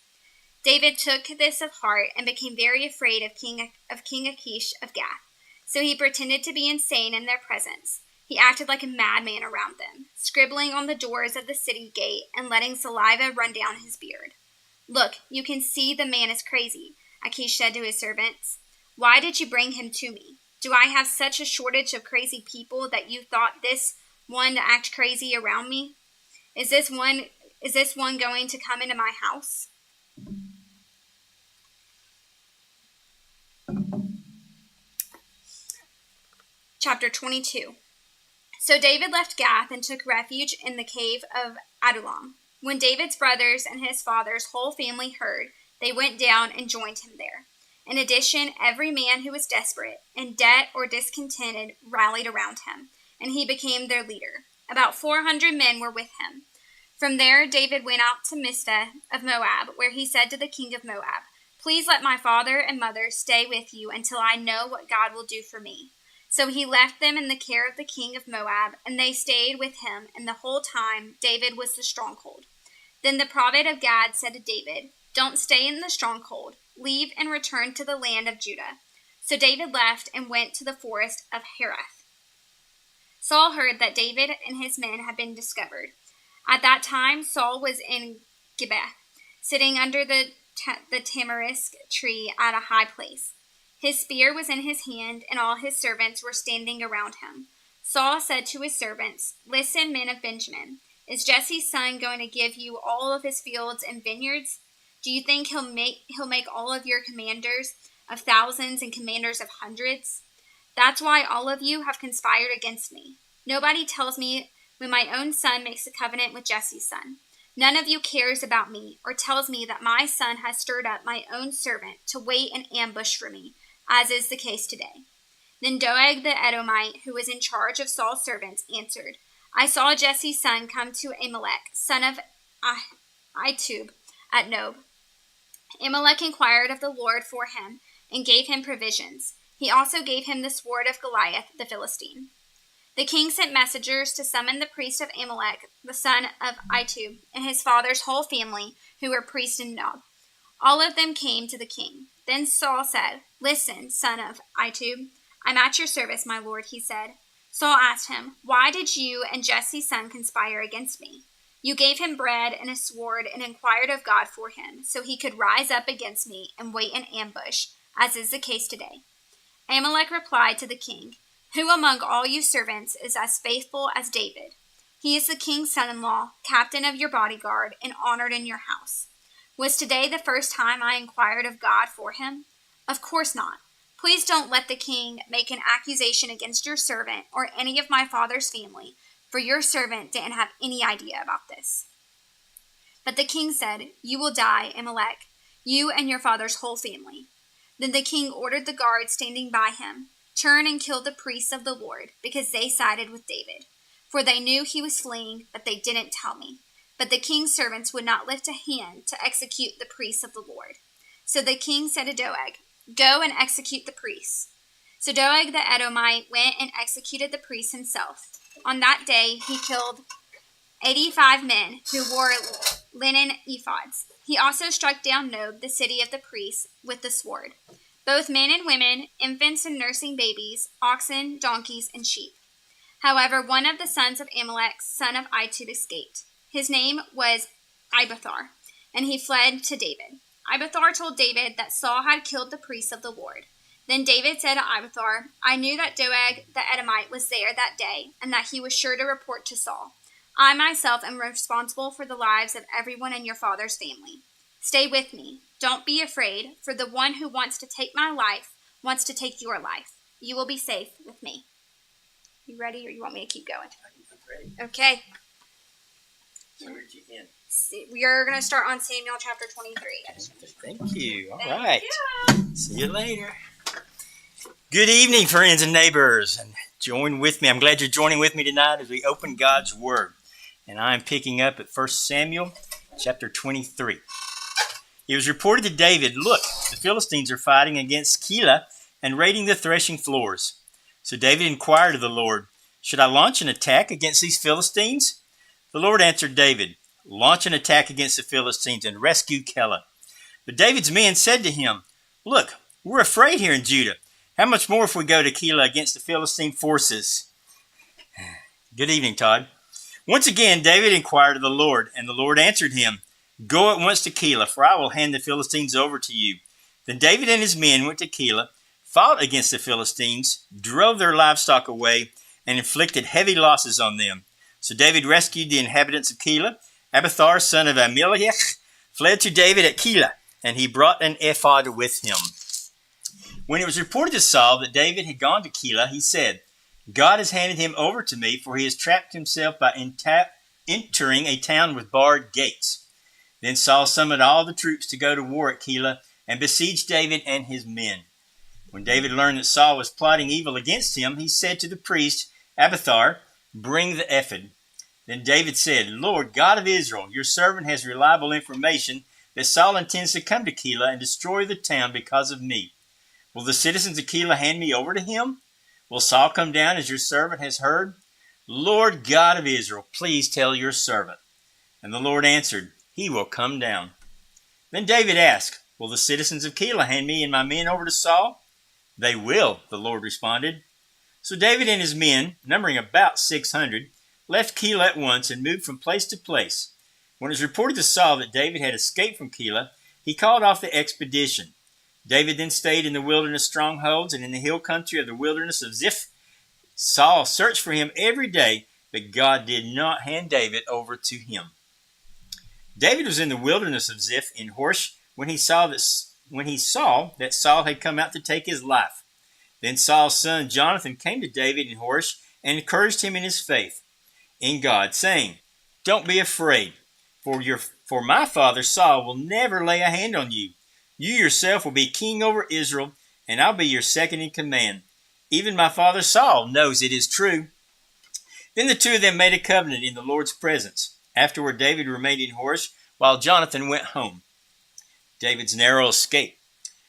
David took this of heart and became very afraid of King Achish of Gath. So he pretended to be insane in their presence. He acted like a madman around them, scribbling on the doors of the city gate and letting saliva run down his beard. 'Look, you can see the man is crazy,' Achish said to his servants. Why did you bring him to me? Do I have such a shortage of crazy people that you thought this one to act crazy around me? Is this one going to come into my house? Chapter 22. So David left Gath and took refuge in the cave of Adullam. When David's brothers and his father's whole family heard, they went down and joined him there. In addition, every man who was desperate, in debt, or discontented rallied around him, and he became their leader. About 400 men were with him. From there, David went out to Mizpeh of Moab, where he said to the king of Moab, "Please let my father and mother stay with you until I know what God will do for me." So he left them in the care of the king of Moab, and they stayed with him, and the whole time David was the stronghold. Then the prophet of Gad said to David, "Don't stay in the stronghold. Leave and return to the land of Judah." So David left and went to the forest of Hereth. Saul heard that David and his men had been discovered. At that time, Saul was in Gibeah, sitting under the tamarisk tree at a high place. His spear was in his hand, and all his servants were standing around him. Saul said to his servants, "Listen, men of Benjamin. Is Jesse's son going to give you all of his fields and vineyards? Do you think he'll make all of your commanders of thousands and commanders of hundreds? That's why all of you have conspired against me. Nobody tells me when my own son makes a covenant with Jesse's son. None of you cares about me or tells me that my son has stirred up my own servant to wait in ambush for me, as is the case today." Then Doeg the Edomite, who was in charge of Saul's servants, answered, "I saw Jesse's son come to Ahimelech, son of Ahitub, at Nob. Ahimelech inquired of the Lord for him and gave him provisions. He also gave him the sword of Goliath the Philistine." The king sent messengers to summon the priest of Ahimelech, the son of Ahitub, and his father's whole family, who were priests in Nob. All of them came to the king. Then Saul said, "Listen, son of Ahitub, I'm at your service, my lord," he said. Saul asked him, "Why did you and Jesse's son conspire against me? You gave him bread and a sword and inquired of God for him, so he could rise up against me and wait in ambush, as is the case today." Ahimelech replied to the king, "Who among all you servants is as faithful as David? He is the king's son-in-law, captain of your bodyguard, and honored in your house. Was today the first time I inquired of God for him? Of course not. Please don't let the king make an accusation against your servant or any of my father's family, for your servant didn't have any idea about this." But the king said, "You will die, Ahimelech, you and your father's whole family." Then the king ordered the guards standing by him, "Turn and kill the priests of the Lord, because they sided with David. For they knew he was fleeing, but they didn't tell me." But the king's servants would not lift a hand to execute the priests of the Lord. So the king said to Doeg, "Go and execute the priests." So Doeg the Edomite went and executed the priests himself. On that day he killed 85 men who wore linen ephods. He also struck down Nob, the city of the priests, with the sword, both men and women, infants and nursing babies, oxen, donkeys, and sheep. However, one of the sons of Ahimelech, son of Ahitub, escaped. His name was Abiathar, and he fled to David. Abiathar told David that Saul had killed the priests of the Lord. Then David said to Abiathar, "I knew that Doeg the Edomite was there that day, and that he was sure to report to Saul. I myself am responsible for the lives of everyone in your father's family. Stay with me. Don't be afraid, for the one who wants to take my life wants to take your life. You will be safe with me." You ready, or you want me to keep going? I'm ready. Okay. So where'd you end? We are going to start on Samuel chapter 23. Thank you. All Thank right. you. See you later. Good evening, friends and neighbors, and join with me. I'm glad you're joining with me tonight as we open God's Word. And I'm picking up at 1 Samuel chapter 23. It was reported to David, "Look, the Philistines are fighting against Keilah and raiding the threshing floors." So David inquired of the Lord, "Should I launch an attack against these Philistines?" The Lord answered David, "Launch an attack against the Philistines and rescue Keilah." But David's men said to him, "Look, we're afraid here in Judah. How much more if we go to Keilah against the Philistine forces?" Good evening, Todd. Once again, David inquired of the Lord, and the Lord answered him, "Go at once to Keilah, for I will hand the Philistines over to you." Then David and his men went to Keilah, fought against the Philistines, drove their livestock away, and inflicted heavy losses on them. So David rescued the inhabitants of Keilah. Abiathar, son of Ahimelech, fled to David at Keilah, and he brought an ephod with him. When it was reported to Saul that David had gone to Keilah, he said, God has handed him over to me, for he has trapped himself by entering a town with barred gates. Then Saul summoned all the troops to go to war at Keilah and besieged David and his men. When David learned that Saul was plotting evil against him, he said to the priest Abiathar, bring the ephod. Then David said, Lord God of Israel, your servant has reliable information that Saul intends to come to Keilah and destroy the town because of me. Will the citizens of Keilah hand me over to him? Will Saul come down as your servant has heard? Lord God of Israel, please tell your servant. And the Lord answered, he will come down. Then David asked, will the citizens of Keilah hand me and my men over to Saul? They will, the Lord responded. So David and his men, numbering about 600, left Keilah at once and moved from place to place. When it was reported to Saul that David had escaped from Keilah, he called off the expedition. David then stayed in the wilderness strongholds and in the hill country of the wilderness of Ziph. Saul searched for him every day, but God did not hand David over to him. David was in the wilderness of Ziph in Horsh when he saw that Saul had come out to take his life. Then Saul's son Jonathan came to David in Horsh and encouraged him in his faith in God, saying, don't be afraid, for my father Saul will never lay a hand on you. You yourself will be king over Israel, and I'll be your second in command. Even my father Saul knows it is true. Then the two of them made a covenant in the Lord's presence. Afterward, David remained in Horsh, while Jonathan went home. David's narrow escape.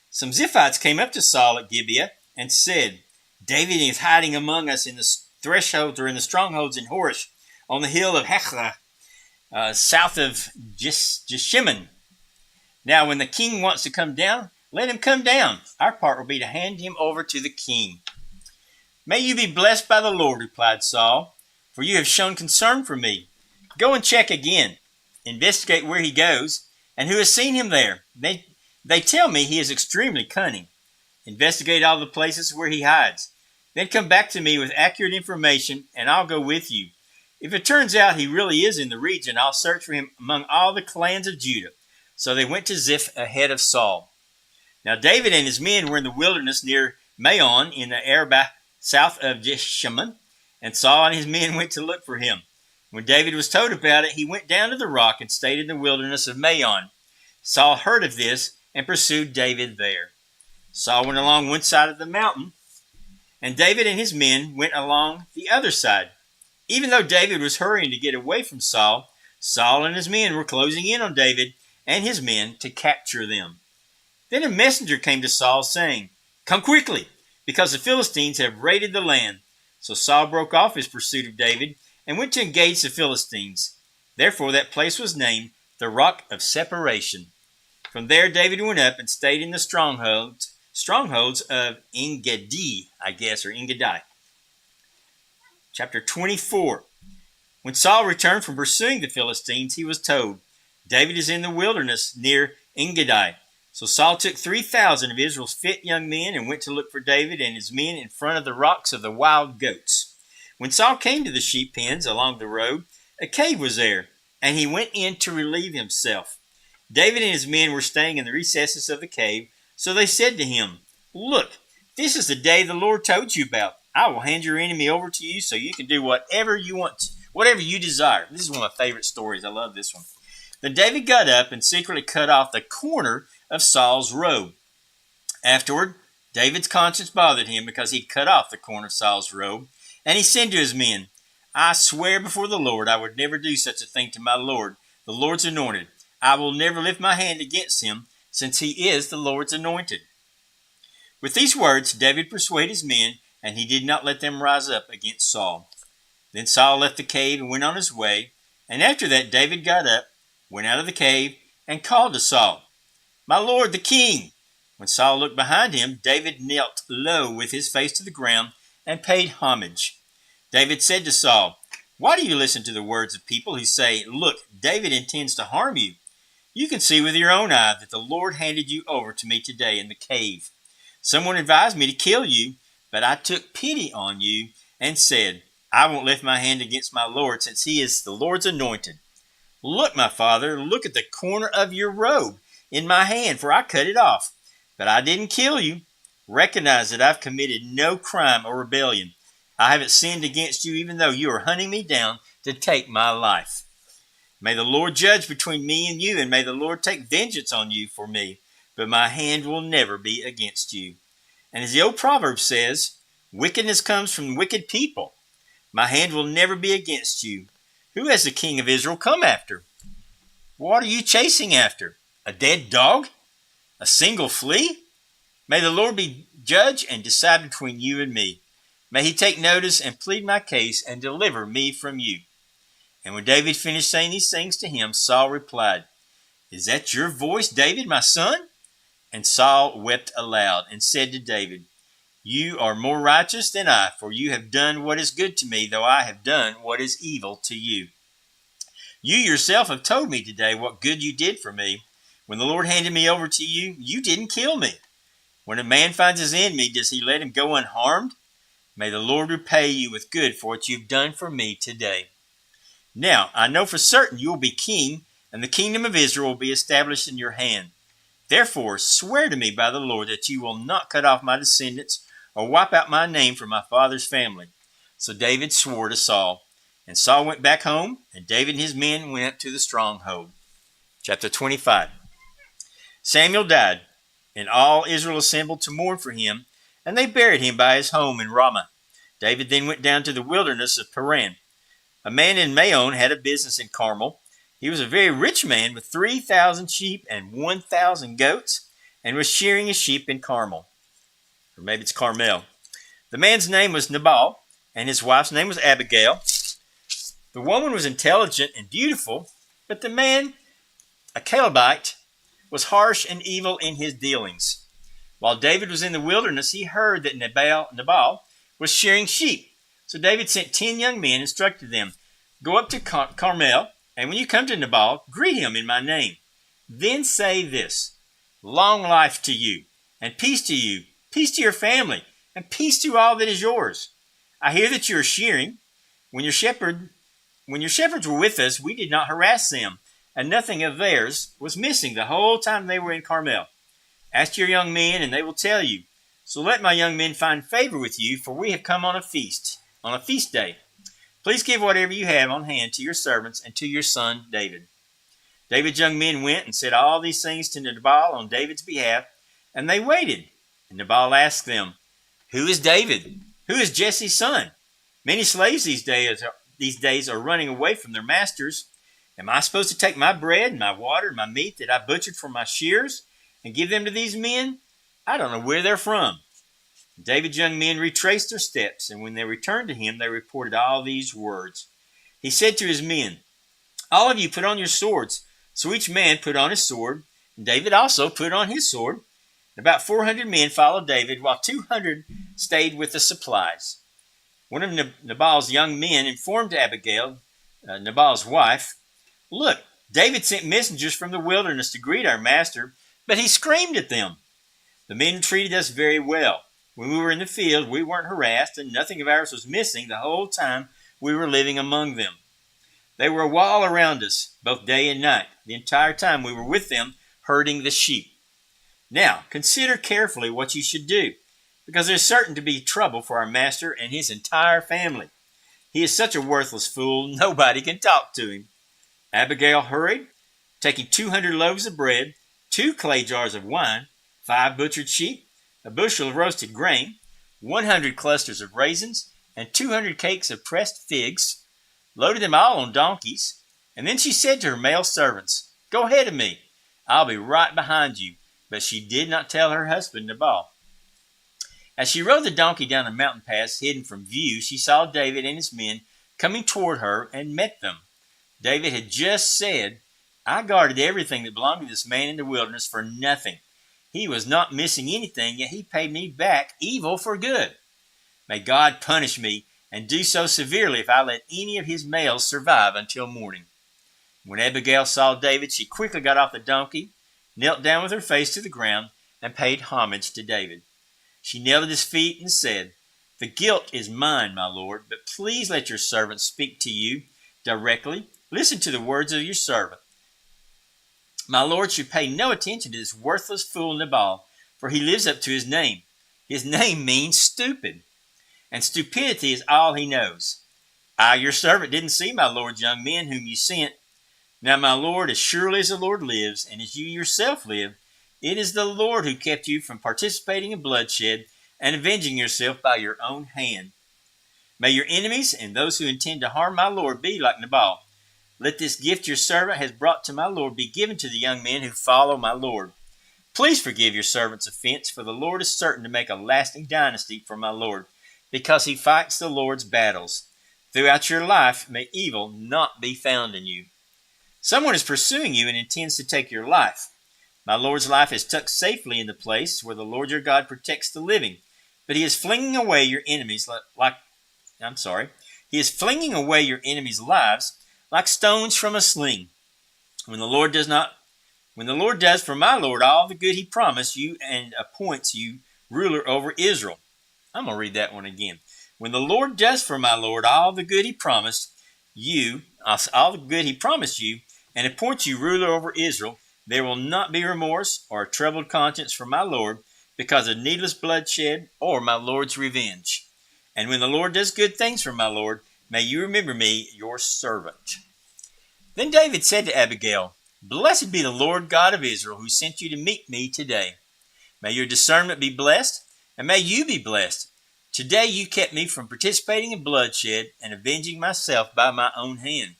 Some Ziphites came up to Saul at Gibeah and said, David is hiding among us in the thresholds or in the strongholds in Horsh, on the hill of Heklah, south of Jeshimon. Now, when the king wants to come down, let him come down. Our part will be to hand him over to the king. May you be blessed by the Lord, replied Saul, for you have shown concern for me. Go and check again. Investigate where he goes and who has seen him there. They tell me he is extremely cunning. Investigate all the places where he hides. Then come back to me with accurate information, and I'll go with you. If it turns out he really is in the region, I'll search for him among all the clans of Judah. So they went to Ziph ahead of Saul. Now David and his men were in the wilderness near Maon in the Arabah, south of Jeshimon, and Saul and his men went to look for him. When David was told about it, he went down to the rock and stayed in the wilderness of Maon. Saul heard of this and pursued David there. Saul went along one side of the mountain, and David and his men went along the other side. Even though David was hurrying to get away from Saul, Saul and his men were closing in on David and his men to capture them. Then a messenger came to Saul saying, come quickly, because the Philistines have raided the land. So Saul broke off his pursuit of David and went to engage the Philistines. Therefore that place was named the Rock of Separation. From there David went up and stayed in the strongholds of En-gedi, or En-gedi. Chapter 24. When Saul returned from pursuing the Philistines, he was told, David is in the wilderness near En-gedi. So Saul took 3,000 of Israel's fit young men and went to look for David and his men in front of the rocks of the wild goats. When Saul came to the sheep pens along the road, a cave was there, and he went in to relieve himself. David and his men were staying in the recesses of the cave, so they said to him, look, this is the day the Lord told you about. I will hand your enemy over to you so you can do whatever you want, whatever you desire. This is one of my favorite stories. I love this one. Then David got up and secretly cut off the corner of Saul's robe. Afterward, David's conscience bothered him because he cut off the corner of Saul's robe, and he said to his men, I swear before the Lord I would never do such a thing to my Lord, the Lord's anointed. I will never lift my hand against him, since he is the Lord's anointed. With these words, David persuaded his men, and he did not let them rise up against Saul. Then Saul left the cave and went on his way, and after that David got up, went out of the cave, and called to Saul, My Lord the king! When Saul looked behind him, David knelt low with his face to the ground and paid homage. David said to Saul, Why do you listen to the words of people who say, Look, David intends to harm you? You can see with your own eye that the Lord handed you over to me today in the cave. Someone advised me to kill you, but I took pity on you and said, I won't lift my hand against my Lord, since he is the Lord's anointed. Look, my father, look at the corner of your robe in my hand, for I cut it off. But I didn't kill you. Recognize that I've committed no crime or rebellion. I haven't sinned against you, even though you are hunting me down to take my life. May the Lord judge between me and you, and may the Lord take vengeance on you for me, but my hand will never be against you. And as the old proverb says, wickedness comes from wicked people. My hand will never be against you. Who has the king of Israel come after? What are you chasing after? A dead dog? A single flea? May the Lord be judge and decide between you and me. May he take notice and plead my case and deliver me from you. And when David finished saying these things to him, Saul replied, Is that your voice, David, my son? And Saul wept aloud and said to David, You are more righteous than I, for you have done what is good to me, though I have done what is evil to you. You yourself have told me today what good you did for me. When the Lord handed me over to you, you didn't kill me. When a man finds his enemy, does he let him go unharmed? May the Lord repay you with good for what you've done for me today. Now, I know for certain you will be king, and the kingdom of Israel will be established in your hand. Therefore, swear to me by the Lord that you will not cut off my descendants or wipe out my name from my father's family. So David swore to Saul. And Saul went back home, and David and his men went up to the stronghold. Chapter 25. Samuel died, and all Israel assembled to mourn for him, and they buried him by his home in Ramah. David then went down to the wilderness of Paran. A man in Maon had a business in Carmel. He was a very rich man with 3,000 sheep and 1,000 goats, and was shearing his sheep in Carmel. Or maybe it's Carmel. The man's name was Nabal, and his wife's name was Abigail. The woman was intelligent and beautiful, but the man, a Calebite, was harsh and evil in his dealings. While David was in the wilderness, he heard that Nabal was shearing sheep. So David sent 10 young men and instructed them, Go up to Carmel, and when you come to Nabal, greet him in my name. Then say this, Long life to you, and peace to you, peace to your family, and peace to all that is yours. I hear that you are shearing. When your shepherds were with us, we did not harass them, and nothing of theirs was missing the whole time they were in Carmel. Ask your young men, and they will tell you. So let my young men find favor with you, for we have come on a feast day. Please give whatever you have on hand to your servants and to your son David. David's young men went and said all these things to Nabal on David's behalf, and they waited. And Nabal asked them, Who is David? Who is Jesse's son? Many slaves these days are running away from their masters. Am I supposed to take my bread and my water and my meat that I butchered for my shears and give them to these men? I don't know where they're from. David's young men retraced their steps, and when they returned to him, they reported all these words. He said to his men, All of you put on your swords. So each man put on his sword, and David also put on his sword. And about 400 men followed David, while 200 stayed with the supplies. One of Nabal's young men informed Abigail, Nabal's wife, Look, David sent messengers from the wilderness to greet our master, but he screamed at them. The men treated us very well. When we were in the field, we weren't harassed, and nothing of ours was missing the whole time we were living among them. They were a wall around us, both day and night, the entire time we were with them, herding the sheep. Now, consider carefully what you should do, because there's certain to be trouble for our master and his entire family. He is such a worthless fool, nobody can talk to him. Abigail hurried, taking 200 loaves of bread, 2 clay jars of wine, 5 butchered sheep, a bushel of roasted grain, 100 clusters of raisins, and 200 cakes of pressed figs, loaded them all on donkeys, and then she said to her male servants, Go ahead of me, I'll be right behind you. But she did not tell her husband Nabal. As she rode the donkey down a mountain pass hidden from view, she saw David and his men coming toward her and met them. David had just said, I guarded everything that belonged to this man in the wilderness for nothing. He was not missing anything, yet he paid me back evil for good. May God punish me, and do so severely if I let any of his males survive until morning. When Abigail saw David, she quickly got off the donkey, knelt down with her face to the ground, and paid homage to David. She knelt at his feet and said, "The guilt is mine, my lord, but please let your servant speak to you directly. Listen to the words of your servant. My lord should pay no attention to this worthless fool Nabal, for he lives up to his name. His name means stupid, and stupidity is all he knows. I, your servant, didn't see my lord's young men whom you sent. Now, my lord, as surely as the Lord lives, and as you yourself live, it is the Lord who kept you from participating in bloodshed and avenging yourself by your own hand. May your enemies and those who intend to harm my lord be like Nabal. Let this gift your servant has brought to my lord be given to the young men who follow my lord. Please forgive your servant's offense, for the Lord is certain to make a lasting dynasty for my lord, because he fights the Lord's battles. Throughout your life, may evil not be found in you. Someone is pursuing you and intends to take your life. My lord's life is tucked safely in the place where the Lord your God protects the living, but he is flinging away your enemies He is flinging away your enemies' lives like stones from a sling. When the Lord does for my lord all the good he promised you and appoints you ruler over Israel. I'm going to read that one again. When the Lord does for my lord all the good he promised you, and appoints you ruler over Israel, there will not be remorse or a troubled conscience for my lord because of needless bloodshed or my lord's revenge. And when the Lord does good things for my lord, may you remember me, your servant." Then David said to Abigail, "Blessed be the Lord God of Israel, who sent you to meet me today. May your discernment be blessed, and may you be blessed. Today you kept me from participating in bloodshed and avenging myself by my own hand.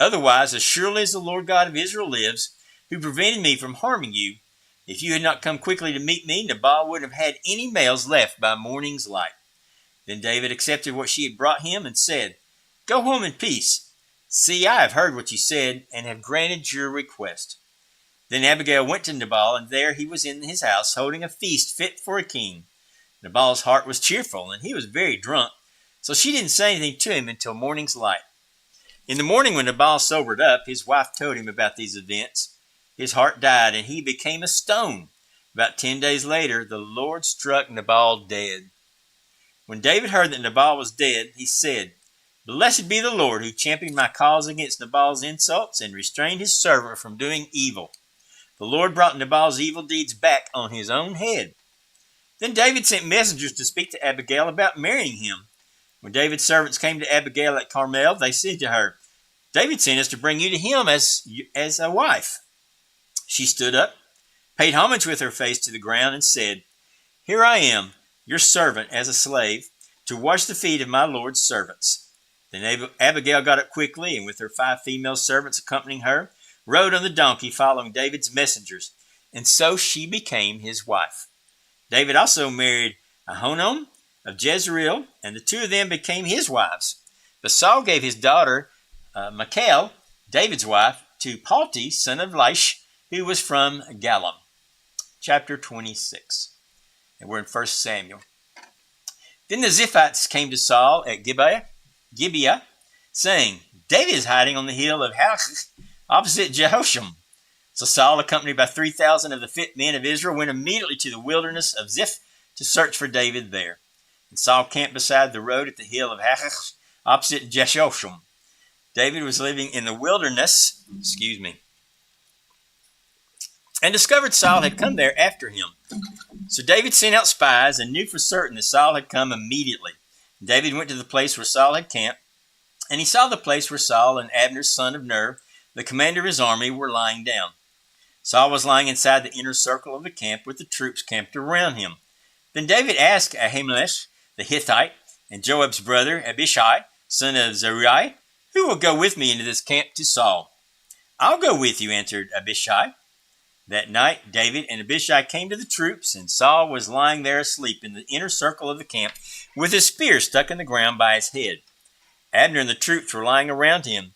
Otherwise, as surely as the Lord God of Israel lives, who prevented me from harming you, if you had not come quickly to meet me, Nabal wouldn't have had any males left by morning's light." Then David accepted what she had brought him and said, "Go home in peace. See, I have heard what you said and have granted your request." Then Abigail went to Nabal, and there he was in his house, holding a feast fit for a king. Nabal's heart was cheerful, and he was very drunk, so she didn't say anything to him until morning's light. In the morning, when Nabal sobered up, his wife told him about these events. His heart died, and he became a stone. About 10 days later, the Lord struck Nabal dead. When David heard that Nabal was dead, he said, "Blessed be the Lord, who championed my cause against Nabal's insults and restrained his servant from doing evil. The Lord brought Nabal's evil deeds back on his own head." Then David sent messengers to speak to Abigail about marrying him. When David's servants came to Abigail at Carmel, they said to her, "David sent us to bring you to him as a wife." She stood up, paid homage with her face to the ground, and said, "Here I am, your servant as a slave, to wash the feet of my Lord's servants." Then Abigail got up quickly, and with her 5 female servants accompanying her, rode on the donkey following David's messengers, and so she became his wife. David also married Ahinoam of Jezreel, and the 2 of them became his wives. But Saul gave his daughter Michal, David's wife, to Palti, son of Laish, who was from Galim. Chapter 26. And we're in 1 Samuel. Then the Ziphites came to Saul at Gibeah, saying, "David is hiding on the hill of Halach, opposite Jehosham." So Saul, accompanied by 3,000 of the fit men of Israel, went immediately to the wilderness of Ziph to search for David there. And Saul camped beside the road at the hill of Halach, opposite Jehosham. David was living in the wilderness, and discovered Saul had come there after him. So David sent out spies and knew for certain that Saul had come immediately. David went to the place where Saul had camped, and he saw the place where Saul and Abner, son of Ner, the commander of his army, were lying down. Saul was lying inside the inner circle of the camp with the troops camped around him. Then David asked Ahimelech the Hittite and Joab's brother Abishai, son of Zeruiah, "Who will go with me into this camp to Saul?" "I'll go with you," answered Abishai. That night David and Abishai came to the troops, and Saul was lying there asleep in the inner circle of the camp with his spear stuck in the ground by his head. Abner and the troops were lying around him.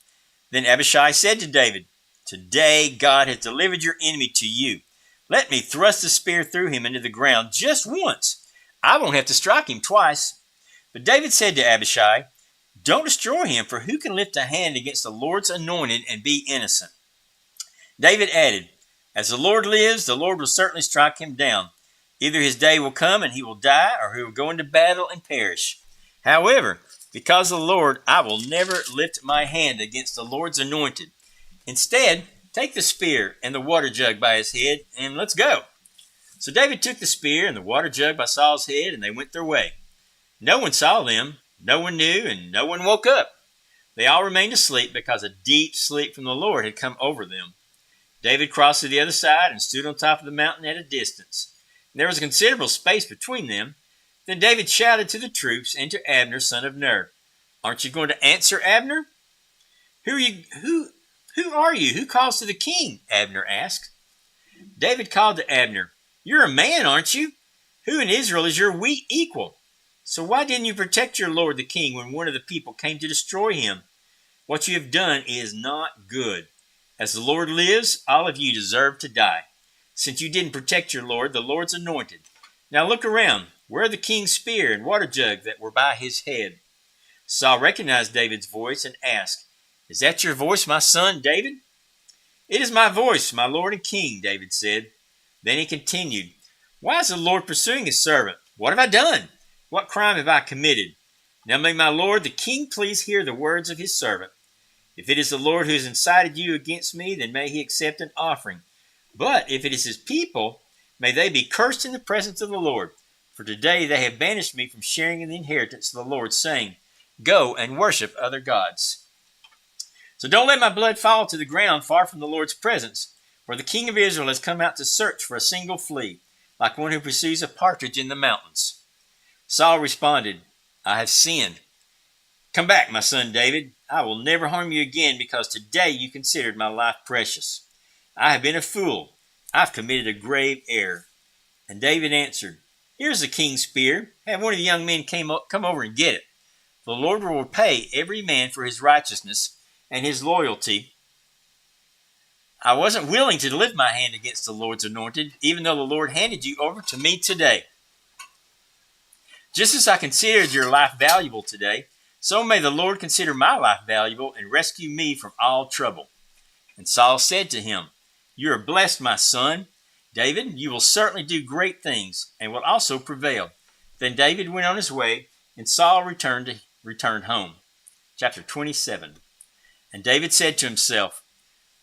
Then Abishai said to David, "Today God has delivered your enemy to you. Let me thrust the spear through him into the ground just once. I won't have to strike him twice." But David said to Abishai, "Don't destroy him, for who can lift a hand against the Lord's anointed and be innocent?" David added, "As the Lord lives, the Lord will certainly strike him down." Either his day will come and he will die, or he will go into battle and perish. However, because of the Lord, I will never lift my hand against the Lord's anointed. Instead, take the spear and the water jug by his head, and let's go." So David took the spear and the water jug by Saul's head, and they went their way. No one saw them, no one knew, and no one woke up. They all remained asleep because a deep sleep from the Lord had come over them. David crossed to the other side and stood on top of the mountain at a distance. There was a considerable space between them. Then David shouted to the troops and to Abner, son of Ner, "Aren't you going to answer, Abner?" Who are you? Who calls to the king?" Abner asked. David called to Abner, "You're a man, aren't you? Who in Israel is your weak equal? So why didn't you protect your lord the king when one of the people came to destroy him? What you have done is not good. As the Lord lives, all of you deserve to die, since you didn't protect your lord, the Lord's anointed. Now look around. Where are the king's spear and water jug that were by his head?" Saul recognized David's voice and asked, "Is that your voice, my son David?" "It is my voice, my lord and king," David said. Then he continued, "Why is the Lord pursuing his servant? What have I done? What crime have I committed? Now may my lord the king please hear the words of his servant. If it is the Lord who has incited you against me, then may he accept an offering. But if it is his people, may they be cursed in the presence of the Lord. For today they have banished me from sharing in the inheritance of the Lord, saying, 'Go and worship other gods.' So don't let my blood fall to the ground far from the Lord's presence, for the king of Israel has come out to search for a single flea, like one who pursues a partridge in the mountains." Saul responded, "I have sinned. Come back, my son David. I will never harm you again because today you considered my life precious. I have been a fool. I've committed a grave error." And David answered, "Here's the king's spear. Have one of the young men come over and get it. The Lord will repay every man for his righteousness and his loyalty. I wasn't willing to lift my hand against the Lord's anointed, even though the Lord handed you over to me today. Just as I considered your life valuable today, so may the Lord consider my life valuable and rescue me from all trouble." And Saul said to him, "You are blessed, my son. David, you will certainly do great things and will also prevail." Then David went on his way, and Saul returned home. Chapter 27. And David said to himself,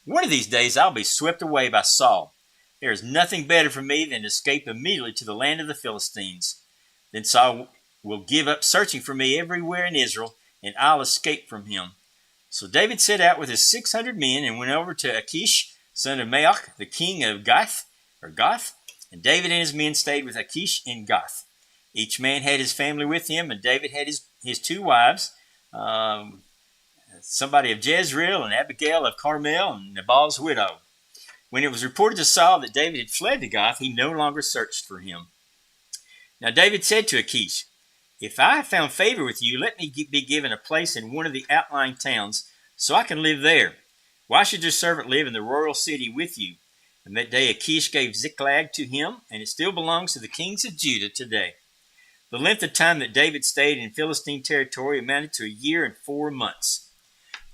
"One of these days I'll be swept away by Saul. There is nothing better for me than to escape immediately to the land of the Philistines. Then Saul will give up searching for me everywhere in Israel, and I'll escape from him." So David set out with his 600 men and went over to Achish, son of Maoch, the king of Gath. And David and his men stayed with Achish in Gath. Each man had his family with him, and David had his two wives, somebody of Jezreel and Abigail of Carmel, and Nabal's widow. When it was reported to Saul that David had fled to Gath, he no longer searched for him. Now David said to Achish, "If I have found favor with you, let me be given a place in one of the outlying towns, so I can live there. Why should your servant live in the royal city with you?" And that day Achish gave Ziklag to him, and it still belongs to the kings of Judah today. The length of time that David stayed in Philistine territory amounted to 1 year and 4 months.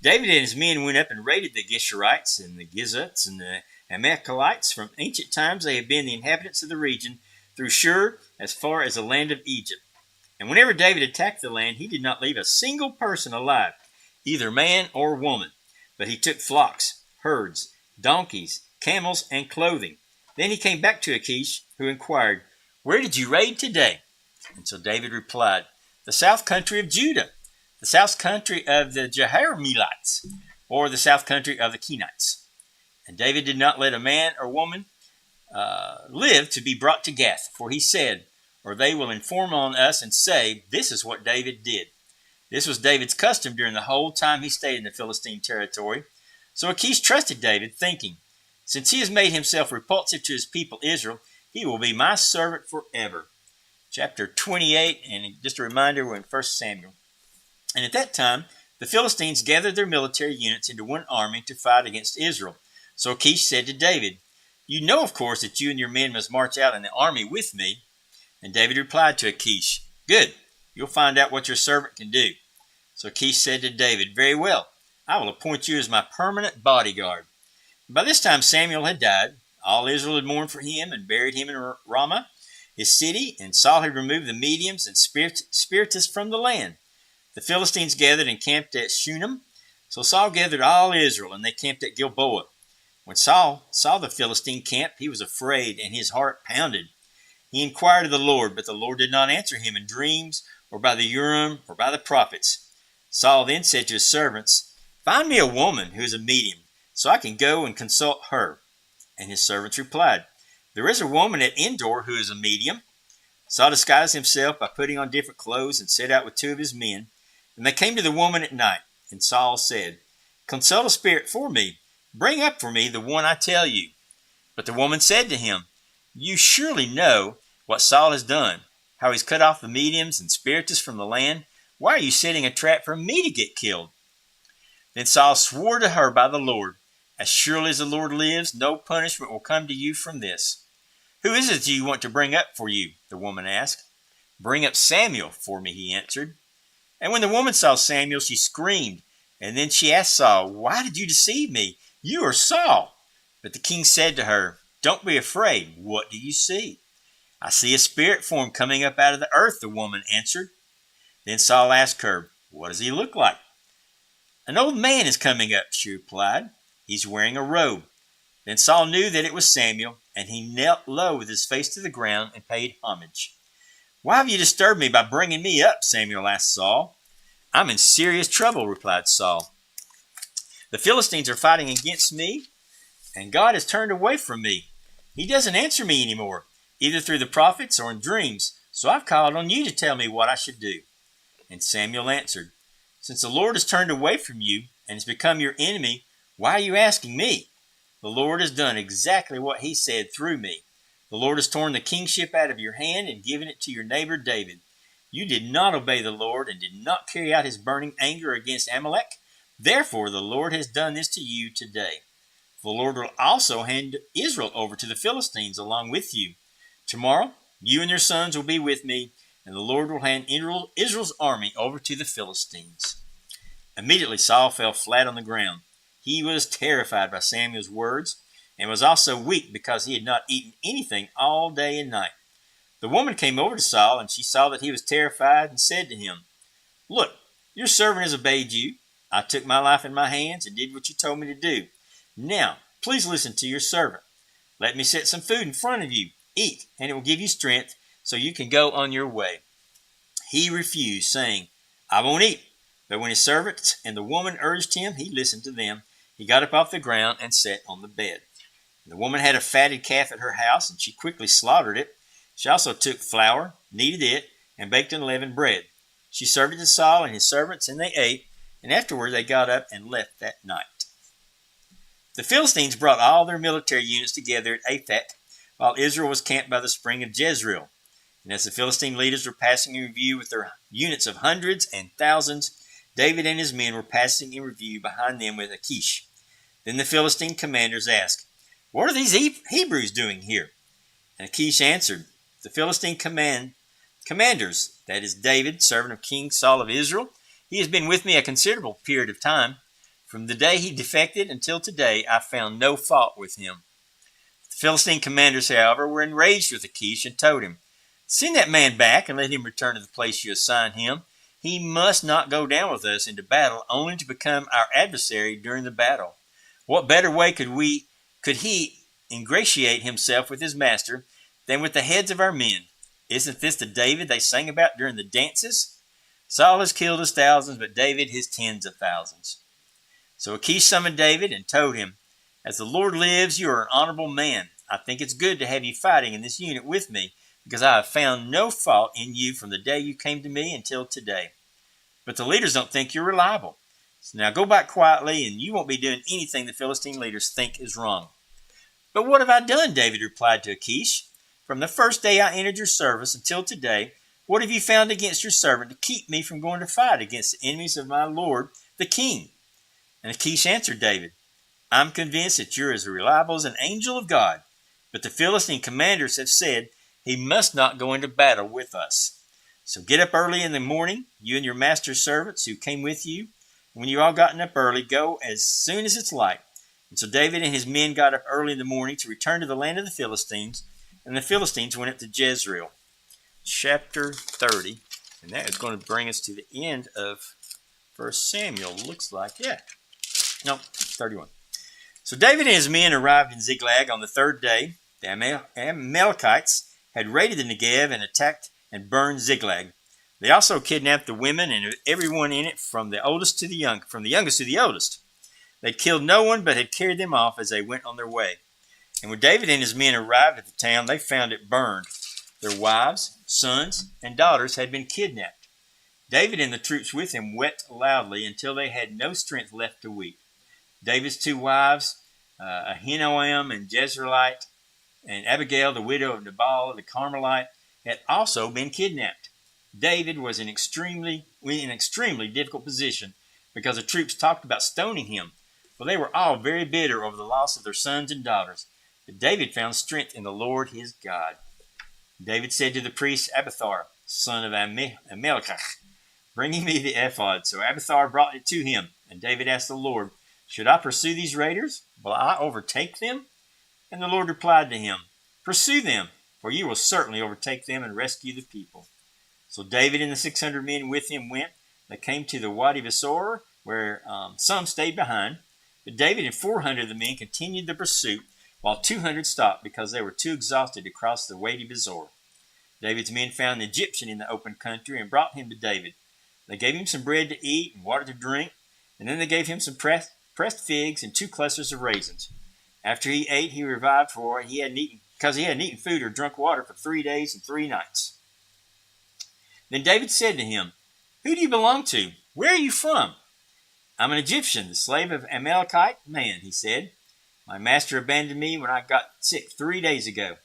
David and his men went up and raided the Geshurites and the Gizuts and the Amalekites. From ancient times they have been the inhabitants of the region, through Shur as far as the land of Egypt. And whenever David attacked the land, he did not leave a single person alive, either man or woman. But he took flocks, herds, donkeys, camels, and clothing. Then he came back to Achish, who inquired, "Where did you raid today?" And so David replied, "The south country of Judah, the south country of the Jerahmeelites, or the south country of the Kenites." And David did not let a man or woman live to be brought to Gath, for he said, "Or they will inform on us and say, 'This is what David did.'" This was David's custom during the whole time he stayed in the Philistine territory. So Achish trusted David, thinking, "Since he has made himself repulsive to his people Israel, he will be my servant forever." Chapter 28, and just a reminder, we're in 1 Samuel. And at that time, the Philistines gathered their military units into one army to fight against Israel. So Achish said to David, "You know, of course, that you and your men must march out in the army with me." And David replied to Achish, "Good, you'll find out what your servant can do." So Achish said to David, "Very well, I will appoint you as my permanent bodyguard." And by this time Samuel had died. All Israel had mourned for him and buried him in Ramah. his city, and Saul had removed the mediums and spiritists from the land. The Philistines gathered and camped at Shunem. So Saul gathered all Israel, and they camped at Gilboa. When Saul saw the Philistine camp, he was afraid, and his heart pounded. He inquired of the Lord, but the Lord did not answer him in dreams, or by the Urim, or by the prophets. Saul then said to his servants, "Find me a woman who is a medium, so I can go and consult her." And his servants replied, "There is a woman at Endor who is a medium." Saul disguised himself by putting on different clothes and set out with 2 of his men. And they came to the woman at night. And Saul said, "Consult a spirit for me. Bring up for me the one I tell you." But the woman said to him, "You surely know what Saul has done, how he's cut off the mediums and spiritists from the land. Why are you setting a trap for me to get killed?" Then Saul swore to her by the Lord, "As surely as the Lord lives, no punishment will come to you from this." "Who is it you want to bring up for you?" the woman asked. "Bring up Samuel for me," he answered. And when the woman saw Samuel, she screamed. And then she asked Saul, "Why did you deceive me? You are Saul." But the king said to her, "Don't be afraid. What do you see?" "I see a spirit form coming up out of the earth," the woman answered. Then Saul asked her, "What does he look like?" "An old man is coming up," she replied. "He's wearing a robe." Then Saul knew that it was Samuel, and he knelt low with his face to the ground and paid homage. "Why have you disturbed me by bringing me up?" Samuel asked Saul. "I'm in serious trouble," replied Saul. "The Philistines are fighting against me, and God has turned away from me. He doesn't answer me anymore, either through the prophets or in dreams, so I've called on you to tell me what I should do." And Samuel answered, "Since the Lord has turned away from you and has become your enemy, why are you asking me? The Lord has done exactly what he said through me. The Lord has torn the kingship out of your hand and given it to your neighbor David. You did not obey the Lord and did not carry out his burning anger against Amalek. Therefore the Lord has done this to you today. The Lord will also hand Israel over to the Philistines along with you. Tomorrow you and your sons will be with me, and the Lord will hand Israel's army over to the Philistines." Immediately Saul fell flat on the ground. He was terrified by Samuel's words, and was also weak because he had not eaten anything all day and night. The woman came over to Saul, and she saw that he was terrified, and said to him, "Look, your servant has obeyed you. I took my life in my hands and did what you told me to do. Now, please listen to your servant. Let me set some food in front of you. Eat, and it will give you strength, so you can go on your way." He refused, saying, "I won't eat." But when his servants and the woman urged him, he listened to them. He got up off the ground and sat on the bed. The woman had a fatted calf at her house, and she quickly slaughtered it. She also took flour, kneaded it, and baked unleavened bread. She served it to Saul and his servants, and they ate, and afterward they got up and left that night. The Philistines brought all their military units together at Aphek, while Israel was camped by the spring of Jezreel. And as the Philistine leaders were passing in review with their units of hundreds and thousands, David and his men were passing in review behind them with Achish. Then the Philistine commanders asked, "What are these Hebrews doing here?" And Achish answered, "The Philistine commanders, that is David, servant of King Saul of Israel, he has been with me a considerable period of time. From the day he defected until today, I found no fault with him." The Philistine commanders, however, were enraged with Achish and told him, "Send that man back and let him return to the place you assigned him. He must not go down with us into battle only to become our adversary during the battle. What better way could he ingratiate himself with his master than with the heads of our men? Isn't this the David they sang about during the dances? Saul has killed his thousands, but David his tens of thousands." So Achish summoned David and told him, "As the Lord lives, you are an honorable man. I think it's good to have you fighting in this unit with me, because I have found no fault in you from the day you came to me until today. But the leaders don't think you're reliable. So now go back quietly, and you won't be doing anything the Philistine leaders think is wrong." "But what have I done?" David replied to Achish. "From the first day I entered your service until today, what have you found against your servant to keep me from going to fight against the enemies of my lord, the king?" And Achish answered David, "I'm convinced that you're as reliable as an angel of God. But the Philistine commanders have said he must not go into battle with us. So get up early in the morning, you and your master's servants who came with you. When you all gotten up early, go as soon as it's light." And so David and his men got up early in the morning to return to the land of the Philistines. and the Philistines went up to Jezreel. Chapter 30, and that is going to bring us to the end of 1 Samuel. Looks like, 31. So David and his men arrived in Ziklag on the third day. The Amalekites had raided the Negev and attacked and burned Ziklag. They also kidnapped the women and everyone in it, from the youngest to the oldest. They killed no one, but had carried them off as they went on their way. And when David and his men arrived at the town, they found it burned. Their wives, sons, and daughters had been kidnapped. David and the troops with him wept loudly until they had no strength left to weep. David's two wives, Ahinoam and Jezreelite, and Abigail, the widow of Nabal the Carmelite, had also been kidnapped. David was in an extremely difficult position because the troops talked about stoning him. For they were all very bitter over the loss of their sons and daughters. But David found strength in the Lord his God. David said to the priest Abiathar, son of Ahimelech, bring me the ephod. So Abiathar brought it to him, and David asked the Lord, should I pursue these raiders? Will I overtake them? And the Lord replied to him, pursue them, for you will certainly overtake them and rescue the people. So David and the 600 men with him went. They came to the Wadi Besor, where some stayed behind. But David and 400 of the men continued the pursuit, while 200 stopped because they were too exhausted to cross the Wadi Besor. David's men found an Egyptian in the open country and brought him to David. They gave him some bread to eat and water to drink, and then they gave him some pressed figs and 2 clusters of raisins. After he ate, he revived, for he hadn't eaten food or drunk water for 3 days and 3 nights. Then David said to him, who do you belong to? Where are you from? I'm an Egyptian, the slave of Amalekite man, he said. My master abandoned me when I got sick 3 days ago.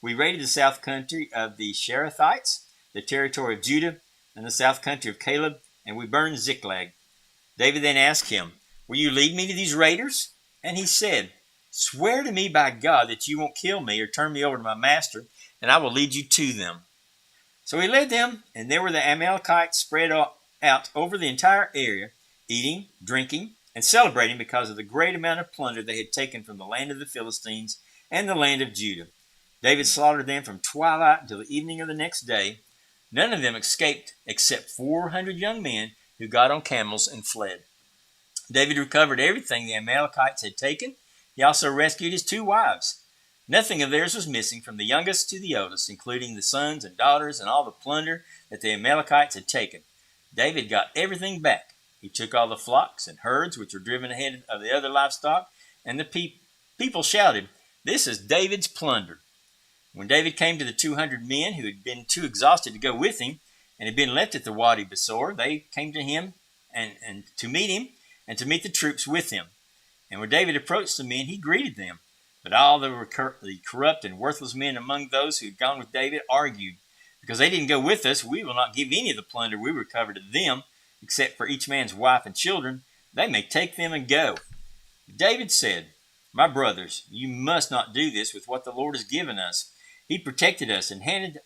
We raided the south country of the Sherethites, the territory of Judah, and the south country of Caleb, and we burned Ziklag. David then asked him, will you lead me to these raiders? And he said, swear to me by God that you won't kill me or turn me over to my master, and I will lead you to them. So he led them, and there were the Amalekites spread out over the entire area, eating, drinking, and celebrating because of the great amount of plunder they had taken from the land of the Philistines and the land of Judah. David slaughtered them from twilight until the evening of the next day. None of them escaped except 400 young men who got on camels and fled. David recovered everything the Amalekites had taken. He also rescued his 2 wives. Nothing of theirs was missing, from the youngest to the oldest, including the sons and daughters and all the plunder that the Amalekites had taken. David got everything back. He took all the flocks and herds which were driven ahead of the other livestock, and the people shouted, this is David's plunder. When David came to the 200 men who had been too exhausted to go with him and had been left at the Wadi Besor, they came to him and to meet him and to meet the troops with him. And when David approached the men, he greeted them. But all the corrupt and worthless men among those who had gone with David argued, because they didn't go with us, we will not give any of the plunder we recovered to them, except for each man's wife and children. They may take them and go. David said, my brothers, you must not do this with what the Lord has given us. He protected us and handed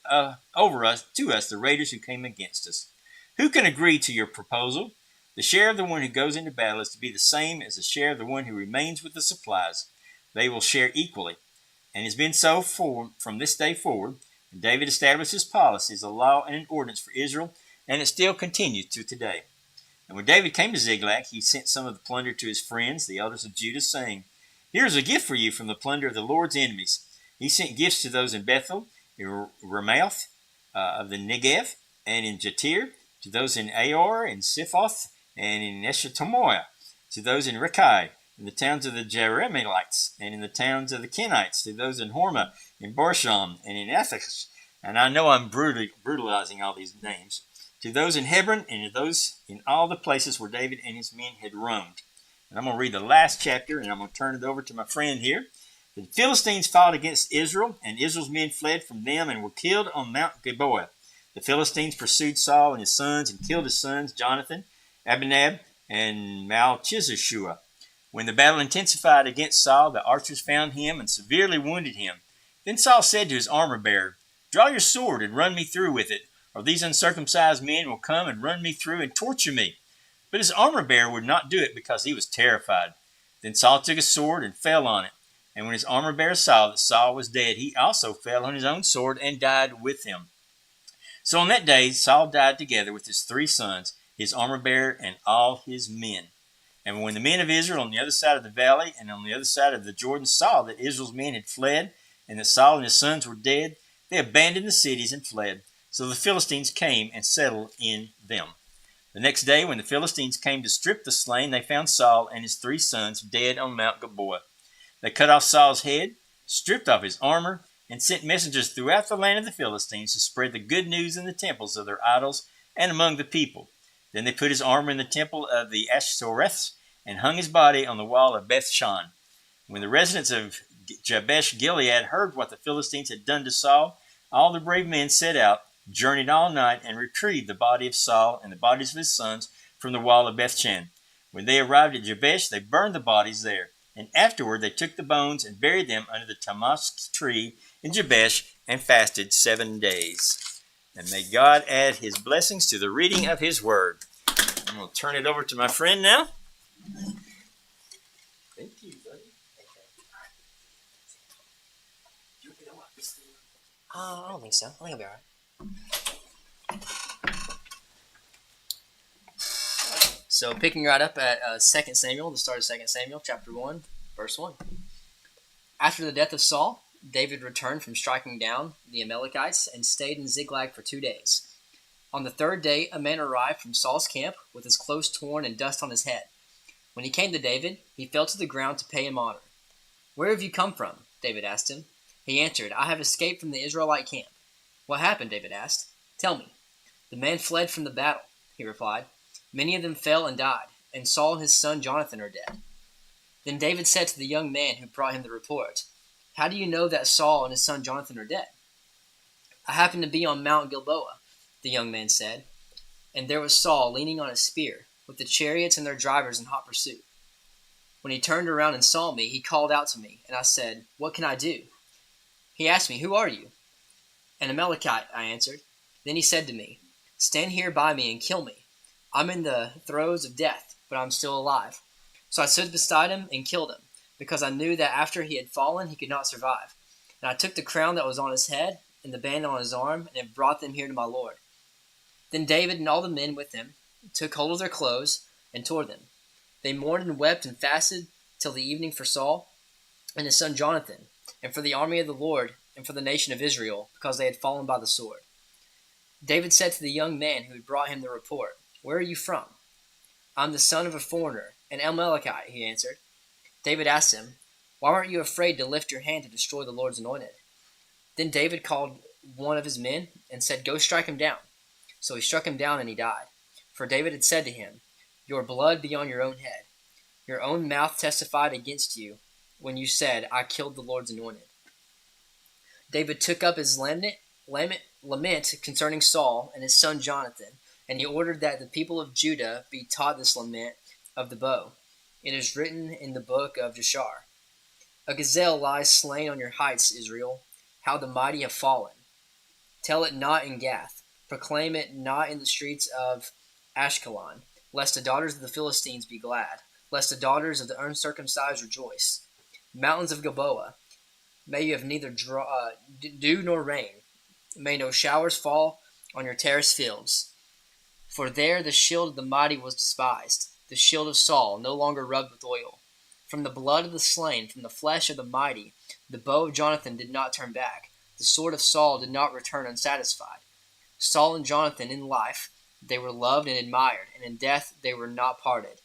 over to us the raiders who came against us. Who can agree to your proposal? The share of the one who goes into battle is to be the same as the share of the one who remains with the supplies. They will share equally. And it has been so from this day forward. And David established his policies, a law and an ordinance for Israel, and it still continues to today. And when David came to Ziklag, he sent some of the plunder to his friends, the elders of Judah, saying, here is a gift for you from the plunder of the Lord's enemies. He sent gifts to those in Bethel, in Ramoth of the Negev, and in Jatir, to those in Aor, in Siphoth, and in Eshtamoa, to those in Rekai, in the towns of the Jeremielites, and in the towns of the Kenites, to those in Hormah, in Barsham, and in Ethach. And I know I'm brutalizing all these names. To those in Hebron, and to those in all the places where David and his men had roamed. And I'm going to read the last chapter, and I'm going to turn it over to my friend here. The Philistines fought against Israel, and Israel's men fled from them and were killed on Mount Gilboa. The Philistines pursued Saul and his sons and killed his sons, Jonathan, Abinab, and Malchishua. When the battle intensified against Saul, the archers found him and severely wounded him. Then Saul said to his armor-bearer, draw your sword and run me through with it, or these uncircumcised men will come and run me through and torture me. But his armor-bearer would not do it because he was terrified. Then Saul took a sword and fell on it, And when his armor-bearer saw that Saul was dead, he also fell on his own sword and died with him. So on that day Saul died together with his 3 sons, his armor-bearer, and all his men. And when the men of Israel on the other side of the valley and on the other side of the Jordan saw that Israel's men had fled, and that Saul and his sons were dead, they abandoned the cities and fled. So the Philistines came and settled in them. The next day, when the Philistines came to strip the slain, they found Saul and his 3 sons dead on Mount Gilboa. They cut off Saul's head, stripped off his armor, and sent messengers throughout the land of the Philistines to spread the good news in the temples of their idols and among the people. Then they put his armor in the temple of the Ashtoreths and hung his body on the wall of Bethshan. When the residents of Jabesh Gilead heard what the Philistines had done to Saul, all the brave men set out, journeyed all night, and retrieved the body of Saul and the bodies of his sons from the wall of Bethshan. When they arrived at Jabesh, they burned the bodies there. And afterward they took the bones and buried them under the tamask tree in Jabesh and fasted 7 days. And may God add his blessings to the reading of his word. I'm going to turn it over to my friend now. Thank you, buddy. I don't think so. I think I'll be alright. So, picking right up at 2 Samuel, the start of 2 Samuel, chapter 1, verse 1. After the death of Saul, David returned from striking down the Amalekites and stayed in Ziklag for 2 days. On the 3rd day, a man arrived from Saul's camp with his clothes torn and dust on his head. When he came to David, he fell to the ground to pay him honor. "Where have you come from?" David asked him. He answered, "I have escaped from the Israelite camp." "What happened?" David asked. "Tell me." "The men fled from the battle," he replied. "Many of them fell and died, and Saul and his son Jonathan are dead." Then David said to the young man who brought him the report, "How do you know that Saul and his son Jonathan are dead?" "I happened to be on Mount Gilboa," the young man said, "and there was Saul leaning on a spear, with the chariots and their drivers in hot pursuit. When he turned around and saw me, he called out to me, and I said, 'What can I do?' He asked me, 'Who are you?' 'An Amalekite,' I answered. Then he said to me, 'Stand here by me and kill me. I'm in the throes of death, but I'm still alive.' So I stood beside him and killed him, because I knew that after he had fallen, he could not survive. And I took the crown that was on his head and the band on his arm, and brought them here to my lord." Then David and all the men with him took hold of their clothes and tore them. They mourned and wept and fasted till the evening for Saul and his son Jonathan, and for the army of the Lord, and for the nation of Israel, because they had fallen by the sword. David said to the young man who had brought him the report, "Where are you from?" "I'm the son of a foreigner, an Amalekite," he answered. David asked him, "Why weren't you afraid to lift your hand to destroy the Lord's anointed?" Then David called one of his men and said, "Go strike him down." So he struck him down and he died. For David had said to him, "Your blood be on your own head. Your own mouth testified against you when you said, 'I killed the Lord's anointed.'" David took up his lament concerning Saul and his son Jonathan, and he ordered that the people of Judah be taught this lament of the bow. It is written in the book of Jashar. "A gazelle lies slain on your heights, Israel. How the mighty have fallen. Tell it not in Gath. Proclaim it not in the streets of Ashkelon, lest the daughters of the Philistines be glad, lest the daughters of the uncircumcised rejoice. Mountains of Gilboa, may you have neither dew nor rain. May no showers fall on your terraced fields. For there the shield of the mighty was despised, the shield of Saul, no longer rubbed with oil. From the blood of the slain, from the flesh of the mighty, the bow of Jonathan did not turn back, the sword of Saul did not return unsatisfied. Saul and Jonathan in life, they were loved and admired, and in death they were not parted.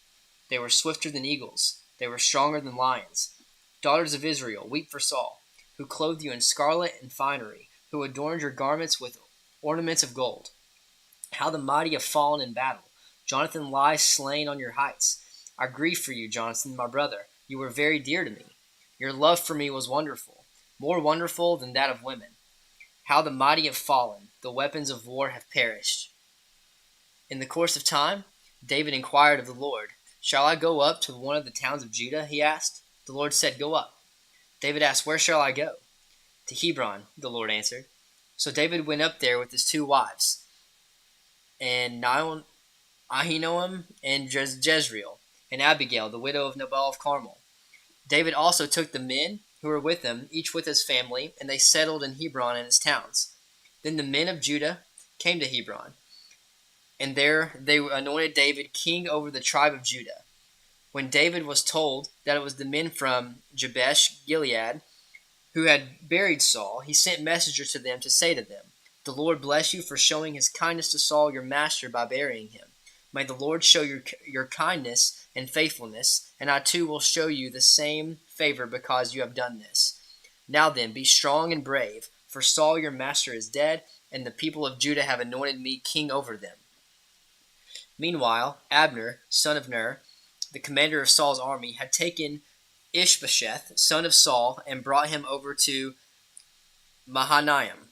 They were swifter than eagles, they were stronger than lions. Daughters of Israel, weep for Saul, who clothed you in scarlet and finery, who adorned your garments with ornaments of gold. How the mighty have fallen in battle. Jonathan lies slain on your heights. I grieve for you, Jonathan, my brother. You were very dear to me. Your love for me was wonderful, more wonderful than that of women. How the mighty have fallen. The weapons of war have perished. In the course of time, David inquired of the Lord, "Shall I go up to one of the towns of Judah?" he asked. The Lord said, "Go up." David asked, "Where shall I go?" "To Hebron," the Lord answered. So David went up there with his 2 wives, and Ahinoam and Jezreel, and Abigail, the widow of Nabal of Carmel. David also took the men who were with him, each with his family, and they settled in Hebron and its towns. Then the men of Judah came to Hebron, and there they anointed David king over the tribe of Judah. When David was told that it was the men from Jabesh Gilead who had buried Saul, he sent messengers to them to say to them, "The Lord bless you for showing his kindness to Saul your master by burying him. May the Lord show your kindness and faithfulness, and I too will show you the same favor because you have done this. Now then, be strong and brave, for Saul your master is dead, and the people of Judah have anointed me king over them." Meanwhile, Abner, son of Ner, the commander of Saul's army, had taken Ishbosheth, son of Saul, and brought him over to Mahanaim.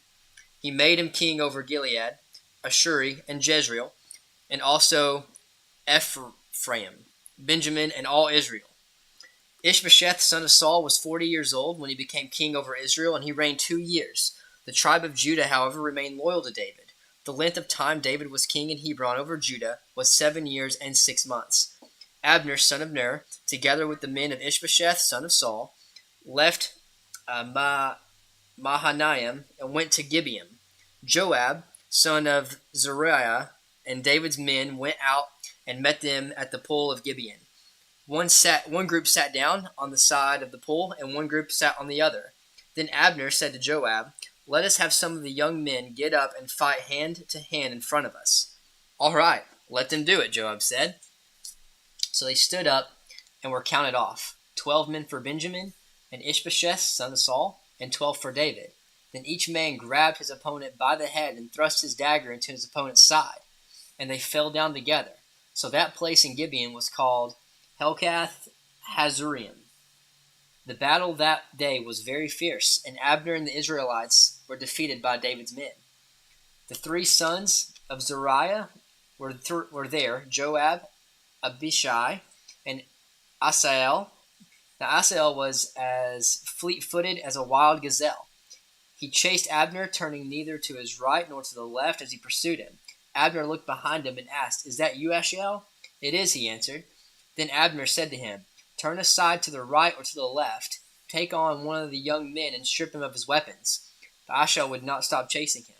He made him king over Gilead, Ashuri, and Jezreel, and also Ephraim, Benjamin, and all Israel. Ishbosheth, son of Saul, was 40 years old when he became king over Israel, and he reigned 2 years. The tribe of Judah, however, remained loyal to David. The length of time David was king in Hebron over Judah was 7 years and 6 months. Abner, son of Ner, together with the men of Ishbosheth, son of Saul, left Mahanaim and went to Gibeon. Joab, son of Zeruiah, and David's men went out and met them at the pool of Gibeon. One group sat down on the side of the pool, and one group sat on the other. Then Abner said to Joab, "Let us have some of the young men get up and fight hand to hand in front of us." "All right, let them do it," Joab said. So they stood up and were counted off, 12 men for Benjamin and Ishbosheth, son of Saul, and 12 for David. Then each man grabbed his opponent by the head and thrust his dagger into his opponent's side, and they fell down together. So that place in Gibeon was called Helkath Hazurim. The battle that day was very fierce, and Abner and the Israelites were defeated by David's men. The 3 sons of Zeruiah were there, Joab, Abishai, and Asael. Now Asael was as fleet-footed as a wild gazelle. He chased Abner, turning neither to his right nor to the left as he pursued him. Abner looked behind him and asked, "Is that you, Asael?" "It is," he answered. Then Abner said to him, "Turn aside to the right or to the left. Take on one of the young men and strip him of his weapons." But Asael would not stop chasing him.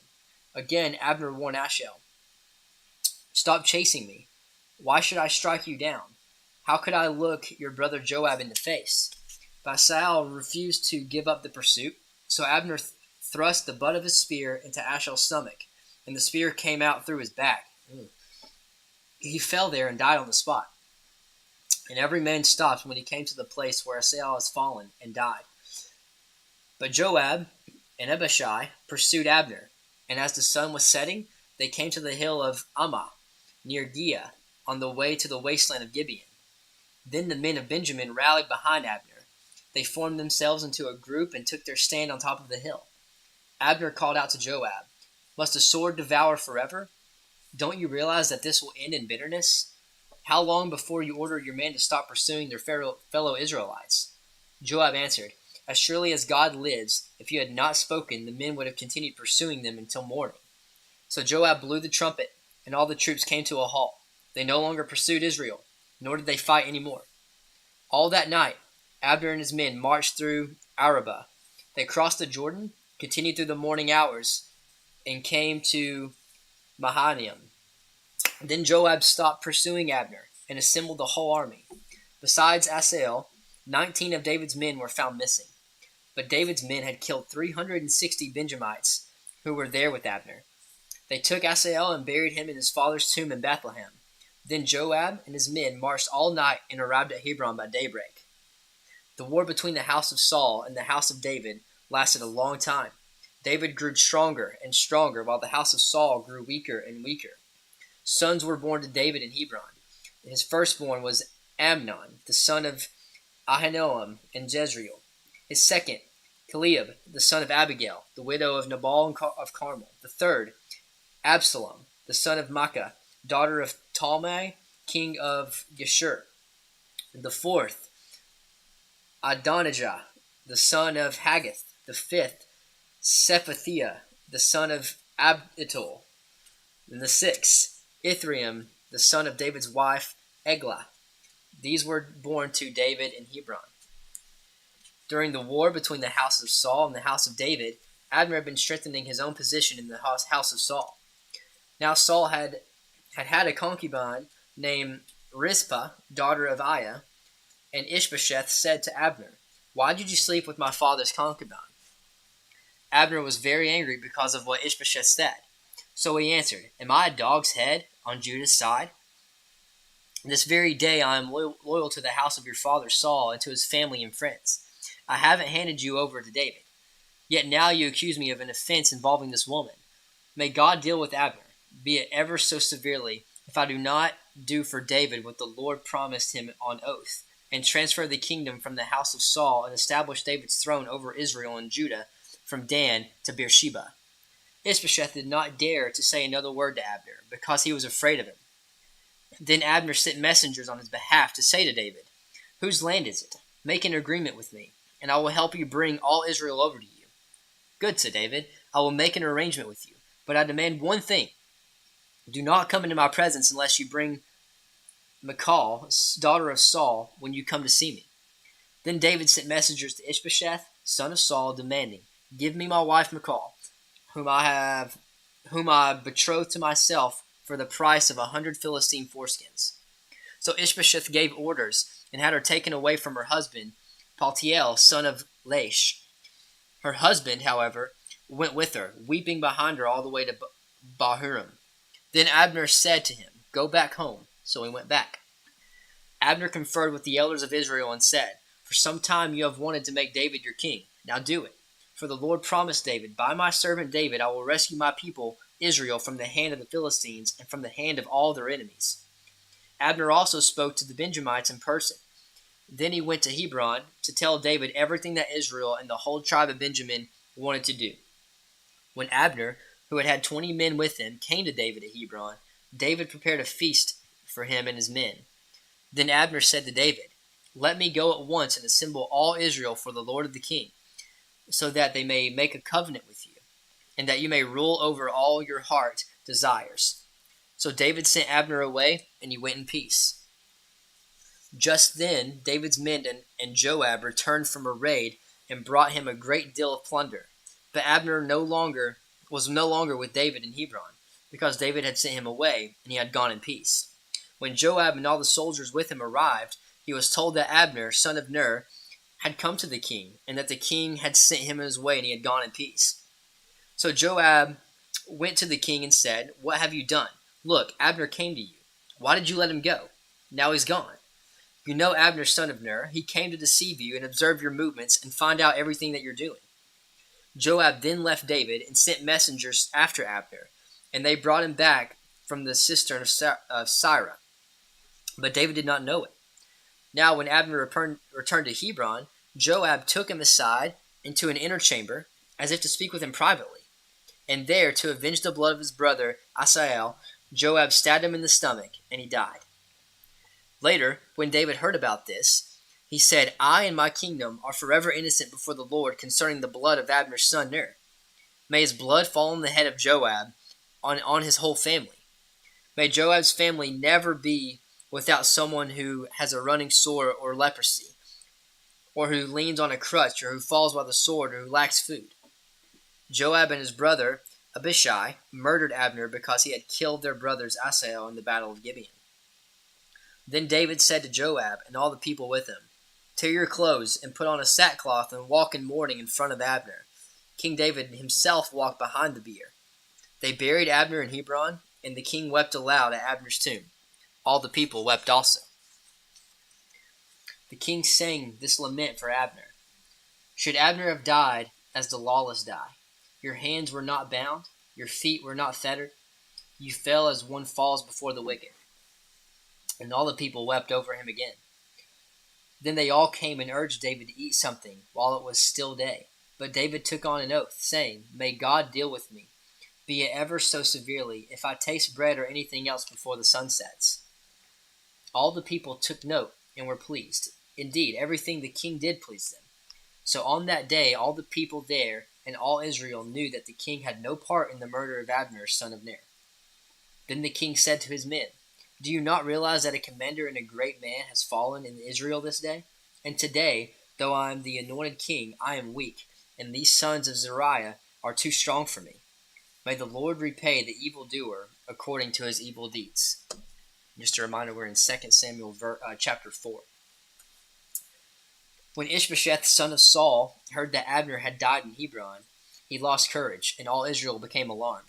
Again Abner warned Asael, "Stop chasing me. Why should I strike you down? How could I look your brother Joab in the face?" But Asael refused to give up the pursuit, so Abner thrust the butt of his spear into Asael's stomach, and the spear came out through his back. He fell there and died on the spot. And every man stopped when he came to the place where Asael has fallen and died. But Joab and Abishai pursued Abner, and as the sun was setting, they came to the hill of Ammah, near Giah, on the way to the wasteland of Gibeon. Then the men of Benjamin rallied behind Abner. They formed themselves into a group and took their stand on top of the hill. Abner called out to Joab, "Must a sword devour forever? Don't you realize that this will end in bitterness? How long before you order your men to stop pursuing their fellow Israelites?" Joab answered, "As surely as God lives, if you had not spoken, the men would have continued pursuing them until morning." So Joab blew the trumpet, and all the troops came to a halt. They no longer pursued Israel, nor did they fight any more. All that night, Abner and his men marched through Arabah. They crossed the Jordan, continued through the morning hours, and came to Mahanaim. Then Joab stopped pursuing Abner and assembled the whole army. Besides Asael, 19 of David's men were found missing. But David's men had killed 360 Benjamites who were there with Abner. They took Asael and buried him in his father's tomb in Bethlehem. Then Joab and his men marched all night and arrived at Hebron by daybreak. The war between the house of Saul and the house of David lasted a long time. David grew stronger and stronger, while the house of Saul grew weaker and weaker. Sons were born to David in Hebron. His firstborn was Amnon, the son of Ahinoam and Jezreel. His second, Kaleab, the son of Abigail, the widow of Nabal of Carmel. The third, Absalom, the son of Maacah, daughter of Talmai, king of Geshur. The fourth, Adonijah, the son of Haggith. The fifth, Shephatiah, the son of Abital. And the sixth, Ithream, the son of David's wife, Eglah. These were born to David in Hebron. During the war between the house of Saul and the house of David, Abner had been strengthening his own position in the house of Saul. Now Saul had a concubine named Rizpah, daughter of Aiah, and Ishbosheth said to Abner, "Why did you sleep with my father's concubine?" Abner was very angry because of what Ishbosheth said. So he answered, "Am I a dog's head on Judah's side? This very day I am loyal to the house of your father Saul and to his family and friends. I haven't handed you over to David. Yet now you accuse me of an offense involving this woman. May God deal with Abner, be it ever so severely, if I do not do for David what the Lord promised him on oath, and transfer the kingdom from the house of Saul and establish David's throne over Israel and Judah from Dan to Beersheba." Ishbosheth did not dare to say another word to Abner, because he was afraid of him. Then Abner sent messengers on his behalf to say to David, "Whose land is it? Make an agreement with me, and I will help you bring all Israel over to you." "Good," said David, "I will make an arrangement with you, but I demand one thing. Do not come into my presence unless you bring Michal, daughter of Saul, when you come to see me." Then David sent messengers to Ishbosheth, son of Saul, demanding, "Give me my wife Michal, whom I betrothed to myself for the price of 100 Philistine foreskins." So Ishbosheth gave orders and had her taken away from her husband, Paltiel, son of Laish. Her husband, however, went with her, weeping behind her all the way to Bahurim. Then Abner said to him, "Go back home." So he went back. Abner conferred with the elders of Israel and said, "For some time you have wanted to make David your king. Now do it. For the Lord promised David, 'By my servant David I will rescue my people Israel from the hand of the Philistines and from the hand of all their enemies.'" Abner also spoke to the Benjamites in person. Then he went to Hebron to tell David everything that Israel and the whole tribe of Benjamin wanted to do. When Abner, who had 20 men with him, came to David at Hebron, David prepared a feast for him and his men. Then Abner said to David, "Let me go at once and assemble all Israel for the Lord of the king, so that they may make a covenant with you, and that you may rule over all your heart desires." So David sent Abner away, and he went in peace. Just then David's men and Joab returned from a raid and brought him a great deal of plunder. But Abner was no longer with David in Hebron, because David had sent him away, and he had gone in peace. When Joab and all the soldiers with him arrived, he was told that Abner, son of Ner, had come to the king, and that the king had sent him his way, and he had gone in peace. So Joab went to the king and said, "What have you done? Look, Abner came to you. Why did you let him go? Now he's gone. You know Abner, son of Ner. He came to deceive you and observe your movements and find out everything that you're doing." Joab then left David and sent messengers after Abner, and they brought him back from the cistern of Sirah. But David did not know it. Now when Abner returned to Hebron, Joab took him aside into an inner chamber, as if to speak with him privately. And there, to avenge the blood of his brother Asael, Joab stabbed him in the stomach, and he died. Later, when David heard about this, he said, "I and my kingdom are forever innocent before the Lord concerning the blood of Abner's son Ner. May his blood fall on the head of Joab, on his whole family. May Joab's family never be without someone who has a running sore or leprosy, or who leans on a crutch, or who falls by the sword, or who lacks food." Joab and his brother Abishai murdered Abner because he had killed their brothers Asael in the battle of Gibeon. Then David said to Joab and all the people with him, "Tear your clothes and put on a sackcloth and walk in mourning in front of Abner." King David himself walked behind the bier. They buried Abner in Hebron, and the king wept aloud at Abner's tomb. All the people wept also. The king sang this lament for Abner. "Should Abner have died as the lawless die? Your hands were not bound, your feet were not fettered. You fell as one falls before the wicked." And all the people wept over him again. Then they all came and urged David to eat something while it was still day. But David took on an oath, saying, "May God deal with me, be it ever so severely, if I taste bread or anything else before the sun sets." All the people took note and were pleased. Indeed, everything the king did please them. So on that day all the people there and all Israel knew that the king had no part in the murder of Abner, son of Ner. Then the king said to his men, "Do you not realize that a commander and a great man has fallen in Israel this day? And today, Though I am the anointed king, I am weak, and these sons of Zeruiah are too strong for me. May the Lord repay the evildoer according to his evil deeds. Just a reminder, we're in 2 Samuel chapter 4. When Ishbosheth, son of Saul, heard that Abner had died in Hebron, he lost courage, and all Israel became alarmed.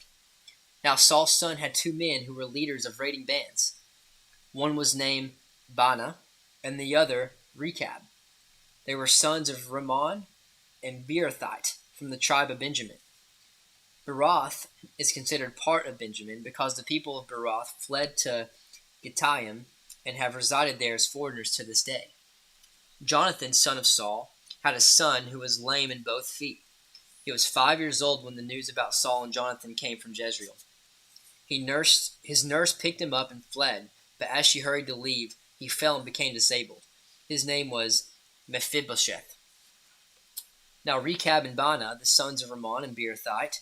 Now Saul's son had 2 men who were leaders of raiding bands. One was named Baanah, and the other Rechab. They were sons of Rimmon and Beerothite from the tribe of Benjamin. Beeroth is considered part of Benjamin because the people of Beeroth fled to Gittaim and have resided there as foreigners to this day. Jonathan, son of Saul, had a son who was lame in both feet. He was 5 years old when the news about Saul and Jonathan came from Jezreel. His nurse picked him up and fled, but as she hurried to leave, he fell and became disabled. His name was Mephibosheth. Now Rechab and Baanah, the sons of Rimmon and Beerothite,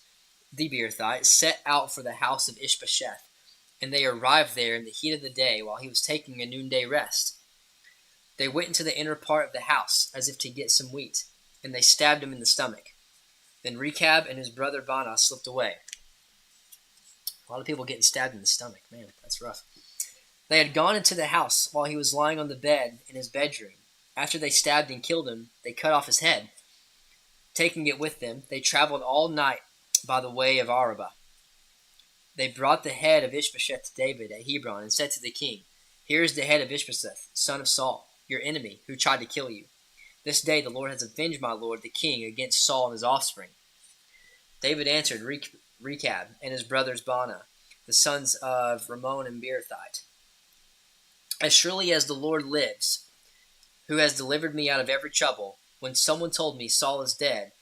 set out for the house of Ishbosheth, and they arrived there in the heat of the day while he was taking a noonday rest. They went into the inner part of the house as if to get some wheat, and they stabbed him in the stomach. Then Rechab and his brother Baanah slipped away. A lot of people getting stabbed in the stomach. Man, that's rough. They had gone into the house while he was lying on the bed in his bedroom. After they stabbed and killed him, they cut off his head. Taking it with them, they traveled all night by the way of Arabah. They brought the head of Ishbosheth to David at Hebron and said to the king, "Here is the head of Ishbosheth, son of Saul, your enemy, who tried to kill you. This day the Lord has avenged my lord the king against Saul and his offspring." David answered Rechab and his brothers Baanah, the sons of Rimmon and Beerothite, "As surely as the Lord lives, who has delivered me out of every trouble, when someone told me Saul is dead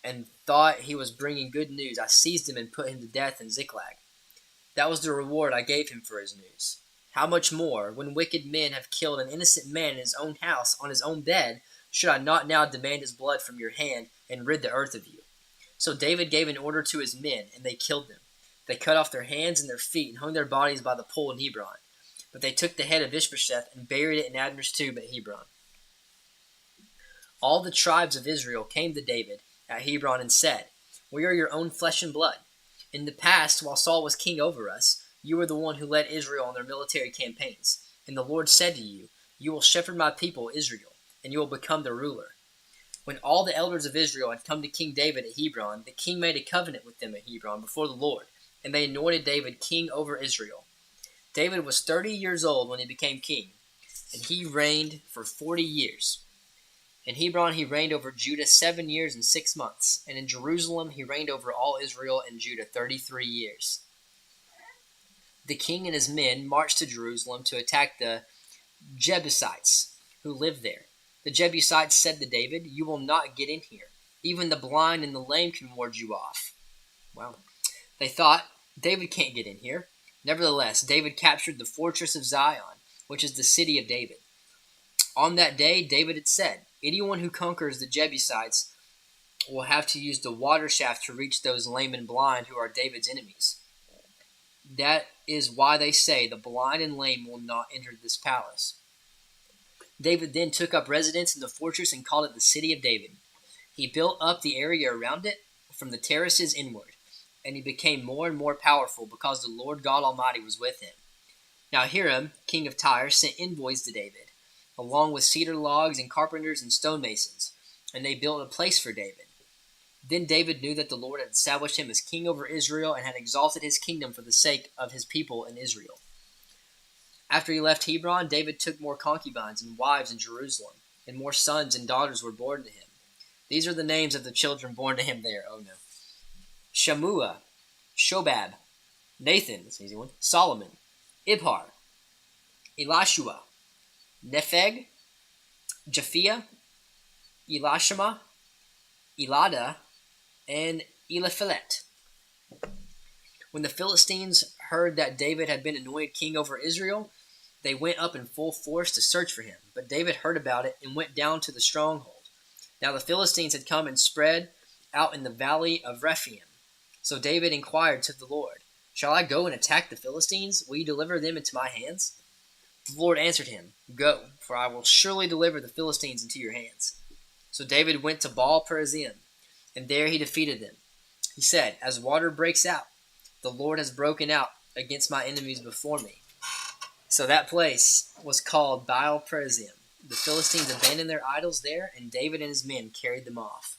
and thought he was bringing good news, I seized him and put him to death in Ziklag. That was the reward I gave him for his news. How much more, when wicked men have killed an innocent man in his own house on his own bed, should I not now demand his blood from your hand and rid the earth of you?" So David gave an order to his men, and they killed them. They cut off their hands and their feet and hung their bodies by the pool in Hebron. But they took the head of Ishbosheth and buried it in Abner's tomb at Hebron. All the tribes of Israel came to David at Hebron and said, "We are your own flesh and blood. In the past, while Saul was king over us, you were the one who led Israel on their military campaigns. And the Lord said to you, 'You will shepherd my people Israel, and you will become their ruler.' When all the elders of Israel had come to King David at Hebron, the king made a covenant with them at Hebron before the Lord, and they anointed David king over Israel. David was 30 years old when he became king, and he reigned for 40 years. In Hebron he reigned over Judah 7 years and 6 months, and in Jerusalem he reigned over all Israel and Judah 33 years. The king and his men marched to Jerusalem to attack the Jebusites who lived there. The Jebusites said to David, "You will not get in here. Even the blind and the lame can ward you off." Well, they thought, "David can't get in here." Nevertheless, David captured the fortress of Zion, which is the city of David. On that day, David had said, "Anyone who conquers the Jebusites will have to use the water shaft to reach those lame and blind who are David's enemies. That is why they say the blind and lame will not enter this palace." David then took up residence in the fortress and called it the City of David. He built up the area around it from the terraces inward, and he became more and more powerful because the Lord God Almighty was with him. Now Hiram, king of Tyre, sent envoys to David, along with cedar logs and carpenters and stonemasons, and they built a place for David. Then David knew that the Lord had established him as king over Israel and had exalted his kingdom for the sake of his people in Israel. After he left Hebron, David took more concubines and wives in Jerusalem, and more sons and daughters were born to him. These are the names of the children born to him there. Oh no. Shammua, Shobab, Nathan, that's an easy one, Solomon, Ibhar, Elishua, Nepheg, Japhia, Elishama, Elada, and Eliphelet. When the Philistines heard that David had been anointed king over Israel, they went up in full force to search for him. But David heard about it and went down to the stronghold. Now the Philistines had come and spread out in the valley of Rephaim. So David inquired to the Lord, "Shall I go and attack the Philistines? Will you deliver them into my hands?" The Lord answered him, "Go, for I will surely deliver the Philistines into your hands." So David went to Baal Perazim, and there he defeated them. He said, "As water breaks out, the Lord has broken out against my enemies before me." So that place was called Baal Perazim. The Philistines abandoned their idols there, and David and his men carried them off.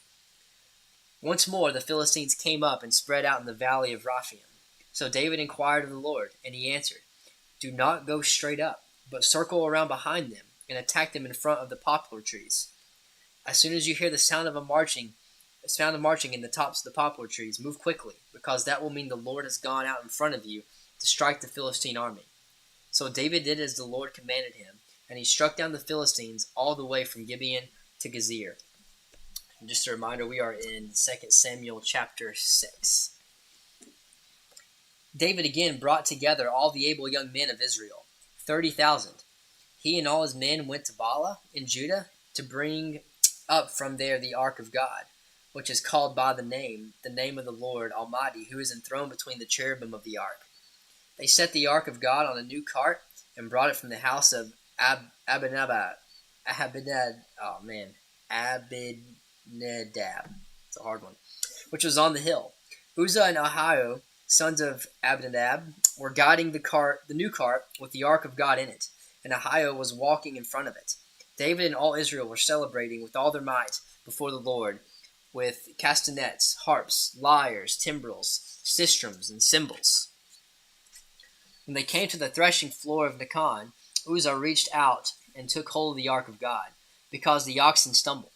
Once more the Philistines came up and spread out in the valley of Rephaim. So David inquired of the Lord, and he answered, "Do not go straight up, but circle around behind them and attack them in front of the poplar trees. As soon as you hear the sound of marching in the tops of the poplar trees, move quickly, because that will mean the Lord has gone out in front of you to strike the Philistine army." So David did as the Lord commanded him, and he struck down the Philistines all the way from Gibeon to Gezer. And just a reminder, we are in 2 Samuel chapter 6. David again brought together all the able young men of Israel, 30,000. He and all his men went to Baalah in Judah to bring up from there the ark of God, which is called by the name of the Lord Almighty, who is enthroned between the cherubim of the ark. They set the ark of God on a new cart and brought it from the house of Abinadab. It's a hard one. Which was on the hill. Uzzah and Ahio, sons of Abinadab, were guiding the new cart with the ark of God in it, and Ahio was walking in front of it. David and all Israel were celebrating with all their might before the Lord, with castanets, harps, lyres, timbrels, sistrums, and cymbals. When they came to the threshing floor of Nacon, Uzzah reached out and took hold of the ark of God, because the oxen stumbled.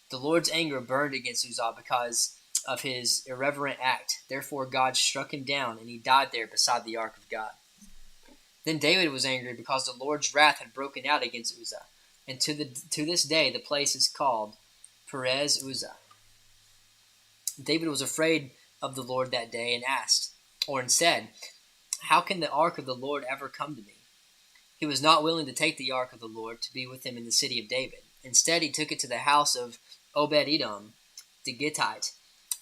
The Lord's anger burned against Uzzah because of his irreverent act. Therefore God struck him down, and he died there beside the ark of God. Then David was angry because the Lord's wrath had broken out against Uzzah, and to this day the place is called Perez Uzzah. David was afraid of the Lord that day and said, "How can the ark of the Lord ever come to me?" He was not willing to take the ark of the Lord to be with him in the city of David. Instead, he took it to the house of Obed-Edom, the Gittite.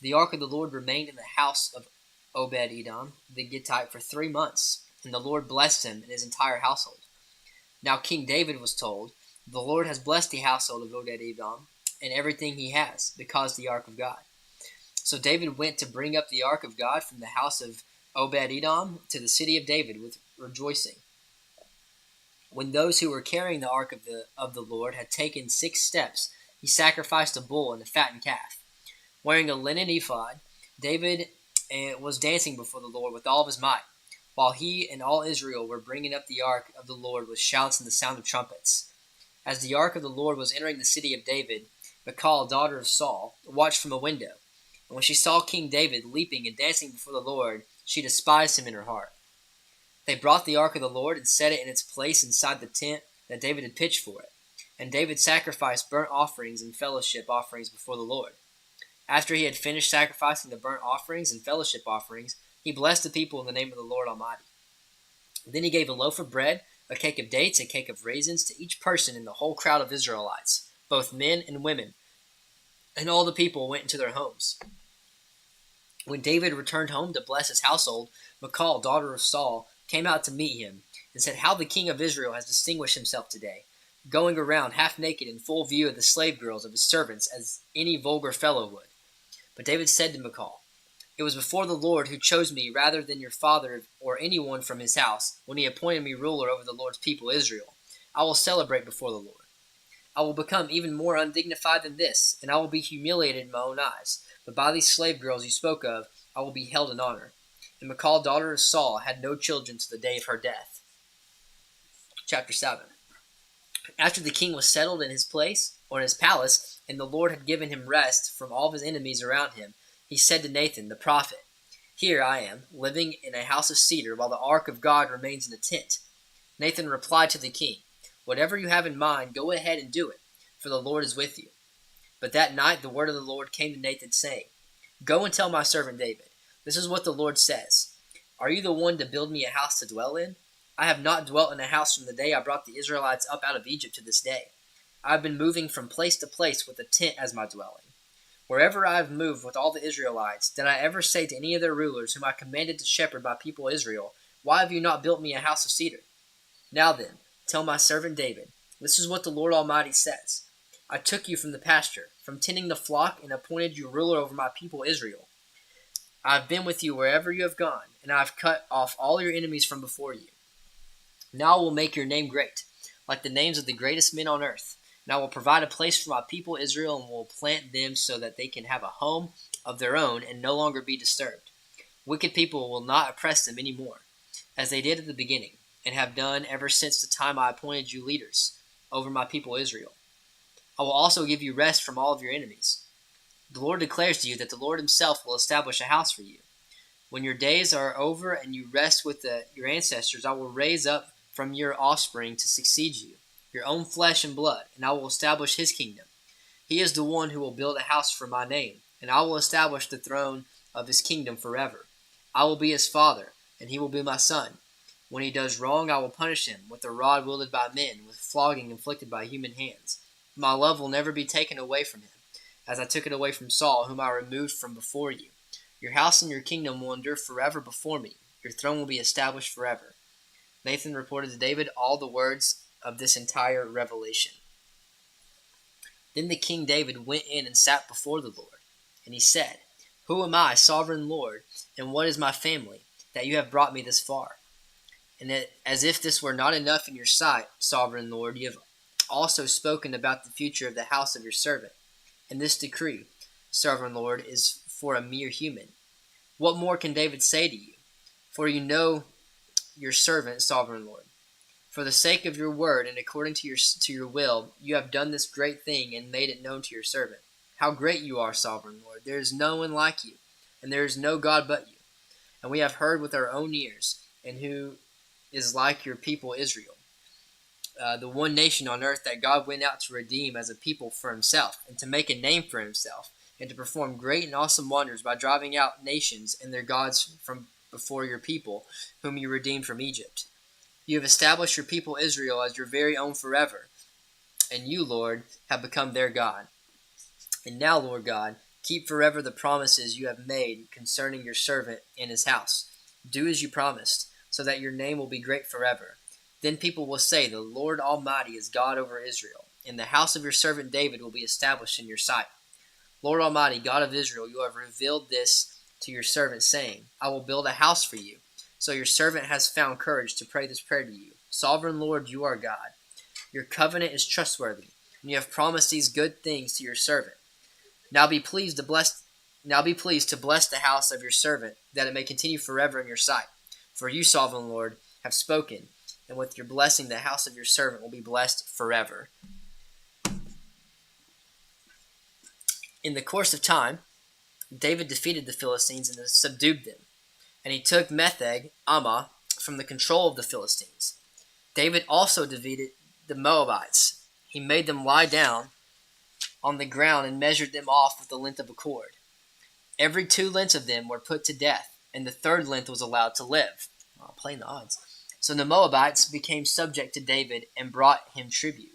The ark of the Lord remained in the house of Obed-Edom, the Gittite, for 3 months, and the Lord blessed him and his entire household. Now King David was told, "The Lord has blessed the household of Obed-Edom and everything he has, because the ark of God." So David went to bring up the ark of God from the house of Obed-Edom to the city of David with rejoicing. When those who were carrying the ark of the Lord had taken 6 steps, he sacrificed a bull and a fattened calf. Wearing a linen ephod, David was dancing before the Lord with all of his might, while he and all Israel were bringing up the ark of the Lord with shouts and the sound of trumpets. As the ark of the Lord was entering the city of David, Michal, daughter of Saul, watched from a window. And when she saw King David leaping and dancing before the Lord, she despised him in her heart. They brought the ark of the Lord and set it in its place inside the tent that David had pitched for it. And David sacrificed burnt offerings and fellowship offerings before the Lord. After he had finished sacrificing the burnt offerings and fellowship offerings, he blessed the people in the name of the Lord Almighty. Then he gave a loaf of bread, a cake of dates, a cake of raisins to each person in the whole crowd of Israelites, both men and women. And all the people went into their homes. When David returned home to bless his household, Michal, daughter of Saul, came out to meet him and said, "How the king of Israel has distinguished himself today, going around half naked in full view of the slave girls of his servants as any vulgar fellow would." But David said to Michal, "It was before the Lord who chose me rather than your father or anyone from his house when he appointed me ruler over the Lord's people Israel. I will celebrate before the Lord. I will become even more undignified than this, and I will be humiliated in my own eyes. But by these slave girls you spoke of, I will be held in honor." And Michal, daughter of Saul, had no children to the day of her death. Chapter 7. After the king was settled in his place, or in his palace, and the Lord had given him rest from all of his enemies around him, he said to Nathan the prophet, "Here I am, living in a house of cedar, while the ark of God remains in a tent." Nathan replied to the king, "Whatever you have in mind, go ahead and do it, for the Lord is with you." But that night the word of the Lord came to Nathan, saying, "Go and tell my servant David, this is what the Lord says. Are you the one to build me a house to dwell in? I have not dwelt in a house from the day I brought the Israelites up out of Egypt to this day. I have been moving from place to place with a tent as my dwelling. Wherever I have moved with all the Israelites, did I ever say to any of their rulers whom I commanded to shepherd my people Israel, 'Why have you not built me a house of cedar?' Now then, tell my servant David, this is what the Lord Almighty says. I took you from the pasture, from tending the flock, and appointed you ruler over my people Israel. I have been with you wherever you have gone, and I have cut off all your enemies from before you. Now I will make your name great, like the names of the greatest men on earth. And I will provide a place for my people Israel, and will plant them so that they can have a home of their own and no longer be disturbed. Wicked people will not oppress them any more, as they did at the beginning, and have done ever since the time I appointed you leaders over my people Israel. I will also give you rest from all of your enemies. The Lord declares to you that the Lord himself will establish a house for you. When your days are over and you rest with your ancestors, I will raise up from your offspring to succeed you, your own flesh and blood, and I will establish his kingdom. He is the one who will build a house for my name, and I will establish the throne of his kingdom forever. I will be his father, and he will be my son. When he does wrong, I will punish him with a rod wielded by men, with flogging inflicted by human hands. My love will never be taken away from him, as I took it away from Saul, whom I removed from before you. Your house and your kingdom will endure forever before me. Your throne will be established forever. Nathan reported to David all the words of this entire revelation. Then the king David went in and sat before the Lord, and he said, Who am I, sovereign Lord, and what is my family, that you have brought me this far? And that, as if this were not enough in your sight, sovereign Lord, you have also spoken about the future of the house of your servant. And this decree, sovereign Lord, is for a mere human. What more can David say to you? For you know your servant, sovereign Lord. For the sake of your word and according to your will, you have done this great thing and made it known to your servant. How great you are, sovereign Lord. There is no one like you, and there is no God but you. And we have heard with our own ears, and who is like your people Israel, the one nation on earth that God went out to redeem as a people for himself, and to make a name for himself, and to perform great and awesome wonders by driving out nations and their gods from before your people, whom you redeemed from Egypt. You have established your people Israel as your very own forever, and you, Lord, have become their God. And now, Lord God, keep forever the promises you have made concerning your servant and his house. Do as you promised, so that your name will be great forever. Then people will say, The Lord Almighty is God over Israel, and the house of your servant David will be established in your sight. Lord Almighty, God of Israel, you have revealed this to your servant, saying, I will build a house for you. So your servant has found courage to pray this prayer to you. Sovereign Lord, you are God. Your covenant is trustworthy, and you have promised these good things to your servant. Now be pleased to bless the house of your servant, that it may continue forever in your sight. For you, sovereign Lord, have spoken, and with your blessing the house of your servant will be blessed forever. In the course of time, David defeated the Philistines and subdued them, and he took Metheg Ammah from the control of the Philistines. David also defeated the Moabites. He made them lie down on the ground and measured them off with the length of a cord. Every 2 lengths of them were put to death, and the 3rd length was allowed to live. Playing the odds. So the Moabites became subject to David and brought him tribute.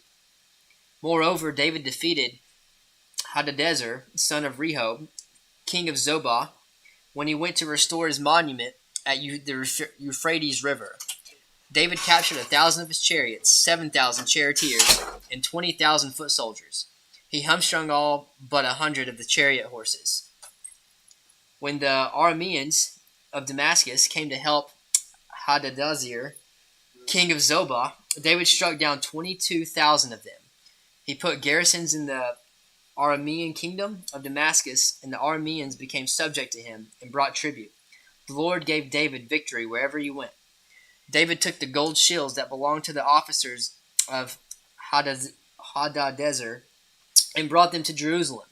Moreover, David defeated Hadadezer, son of Rehob, king of Zobah, when he went to restore his monument at the Euphrates River. David captured 1,000 of his chariots, 7,000 charioteers, and 20,000 foot soldiers. He hamstrung all but 100 of the chariot horses. When the Arameans of Damascus came to help Hadadezer, king of Zobah, David struck down 22,000 of them. He put garrisons in the Aramean kingdom of Damascus, and the Arameans became subject to him and brought tribute. The Lord gave David victory wherever he went. David took the gold shields that belonged to the officers of Hadadezer and brought them to Jerusalem.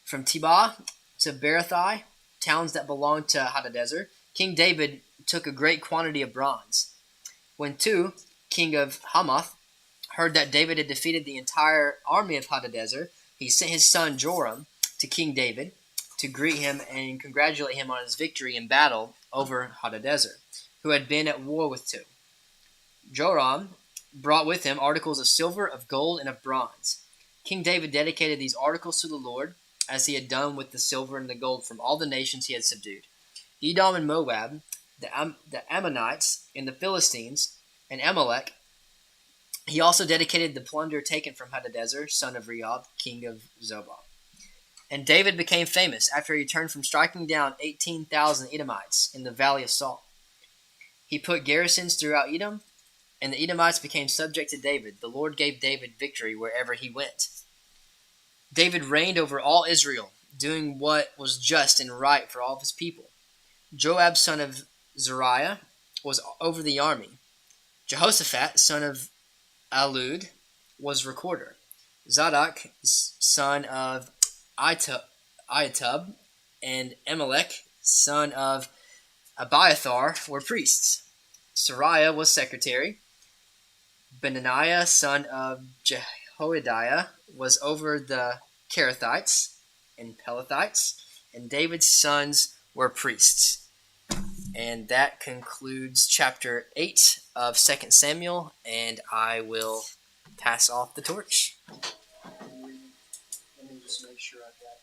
From Tebah to Berothai, towns that belonged to Hadadezer, King David took a great quantity of bronze. When Tu, king of Hamath, heard that David had defeated the entire army of Hadadezer, he sent his son Joram to King David to greet him and congratulate him on his victory in battle over Hadadezer, who had been at war with Tu. Joram brought with him articles of silver, of gold, and of bronze. King David dedicated these articles to the Lord, as he had done with the silver and the gold from all the nations he had subdued. Edom and Moab, the Ammonites, and the Philistines, and Amalek, He also dedicated the plunder taken from Hadadezer, son of Rehob, king of Zobah. And David became famous after he returned from striking down 18,000 Edomites in the valley of Salt. He put garrisons throughout Edom, and the Edomites became subject to David. The Lord gave David victory wherever he went. David reigned over all Israel, doing what was just and right for all of his people. Joab, son of Zeruiah, was over the army. Jehoshaphat, son of Ahilud, was recorder. Zadok, son of Ahitub, and Amalek, son of Abiathar, were priests. Sariah was secretary. Benaniah, son of Jehoiada, was over the Kerethites and Pelethites, and David's sons were priests. And that concludes chapter 8 of 2 Samuel, and I will pass off the torch. Let me just make sure I've got.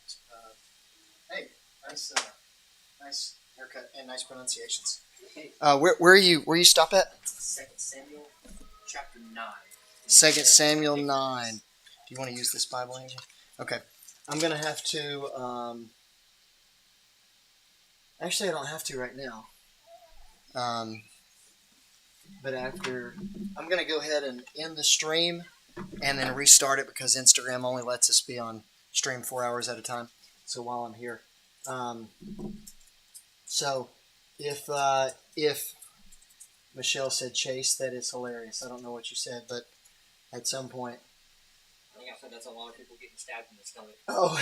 Hey, nice haircut and nice pronunciations. Where you stop at? 2 Samuel chapter 9. 2 Samuel 9. Do you want to use this Bible, Angie? Okay. I'm gonna have to. Actually, I don't have to right now. But after, I'm going to go ahead and end the stream and then restart it because Instagram only lets us be on stream 4 hours at a time. So while I'm here, so if Michelle said Chase, that is hilarious. I don't know what you said, but at some point. I think I said that's a lot of people getting stabbed in the stomach. Oh,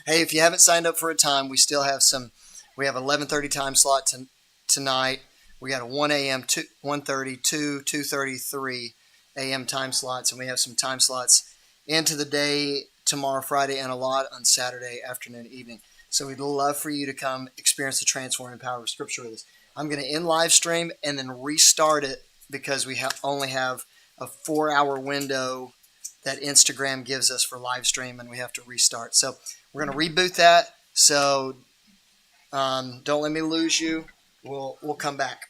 hey, if you haven't signed up for a time, we still have some. We have 11:30 time slot tonight. We got a 1 a.m., 1:30, 2, 2:30, 3 a.m. time slots, and we have some time slots into the day tomorrow, Friday, and a lot on Saturday afternoon, evening. So we'd love for you to come experience the transforming power of Scripture with us. I'm going to end live stream and then restart it because we only have a 4-hour window that Instagram gives us for live stream, and we have to restart. So we're going to reboot that. So don't let me lose you. We'll come back.